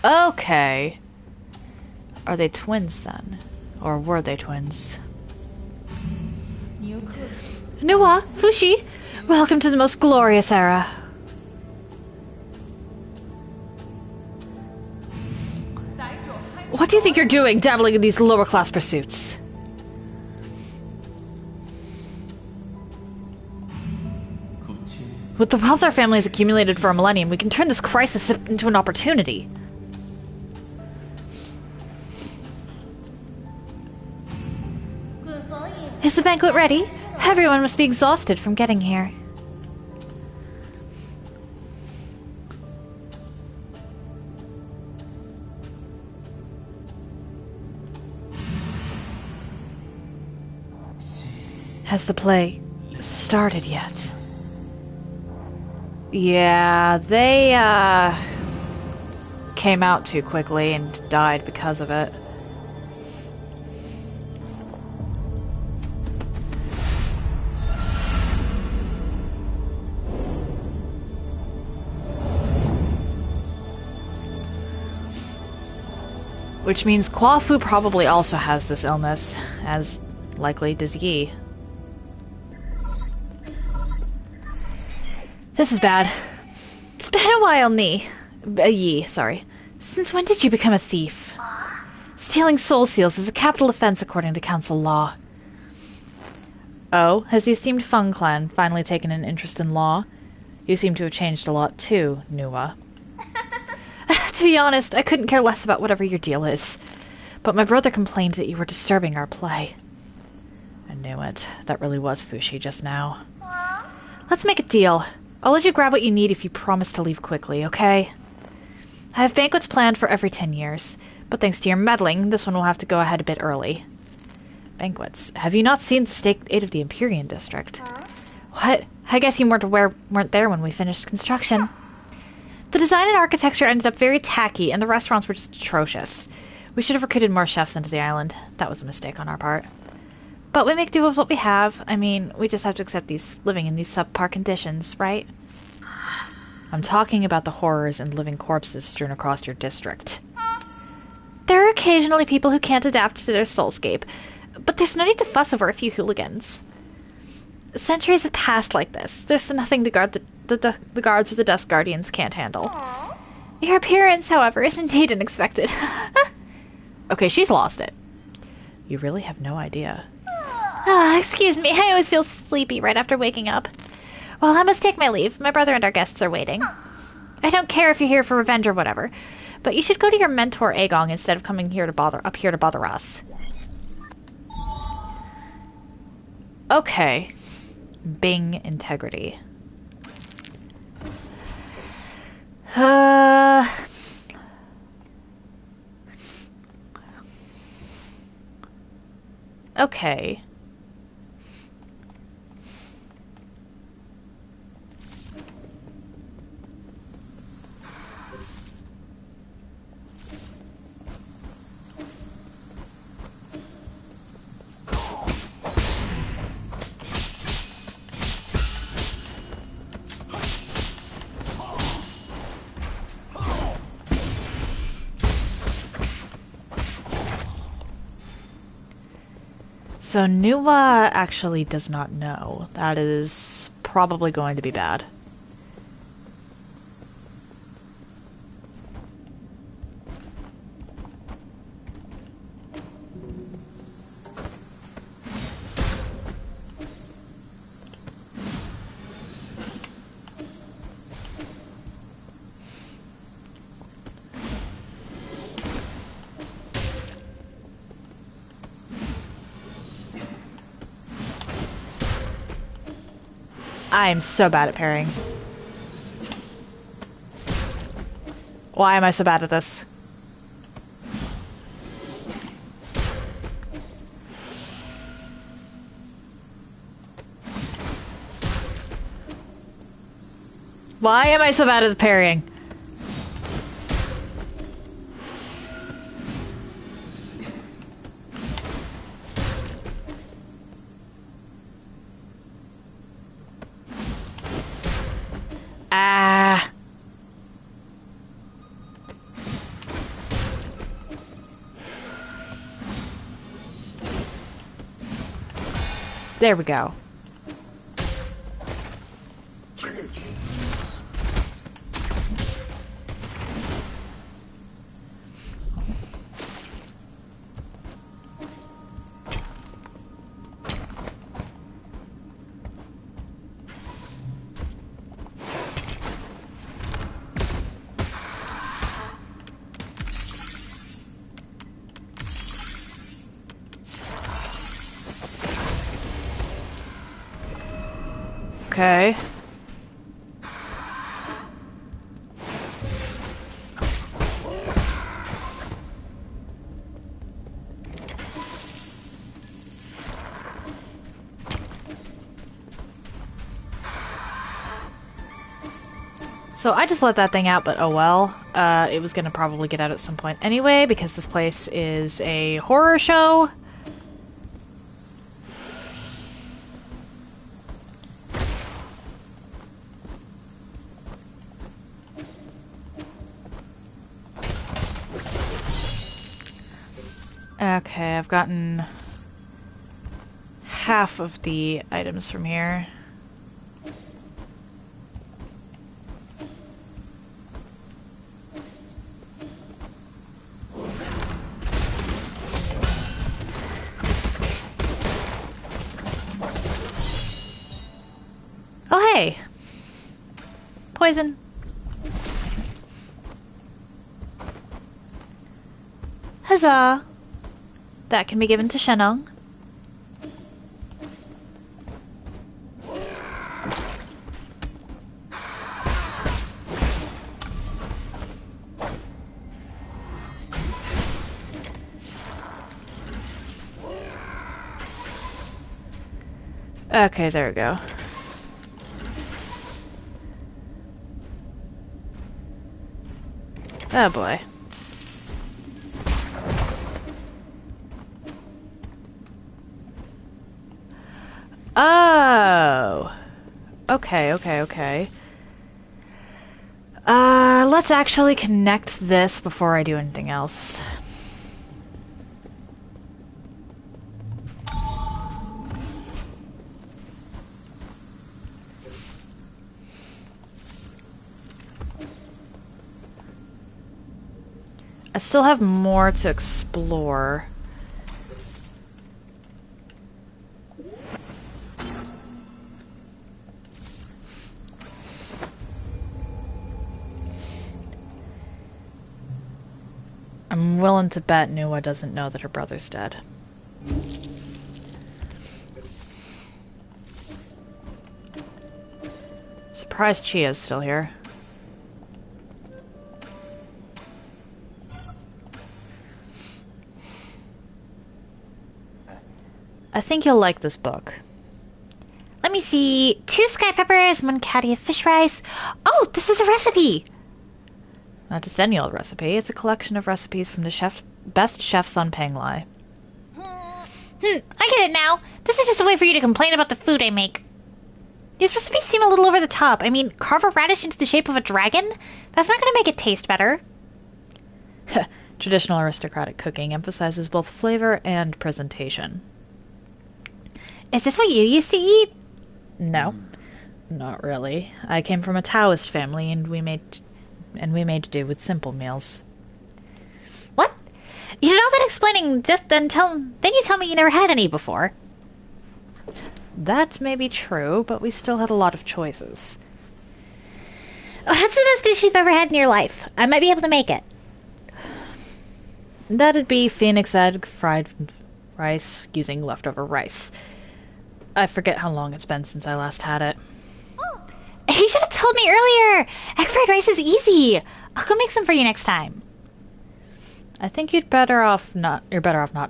Okay. Are they twins then? Or were they twins? Nuwa, Fushi, welcome to the most glorious era. What do you think you're doing, dabbling in these lower class pursuits? With the wealth our family has accumulated for a millennium, we can turn this crisis into an opportunity. Is the banquet ready? Everyone must be exhausted from getting here. Has the play started yet? Yeah, they, came out too quickly and died because of it. Which means Kwafu probably also has this illness, as likely does Yi. This is bad. It's been a while, Yi, sorry. Since when did you become a thief? Stealing soul seals is a capital offense according to council law. Oh, has the esteemed Feng clan finally taken an interest in law? You seem to have changed a lot too, Nuwa. To be honest, I couldn't care less about whatever your deal is. But my brother complained that you were disturbing our play. I knew it. That really was Fushi just now. Let's make a deal. I'll let you grab what you need if you promise to leave quickly, okay? I have banquets planned for every 10 years, but thanks to your meddling, this one will have to go ahead a bit early. Banquets? Have you not seen the state of the Empyrean district? What? I guess you weren't there when we finished construction. The design and architecture ended up very tacky, and the restaurants were just atrocious. We should have recruited more chefs into the island. That was a mistake on our part. But we make do with what we have. I mean, we just have to accept living in these subpar conditions, right? I'm talking about the horrors and living corpses strewn across your district. There are occasionally people who can't adapt to their soulscape, but there's no need to fuss over a few hooligans. Centuries have passed like this. There's nothing the guards or the Dusk Guardians can't handle. Your appearance, however, is indeed unexpected. Okay, she's lost it. You really have no idea. Excuse me, I always feel sleepy right after waking up. Well, I must take my leave. My brother and our guests are waiting. I don't care if you're here for revenge or whatever, but you should go to your mentor Agong instead of coming here to bother us. Okay. Bing integrity. Okay. So Nuwa actually does not know. That is probably going to be bad. I am so bad at parrying. Why am I so bad at this? Why am I so bad at parrying? Ah. There we go. Okay. So I just let that thing out, but oh well. It was gonna probably get out at some point anyway, because this place is a horror show. Okay, I've gotten half of the items from here. Oh, hey! Poison. Huzzah! That can be given to Shenong. Okay, there we go. Oh boy. Oh! Okay, okay, okay. Let's actually connect this before I do anything else. I still have more to explore. I'm willing to bet Nuwa doesn't know that her brother's dead. Surprised Chia's still here. I think you'll like this book. Let me see. 2 sky peppers, 1 caddy of fish rice. Oh, this is a recipe! Not just any old recipe, it's a collection of recipes from the best chefs on Penglai. I get it now. This is just a way for you to complain about the food I make. These recipes seem a little over the top. I mean, carve a radish into the shape of a dragon? That's not gonna make it taste better. Traditional aristocratic cooking emphasizes both flavor and presentation. Is this what you used to eat? No, not really. I came from a Taoist family, and we made do with simple meals. What? You did all that explaining just then you tell me you never had any before. That may be true, but we still had a lot of choices. Oh, that's the best dish you've ever had in your life. I might be able to make it. That'd be phoenix egg fried rice using leftover rice. I forget how long it's been since I last had it. You should have told me earlier. Egg fried rice is easy. I'll go make some for you next time. I think you're better off not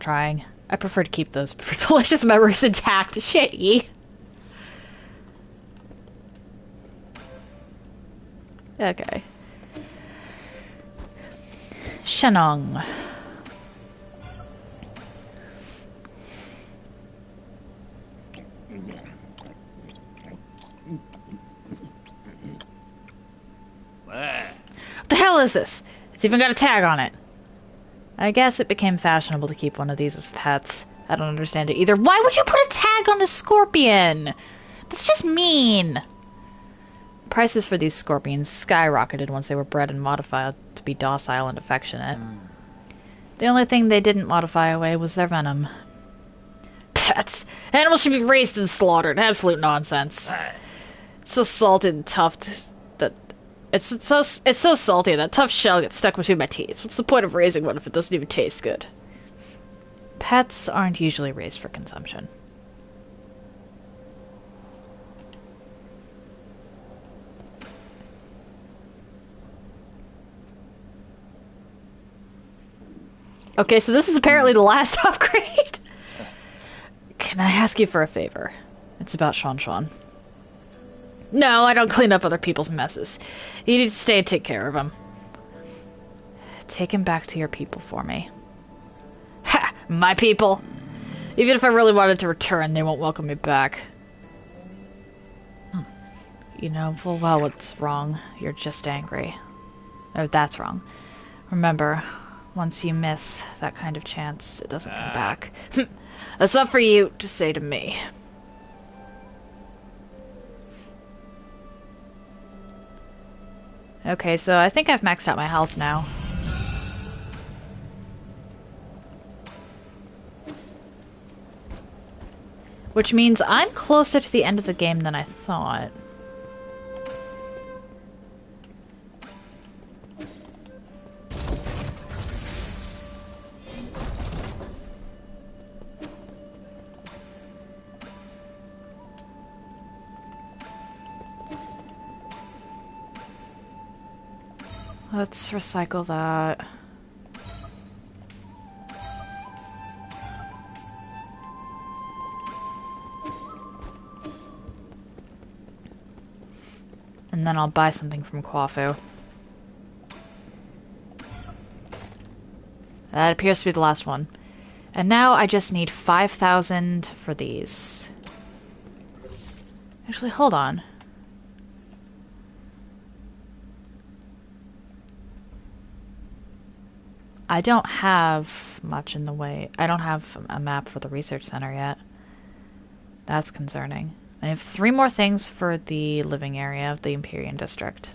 trying. I prefer to keep those delicious memories intact. Shitty. Okay. Shenong. What the hell is this? It's even got a tag on it. I guess it became fashionable to keep one of these as pets. I don't understand it either. Why would you put a tag on a scorpion? That's just mean. Prices for these scorpions skyrocketed once they were bred and modified to be docile and affectionate. The only thing they didn't modify away was their venom. Pets! Animals should be raised and slaughtered. Absolute nonsense. It's so salty and tough that it's so salty that tough shell gets stuck between my teeth. What's the point of raising one if it doesn't even taste good? Pets aren't usually raised for consumption. Okay, so this is apparently the last upgrade. Can I ask you for a favor? It's about Shan Shan. No, I don't clean up other people's messes. You need to stay and take care of him. Take him back to your people for me. Ha! My people! Even if I really wanted to return, they won't welcome me back. You know full well what's wrong. You're just angry. Or that's wrong. Remember, once you miss that kind of chance, it doesn't come back. That's not for you to say to me. Okay, so I think I've maxed out my health now. Which means I'm closer to the end of the game than I thought. Let's recycle that. And then I'll buy something from Kwafu. That appears to be the last one. And now I just need 5,000 for these. Actually, hold on. I don't have much in the way. I don't have a map for the research center yet. That's concerning. I have 3 more things for the living area of the Empyrean district.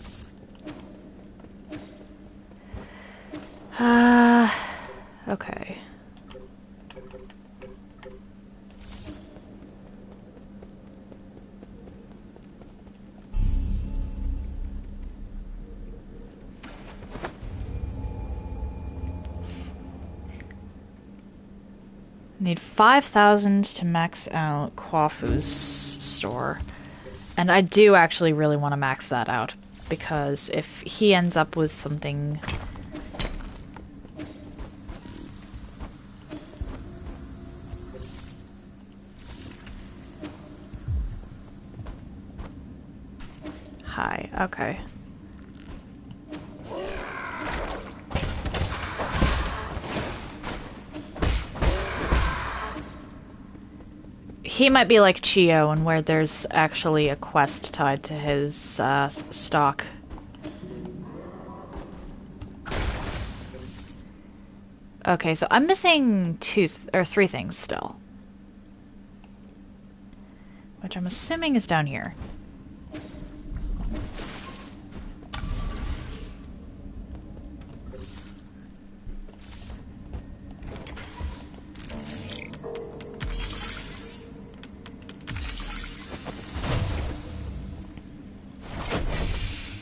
Okay. Need 5,000 to max out Kwafu's store. And I do actually really want to max that out, because if he ends up with something... Hi, okay. He might be like Chio, and where there's actually a quest tied to his stock. Okay, so I'm missing 3 things still, which I'm assuming is down here.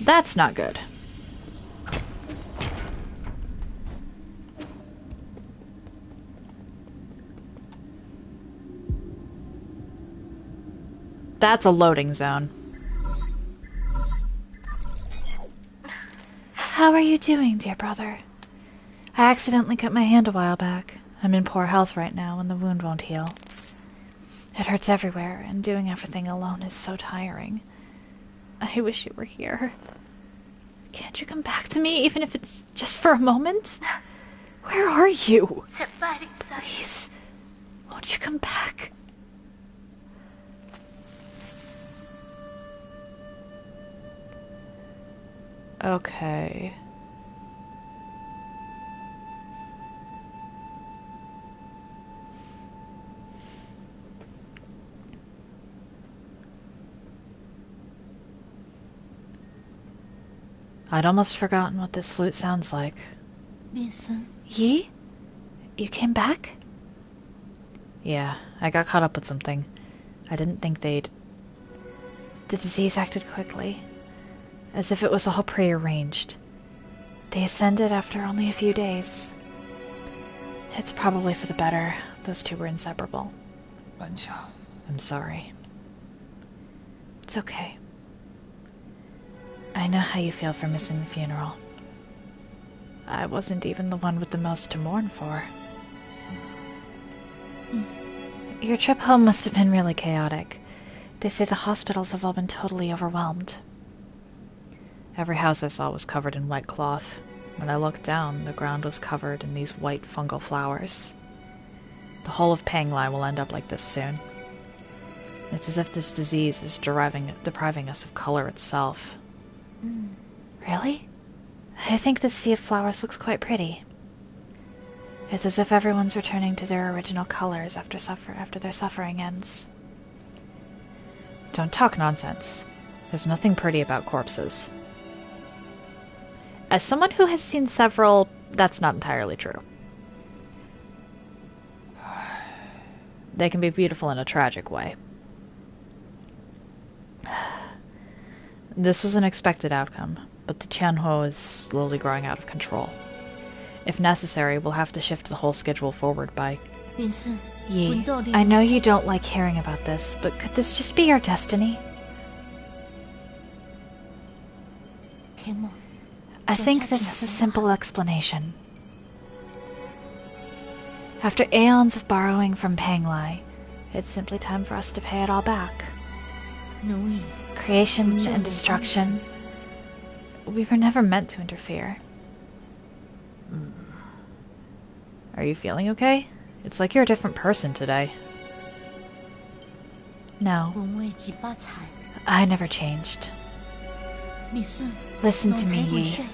That's not good. That's a loading zone. How are you doing, dear brother? I accidentally cut my hand a while back. I'm in poor health right now, and the wound won't heal. It hurts everywhere, and doing everything alone is so tiring. I wish you were here. Can't you come back to me, even if it's just for a moment? Where are you? Please, won't you come back? Okay. I'd almost forgotten what this flute sounds like. Yi? You came back? Yeah, I got caught up with something. I didn't think they'd... The disease acted quickly, as if it was all prearranged. They ascended after only a few days. It's probably for the better. Those two were inseparable. I'm sorry. It's okay. I know how you feel for missing the funeral. I wasn't even the one with the most to mourn for. Your trip home must have been really chaotic. They say the hospitals have all been totally overwhelmed. Every house I saw was covered in white cloth. When I looked down, the ground was covered in these white fungal flowers. The whole of Panglai will end up like this soon. It's as if this disease is depriving us of color itself. Really? I think the sea of flowers looks quite pretty. It's as if everyone's returning to their original colors after their suffering ends. Don't talk nonsense. There's nothing pretty about corpses. As someone who has seen several, that's not entirely true. They can be beautiful in a tragic way. This was an expected outcome, but the Tianhuo is slowly growing out of control. If necessary, we'll have to shift the whole schedule forward by... Yi, I know you don't like hearing about this, but could this just be our destiny? I think this has a simple explanation. After aeons of borrowing from Panglai, it's simply time for us to pay it all back. Creation and destruction. We were never meant to interfere. Are you feeling okay? It's like you're a different person today. No, I never changed. Listen to me, Yi.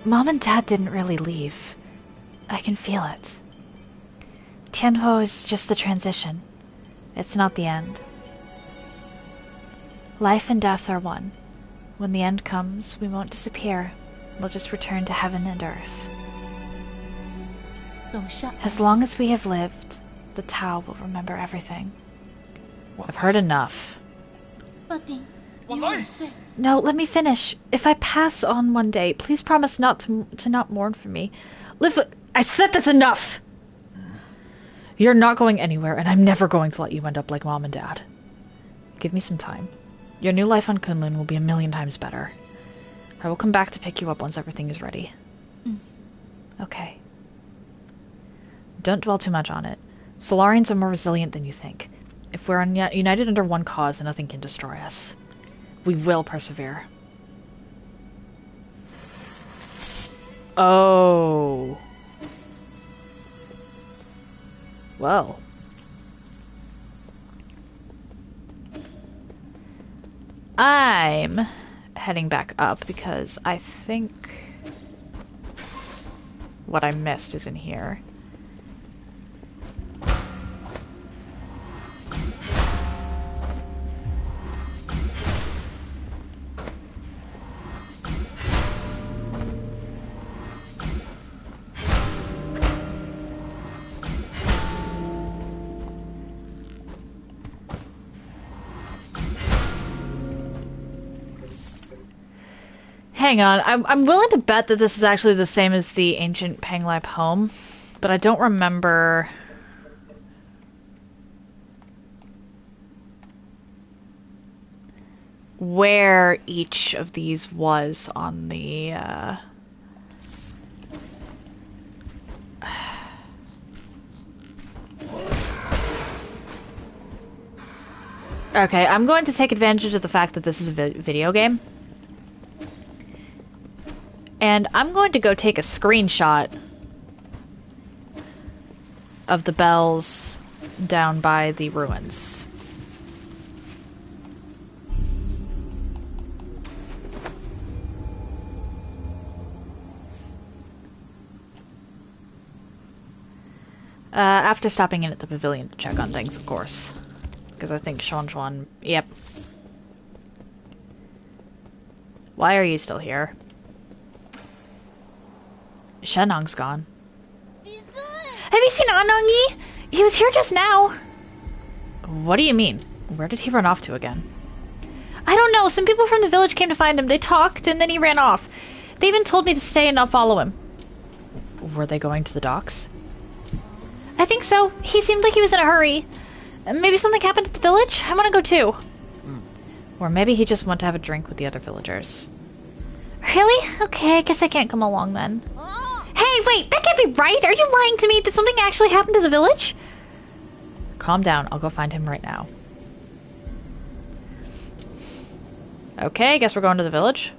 Mom and Dad didn't really leave. I can feel it. Tianhuo is just a transition. It's not the end. Life and death are one. When the end comes, we won't disappear. We'll just return to heaven and earth. As long as we have lived, the Tao will remember everything. I've heard enough. No, let me finish. If I pass on one day, please promise not to not mourn for me. I said that's enough! You're not going anywhere, and I'm never going to let you end up like Mom and Dad. Give me some time. Your new life on Kunlun will be 1,000,000 times better. I will come back to pick you up once everything is ready. Okay. Don't dwell too much on it. Solarians are more resilient than you think. If we're united under one cause, nothing can destroy us. We will persevere. Oh. Well. I'm heading back up because I think what I missed is in here. Hang on, I'm willing to bet that this is actually the same as the ancient Panglai poem, but I don't remember where each of these was on the, Okay, I'm going to take advantage of the fact that this is a video game. And I'm going to go take a screenshot of the bells down by the ruins. After stopping in at the pavilion to check on things, of course. Because I think Xuan... Yep. Why are you still here? Shenong's gone. Have you seen Anongyi? He was here just now. What do you mean? Where did he run off to again? I don't know. Some people from the village came to find him. They talked, and then he ran off. They even told me to stay and not follow him. Were they going to the docks? I think so. He seemed like he was in a hurry. Maybe something happened at the village? I want to go too. Or maybe he just went to have a drink with the other villagers. Really? Okay, I guess I can't come along then. Hey, wait! That can't be right! Are you lying to me? Did something actually happen to the village? Calm down. I'll go find him right now. Okay, I guess we're going to the village.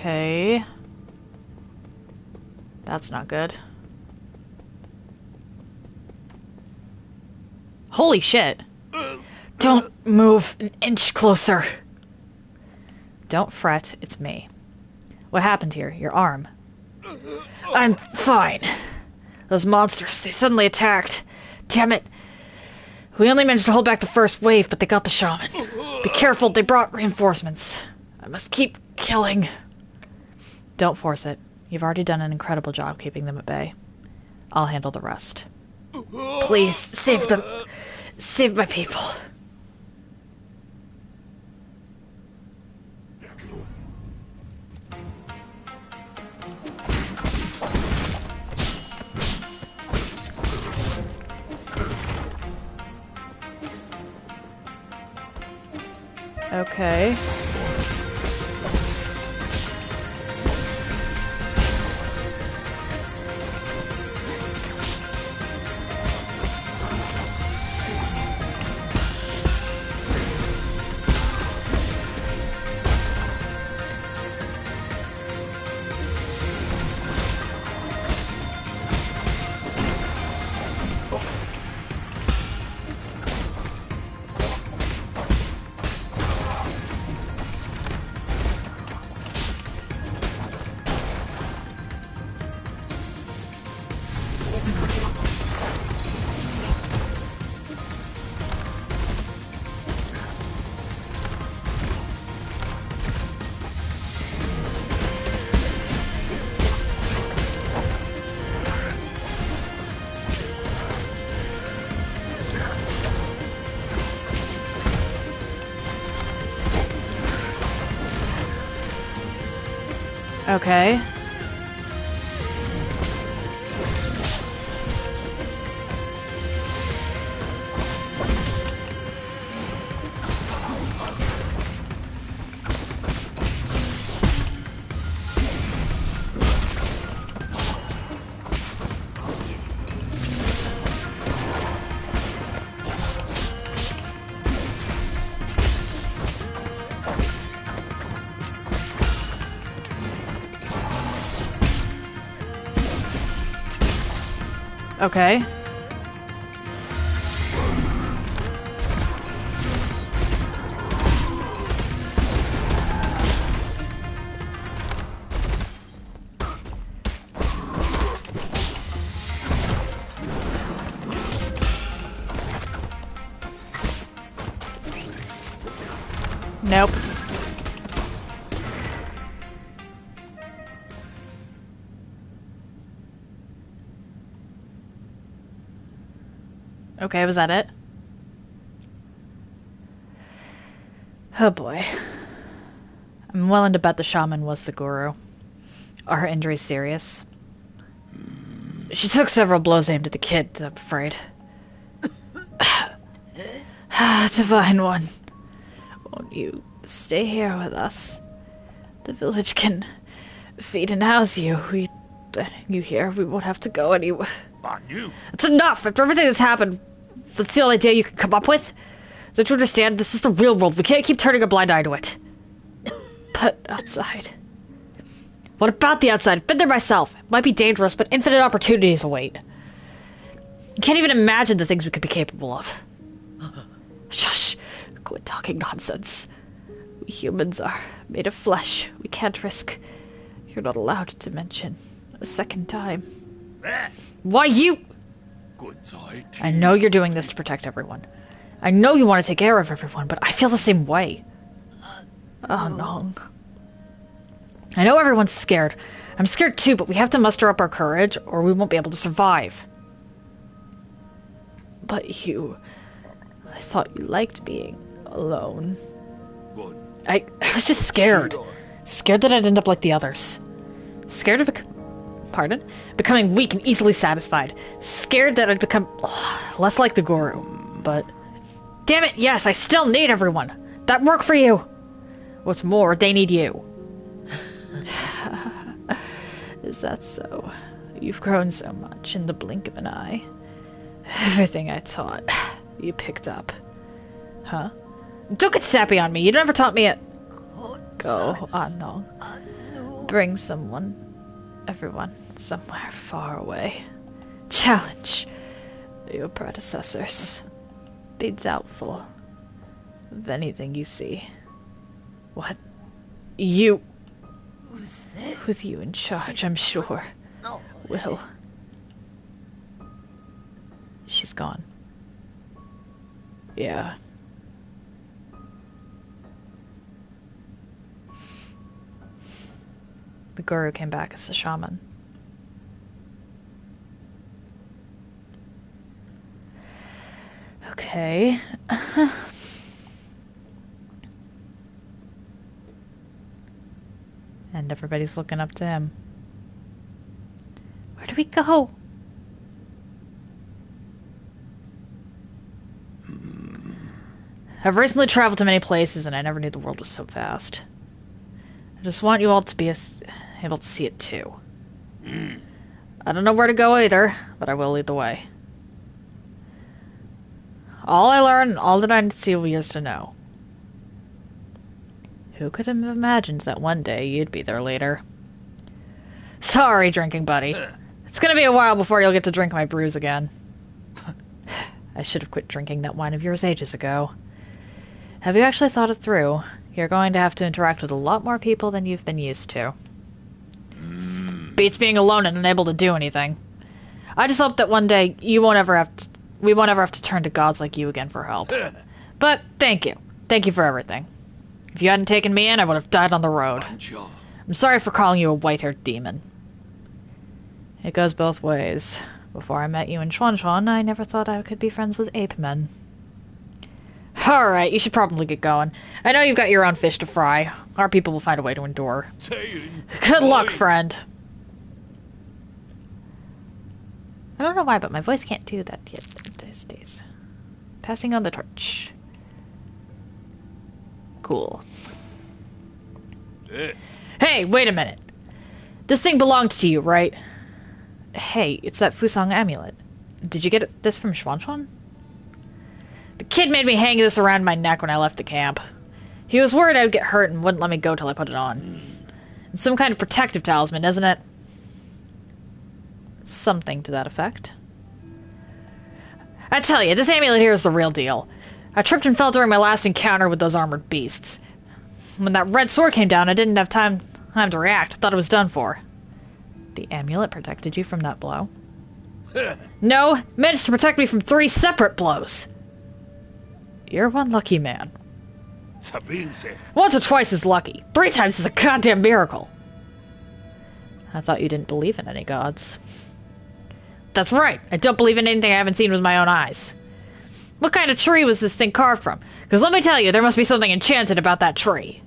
Okay. That's not good. Holy shit! Don't move an inch closer! Don't fret, it's me. What happened here? Your arm? I'm fine. Those monsters, they suddenly attacked. Damn it. We only managed to hold back the first wave, but they got the shaman. Be careful, they brought reinforcements. I must keep killing. Don't force it. You've already done an incredible job keeping them at bay. I'll handle the rest. Please, save them. Save my people. Okay. Okay. Okay. Nope. Okay, was that it? Oh boy. I'm willing to bet the shaman was the guru. Are her injuries serious? She took several blows aimed at the kid, I'm afraid. Divine One, won't you stay here with us? The village can feed and house you. You here, we won't have to go anywhere. It's enough! After everything that's happened, that's the only idea you can come up with? Don't you understand? This is the real world. We can't keep turning a blind eye to it. But outside... What about the outside? I've been there myself. It might be dangerous, but infinite opportunities await. You can't even imagine the things we could be capable of. Shush! Quit talking nonsense. We humans are made of flesh. We can't risk... You're not allowed to mention a second time. Why you... I know you're doing this to protect everyone. I know you want to take care of everyone, but I feel the same way. Oh, no. I know everyone's scared. I'm scared too, but we have to muster up our courage, or we won't be able to survive. But you... I thought you liked being alone. I was just scared. Scared that I'd end up like the others. Scared of becoming weak and easily satisfied. Scared that I'd become less like the guru. But... Damn it, yes, I still need everyone. That worked for you. What's more, they need you. Is that so? You've grown so much in the blink of an eye. Everything I taught, you picked up. Huh? Don't get sappy on me. You never taught me it. Go on, no. Bring everyone, somewhere far away. Challenge your predecessors. Be doubtful of anything you see. What? You... With you in charge, I'm sure. Will. She's gone. Yeah. The guru came back as a shaman. Okay. And everybody's looking up to him. Where do we go? I've recently traveled to many places, and I never knew the world was so vast. I just want you all to be able to see it too. I don't know where to go either, but I will lead the way. All I learned, all that I see will be yours to know. Who could have imagined that one day you'd be their leader? Sorry, drinking buddy. It's gonna be a while before you'll get to drink my brews again. I should have quit drinking that wine of yours ages ago. Have you actually thought it through? You're going to have to interact with a lot more people than you've been used to. Beats being alone and unable to do anything. I just hope that one day we won't ever have to turn to gods like you again for help. But thank you. Thank you for everything. If you hadn't taken me in, I would have died on the road. I'm sorry for calling you a white-haired demon. It goes both ways. Before I met you in Xuanxuan, I never thought I could be friends with ape men. Alright, you should probably get going. I know you've got your own fish to fry. Our people will find a way to endure. Good luck, friend. I don't know why, but my voice can't do that yet these days. Passing on the torch. Cool. Hey, wait a minute. This thing belongs to you, right? Hey, it's that Fusang amulet. Did you get this from Xuanxuan? The kid made me hang this around my neck when I left the camp. He was worried I would get hurt and wouldn't let me go till I put it on. It's some kind of protective talisman, isn't it? Something to that effect. I tell you, this amulet here is the real deal. I tripped and fell during my last encounter with those armored beasts. When that red sword came down, I didn't have time to react. I thought it was done for. The amulet protected you from that blow? No, managed to protect me from 3 separate blows. You're one lucky man. Once or twice is lucky. 3 times is a goddamn miracle. I thought you didn't believe in any gods. That's right. I don't believe in anything I haven't seen with my own eyes. What kind of tree was this thing carved from? Because let me tell you, there must be something enchanted about that tree.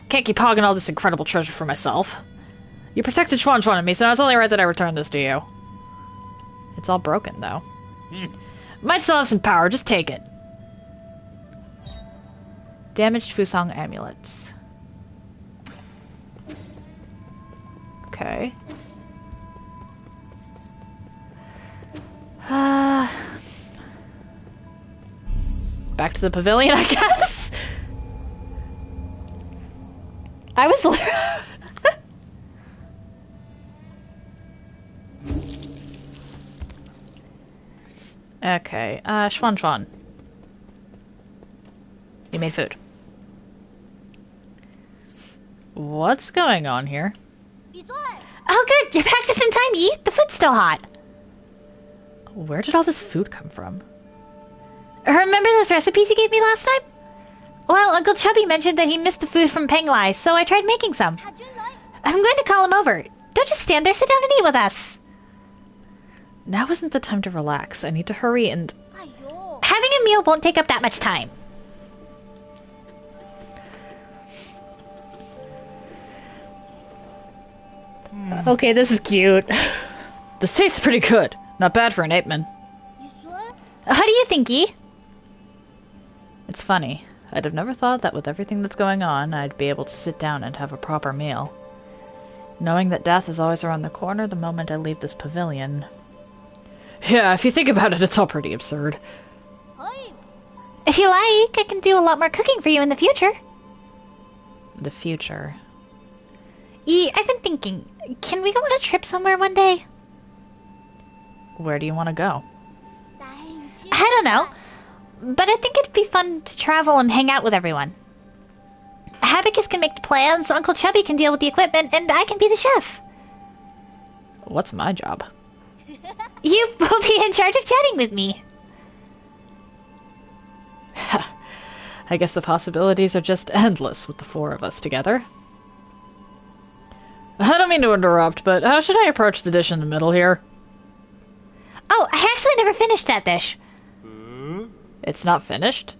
Can't keep hogging all this incredible treasure for myself. You protected Xuanxuan and me, so it's only right that I return this to you. It's all broken, though. Might still have some power, just take it. Damaged Fusang amulets. Okay. Back to the pavilion, I guess? I was... Okay, Xuanxuan. You made food. What's going on here? Oh good, you're back just in time, Yi. The food's still hot. Where did all this food come from? Remember those recipes you gave me last time? Well, Uncle Chubby mentioned that he missed the food from Penglai, so I tried making some. I'm going to call him over. Don't just stand there, sit down and eat with us. Now isn't the time to relax. I need to hurry and... Having a meal won't take up that much time. Okay, this is cute. This tastes pretty good. Not bad for an ape man. How do you think, Yi? It's funny. I'd have never thought that with everything that's going on, I'd be able to sit down and have a proper meal. Knowing that death is always around the corner the moment I leave this pavilion. Yeah, if you think about it, it's all pretty absurd. If you like, I can do a lot more cooking for you in the future. The future. Yi, I've been thinking, can we go on a trip somewhere one day? Where do you want to go? I don't know, but I think it'd be fun to travel and hang out with everyone. Habicus can make the plans, Uncle Chubby can deal with the equipment, and I can be the chef. What's my job? You will be in charge of chatting with me. I guess the possibilities are just endless with the 4 of us together. I don't mean to interrupt, but how should I approach the dish in the middle here? Oh, I actually never finished that dish. It's not finished?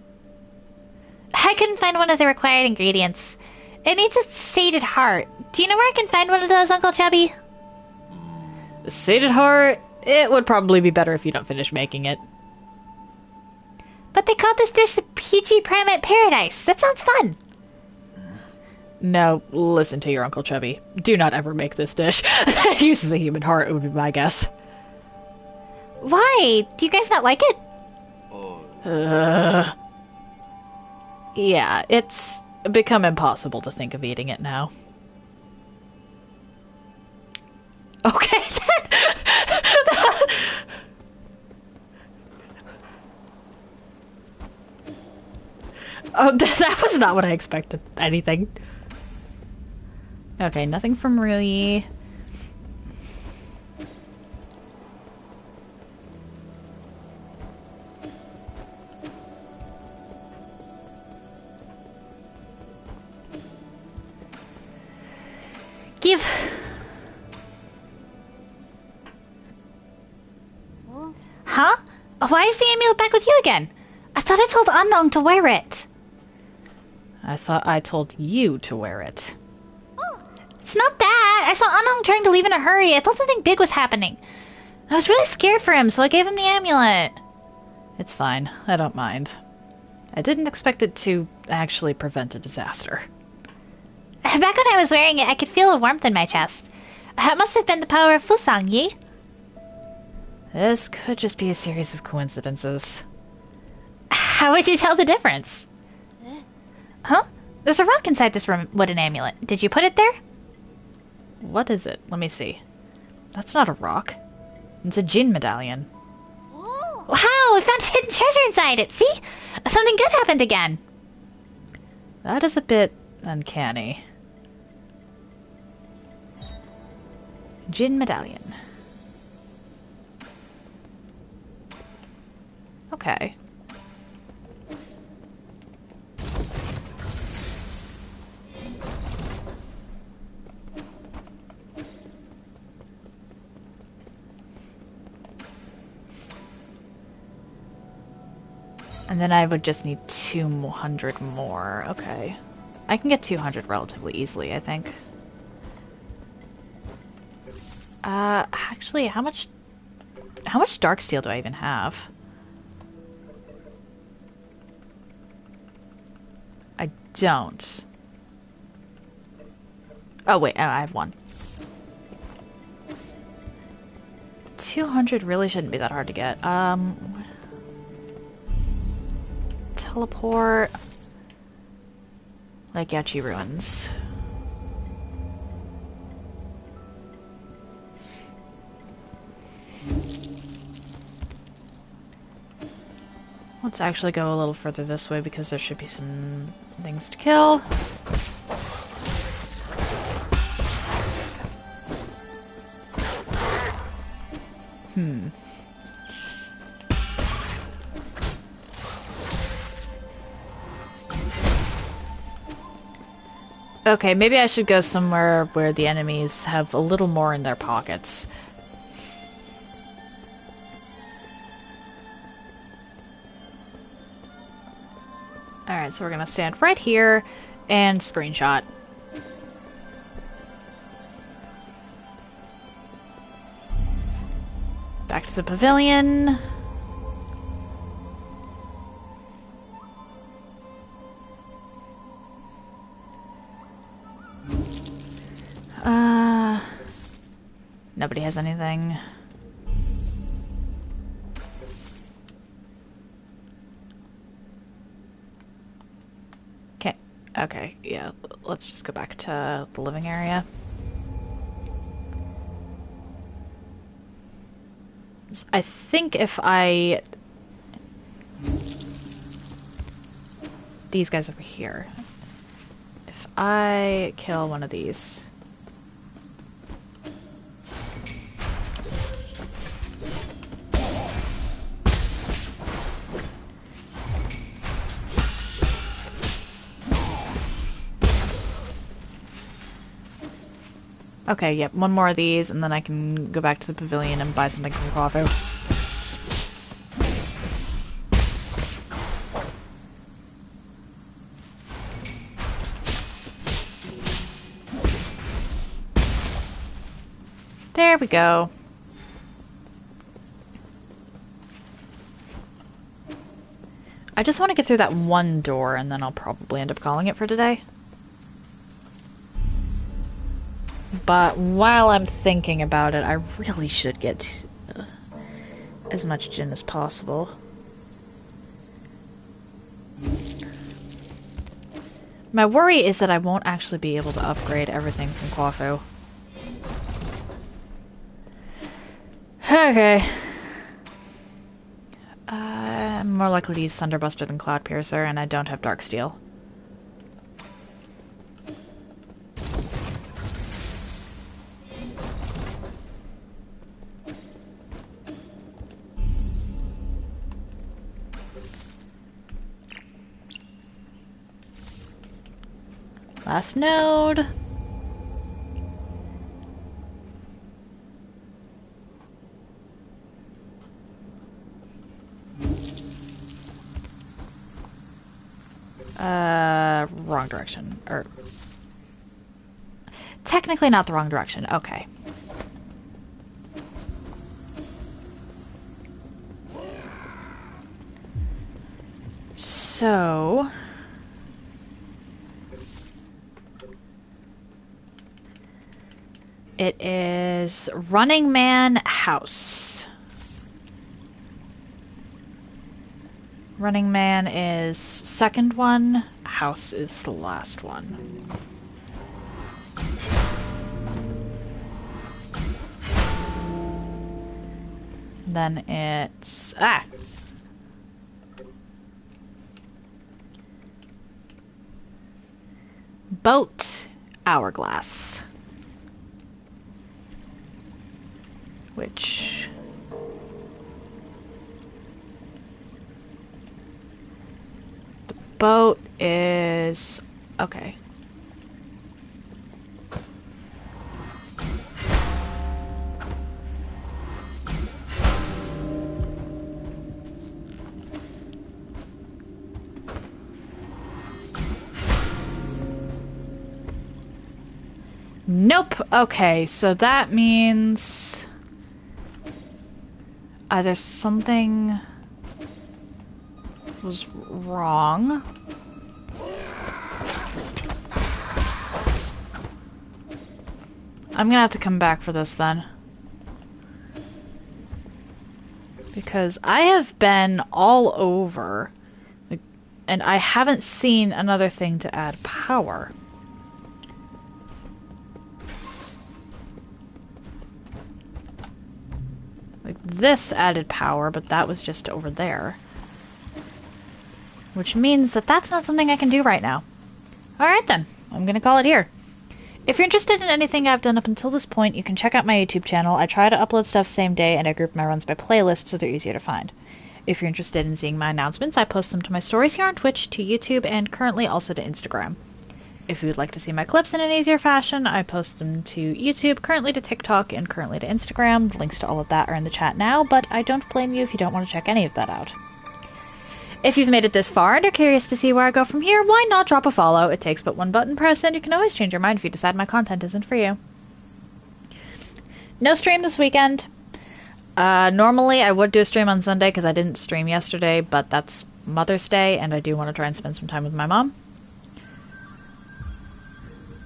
I couldn't find one of the required ingredients. It needs a sated heart. Do you know where I can find one of those, Uncle Chubby? The sated heart? It would probably be better if you don't finish making it. But they called this dish the Peachy Primate Paradise. That sounds fun. No, listen to your Uncle Chubby. Do not ever make this dish. That uses a human heart, would be my guess. Why? Do you guys not like it? Yeah, it's become impossible to think of eating it now. Okay, oh, that was not what I expected. Anything. Okay, nothing from Rui. Give. Huh? Why is the amulet back with you again? I thought I told Unknown to wear it. I thought I told you to wear it. It's not that. I saw Unknown trying to leave in a hurry. I thought something big was happening. I was really scared for him, so I gave him the amulet. It's fine. I don't mind. I didn't expect it to actually prevent a disaster. Back when I was wearing it, I could feel a warmth in my chest. It must have been the power of Fusang Yi. This could just be a series of coincidences. How would you tell the difference? Huh? There's a rock inside this wooden amulet. Did you put it there? What is it? Let me see. That's not a rock. It's a Jin medallion. Wow, we found hidden treasure inside it. See? Something good happened again. That is a bit uncanny. Jin medallion. Okay. And then I would just need 200 more. Okay. I can get 200 relatively easily, I think. Actually, how much dark steel do I even have? I don't. Oh, wait, I have one. 200 really shouldn't be that hard to get. Teleport. Like Yachi Ruins. Let's actually go a little further this way because there should be some things to kill. Okay, maybe I should go somewhere where the enemies have a little more in their pockets. Alright, so we're gonna stand right here and screenshot. Back to the pavilion. Nobody has anything. Okay. Okay, yeah, let's just go back to the living area. I think if I... These guys over here. If I kill one of these... Okay, yep, one more of these, and then I can go back to the pavilion and buy something from Kwafu. There we go. I just want to get through that one door, and then I'll probably end up calling it for today. But while I'm thinking about it, I really should get as much gin as possible. My worry is that I won't actually be able to upgrade everything from Quafu. Okay. I'm more likely to use Thunderbuster than Cloud Piercer, and I don't have Darksteel. Last node. Wrong direction. Or technically not the wrong direction. Okay. So it is Running Man House. Running Man is second one, House is the last one. Then it's... Boat Hourglass. Which... boat is... okay. Nope. Okay, so that means... there's something... was wrong. I'm gonna have to come back for this then. Because I have been all over, and I haven't seen another thing to add power. Like this added power, but that was just over there. Which means that that's not something I can do right now. Alright then, I'm gonna call it here. If you're interested in anything I've done up until this point, you can check out my YouTube channel. I try to upload stuff same day, and I group my runs by playlist so they're easier to find. If you're interested in seeing my announcements, I post them to my stories here on Twitch, to YouTube, and currently also to Instagram. If you would like to see my clips in an easier fashion, I post them to YouTube, currently to TikTok, and currently to Instagram. The links to all of that are in the chat now, but I don't blame you if you don't want to check any of that out. If you've made it this far and are curious to see where I go from here, why not drop a follow? It takes but one button press, and you can always change your mind if you decide my content isn't for you. No stream this weekend. Normally I would do a stream on Sunday because I didn't stream yesterday, but that's Mother's Day, and I do want to try and spend some time with my mom.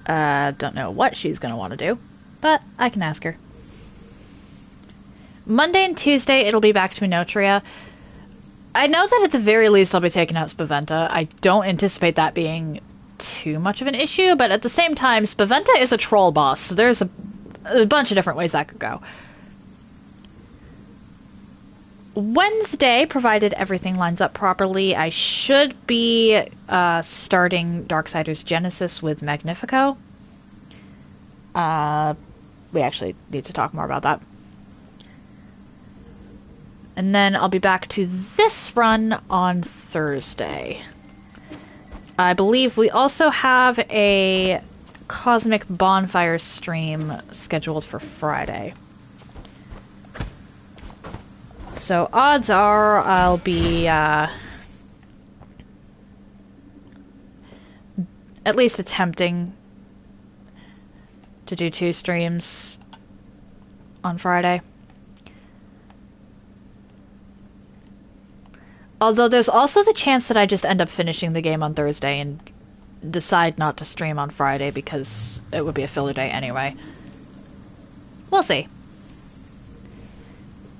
Don't know what she's going to want to do, but I can ask her. Monday and Tuesday, it'll be back to Enotria. I know that at the very least I'll be taking out Spaventa. I don't anticipate that being too much of an issue, but at the same time, Spaventa is a troll boss, so there's a bunch of different ways that could go. Wednesday, provided everything lines up properly, I should be starting Darksiders Genesis with Magnifico. We actually need to talk more about that. And then I'll be back to this run on Thursday. I believe we also have a Cosmic Bonfire stream scheduled for Friday. So odds are I'll be at least attempting to do 2 streams on Friday. Although there's also the chance that I just end up finishing the game on Thursday and decide not to stream on Friday because it would be a filler day anyway. We'll see.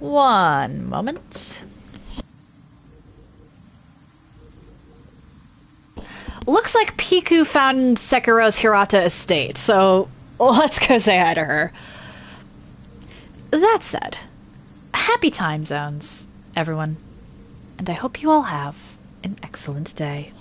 One moment. Looks like Piku found Sekiro's Hirata estate, so let's go say hi to her. That said, happy time zones, everyone. And I hope you all have an excellent day.